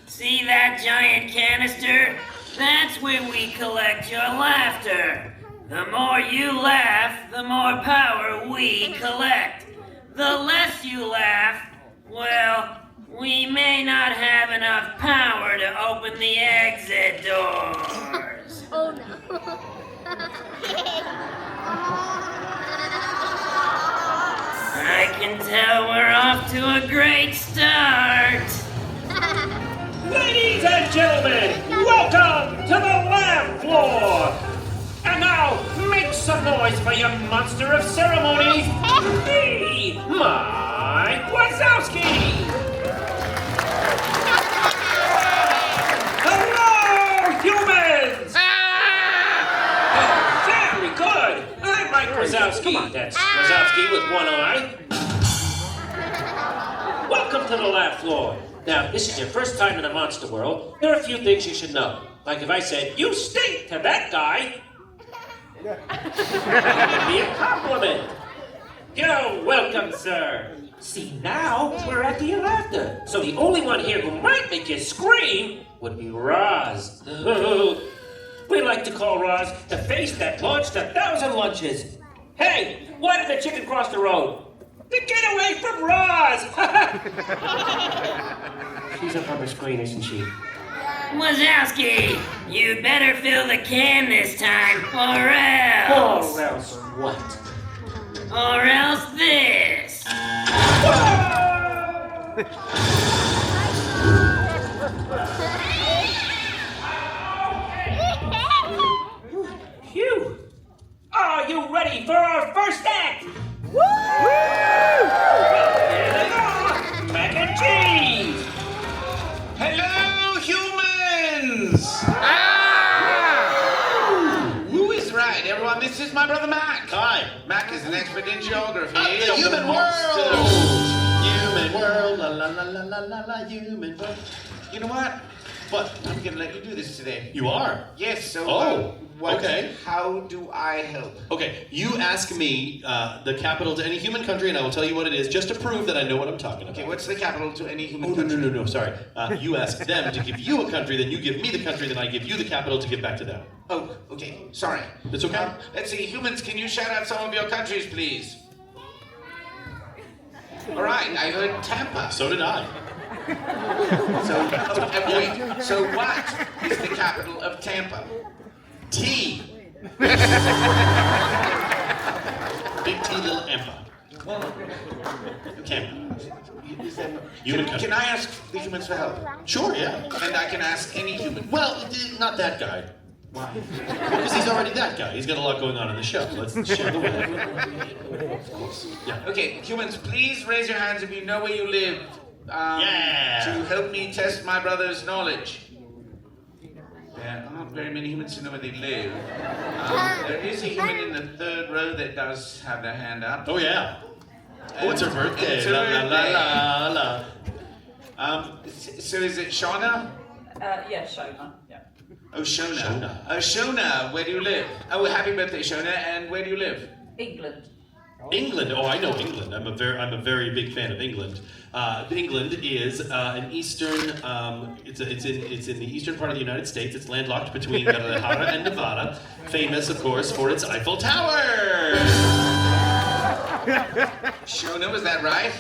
See that giant canister? That's where we collect your laughter. The more you laugh, the more power we collect. The less you laugh, well, we may not have enough power to open the exit doors. Oh no. I can tell we're off to a great start. Ladies and gentlemen, welcome to the laugh some noise for your monster of ceremonies, me, Mike Wazowski! Hello, humans! Oh, very good! I'm Mike Wazowski. That's Wazowski with one eye. Welcome to the lab floor. Now, this is your first time in the monster world. There are a few things you should know. Like if I said, "You stink" to that guy, that would be a compliment. You're welcome, sir. See, now we're at the year after. So the only one here who might make you scream would be Roz. We like to call Roz the face that launched 1,000 lunches. Hey, why did the chicken cross the road? To get away from Roz! She's up on the screen, isn't she? Wazowski, you better fill the can this time, or else. Or else what? Or else this. Phew! Are you ready for our first act? Woo! Here they are! Mac and cheese! Hello, humans! Who is right, everyone? This is my brother Mac. Hi. Mac is an expert in geography. Of the human world! Human world, la la la la la la la, human world. You know what? But I'm gonna let you do this today. You are? Yes, so okay. How do I help? Okay, you ask me the capital to any human country and I will tell you what it is just to prove that I know what I'm talking about. Okay, what's the capital to any human country? country? No, sorry. You ask them to give you a country, then you give me the country, then I give you the capital to give back to them. Oh, okay. Sorry. That's okay? Let's see. Humans, can you shout out some of your countries, please? All right, I heard Tampa. So did I. Wait, so what is the capital of Tampa? T. Big T, little Tampa. Tampa. Can I ask the humans for help? Sure, yeah. And I can ask any human. Well, not that guy. Why? Because he's already that guy. He's got a lot going on in the show. Let's share the way. Of course. Yeah. Okay, humans, please raise your hands if you know where you live. To help me test my brother's knowledge. There aren't very many humans who know where they live. There is a human in the third row that does have their hand up. Oh, yeah. Oh, it's her birthday. It's her birthday. La. So is it Shauna? Yeah, Shona. Yeah. Oh, Shona. Oh, Shona, where do you live? Oh, happy birthday, Shona. And where do you live? England. England. Oh, I know England. I'm a very big fan of England. England is an eastern. It's in the eastern part of the United States. It's landlocked between Guadalajara and Nevada. Famous, of course, for its Eiffel Tower. Shona, was that right?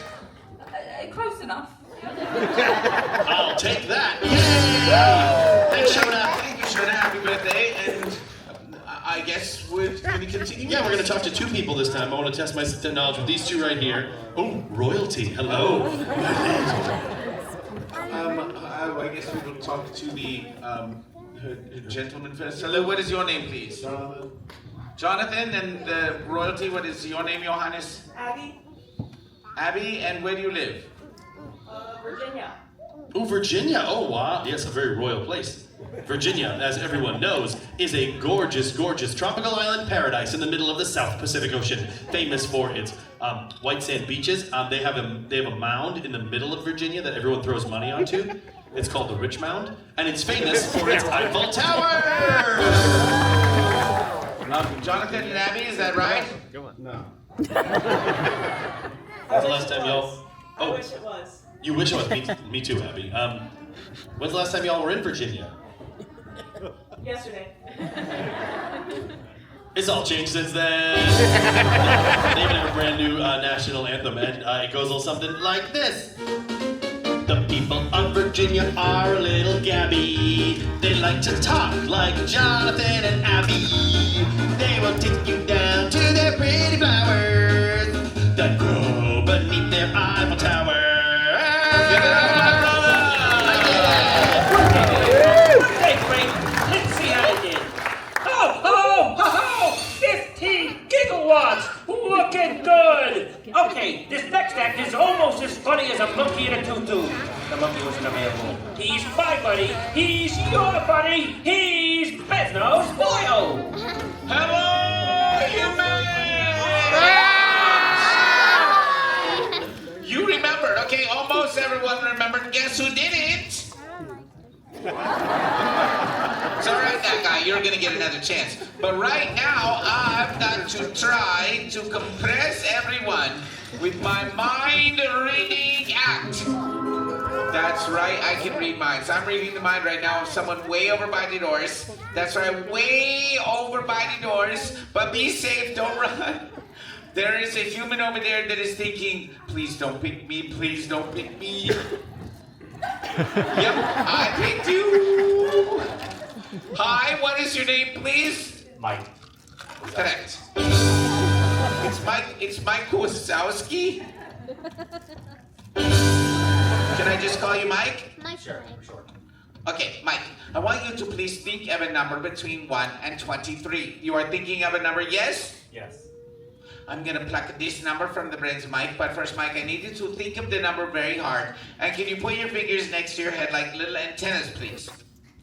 Close enough. I'll take that. Yay! Thanks, Shona. Thank you, Shona. Happy birthday. And I guess we're going to continue. Yeah, we're going to talk to two people this time. I want to test my knowledge with these two right here. Oh, royalty. Hello. I guess we will talk to the gentleman first. Hello, what is your name, please? Jonathan. Jonathan, and the royalty, what is your name, Your Highness? Abby. Abby, and where do you live? Virginia. Oh, Virginia. Oh, wow. Yes, a very royal place. Virginia, as everyone knows, is a gorgeous, gorgeous tropical island paradise in the middle of the South Pacific Ocean, famous for its white sand beaches. They have a mound in the middle of Virginia that everyone throws money onto. It's called the Rich Mound, and it's famous for its Eiffel Tower. Jonathan and Abby, is that right? Go on. No. When's the last time y'all? I wish it was. You wish it was. Me too, Abby. When's the last time y'all were in Virginia? Yesterday. It's all changed since then. They even have a brand new national anthem, and it goes a little something like this. The people of Virginia are a little gabby. They like to talk like Jonathan and Abby. They will take you down to their pretty flowers that grow beneath their Eiffel Tower. Okay, great. Let's see how I did. Ho, ho, ho, ho! 15 You're funny. He's Bezno's Boyle. Hello, humans! You remembered, okay? Almost everyone remembered. Guess who didn't? It's all right, that guy. You're gonna get another chance. But right now, I've got to try to compress everyone with my mind-reading act. That's right, I can read minds. I'm reading the mind right now of someone way over by the doors. That's right, way over by the doors. But be safe, don't run. There is a human over there that is thinking, please don't pick me, please don't pick me. Yep, I picked you. Hi, what is your name, please? Mike. Correct. It's Mike Wazowski. Can I just call you Mike? Sure. Okay, Mike, I want you to please think of a number between 1 and 23. You are thinking of a number, yes? Yes. I'm gonna pluck this number from the brains of Mike, but first, Mike, I need you to think of the number very hard. And can you put your fingers next to your head like little antennas, please?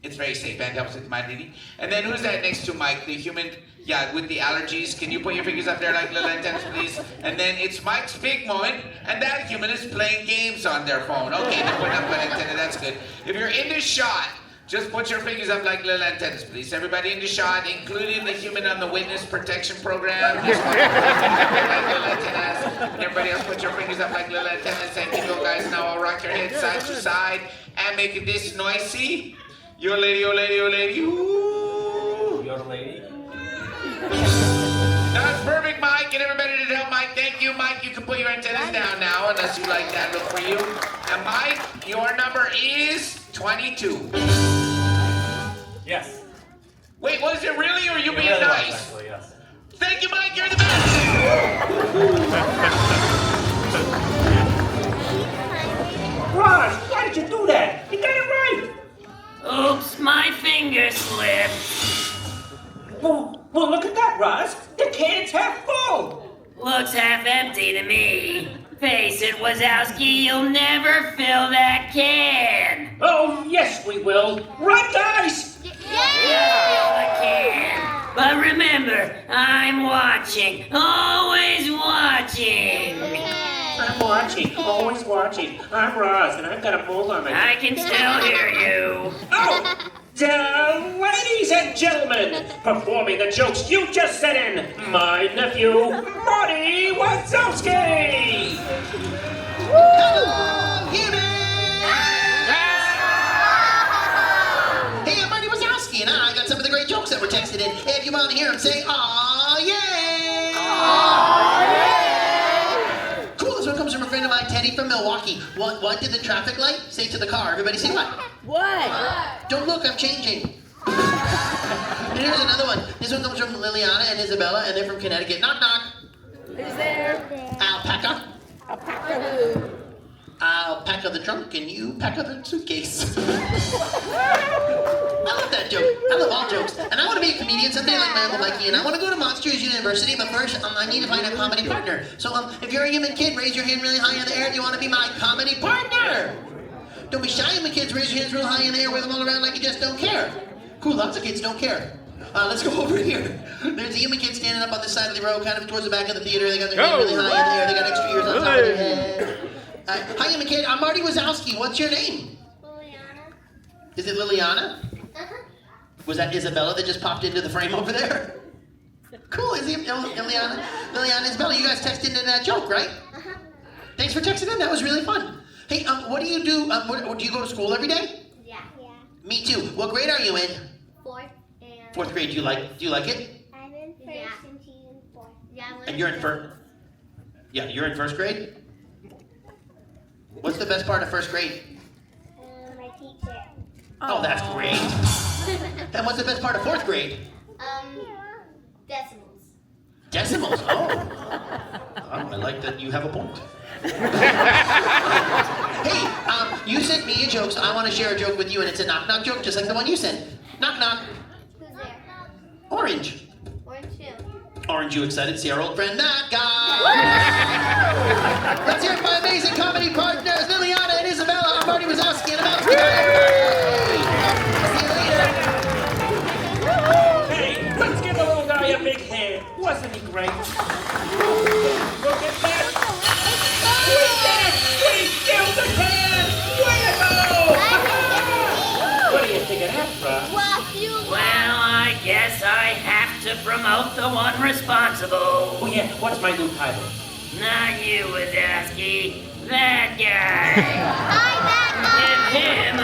It's very safe and helps with mind reading. And then who's that next to Mike, the human, yeah, with the allergies? Can you put your fingers up there like little antennas, please? And then it's Mike's big moment, and that human is playing games on their phone. Okay, they're putting up an antenna, that's good. If you're in the shot, just put your fingers up like little antennas, please. Everybody in the shot, including the human on the witness protection program. Just put your fingers up there like little antennas. And everybody else put your fingers up like little antennas. Thank you, guys. Now I'll rock your head side to side and make this noisy. Your lady, your lady, your lady. Ooh. You're the lady. That's perfect, Mike. And everybody to help Mike. Thank you, Mike. You can put your antennas down now, unless you like that look for you. And Mike, your number is 22. Yes. Wait, was it really, or are you being really nice? was, actually, yes. Thank you, Mike. You're the best. Ross, why did you do that? You got it right. Oops, my finger slipped. Well, look at that, Ross. The can's half full. Looks half empty to me. Face it, Wazowski, you'll never fill that can. Oh, yes, we will. Right, guys? Yeah, can. But remember, I'm watching. Always watching. I'm watching, always watching. I'm Ross, and I've got a mole on my... I can still hear you. Oh! Ladies and gentlemen, performing the jokes you just sent in, my nephew, Marty Wazowski! Hello, humans! Hey, I'm Marty Wazowski, and I got some of the great jokes that were texted in. If you want to hear them, say, aw, yay! Aw, yay! Cool, this one comes from a friend of mine, Teddy from Milwaukee. What did the traffic light say to the car? Everybody say what? What? Don't look, I'm changing. And here's another one. This one comes from Liliana and Isabella, and they're from Connecticut. Knock, knock. Who's there? Alpaca. Alpaca who? I'll pack up the trunk and you pack up the suitcase. I love that joke. I love all jokes. And I want to be a comedian someday like my Uncle Mikey. And I want to go to Monsters University, but first I need to find a comedy partner. So if you're a human kid, raise your hand really high in the air if you want to be my comedy partner. Don't be shy, human kids. Raise your hands real high in the air, wave them all around like you just don't care. Cool, lots of kids don't care. Let's go over here. There's a human kid standing up on the side of the row, kind of towards the back of the theater. They got their hand really high in the air. They got extra ears on top of their head. Hi, human kid. I'm Marty Wazowski. What's your name? Liliana. Is it Liliana? Was that Isabella that just popped into the frame over there? Cool. Is it Liliana? Liliana, Isabella, you guys texted into that joke, right? Thanks for texting in. That was really fun. Hey, what do you do? Do you go to school every day? Yeah. Me too. What grade are you in? Fourth and... Fourth grade. Do you like it? I'm in first and she's in fourth. Yeah, And you're in first? Yeah, you're in first grade? What's the best part of first grade? My teacher. Oh, that's great. And what's the best part of fourth grade? Decimals. Decimals? Oh, I like that you have a point. Hey, you sent me a joke, so I want to share a joke with you, and it's a knock-knock joke, just like the one you sent. Knock-knock. Who's there? Orange. Orange who? Aren't you excited to see our old friend, that guy? Let's hear it for my amazing comedy partners, Liliana and Isabella. I'm Marty Wazowski, and I'm out. Frost. Well, I guess I have to promote the one responsible. Oh yeah, what's my new title? Not you, Wazowski. That guy. Give him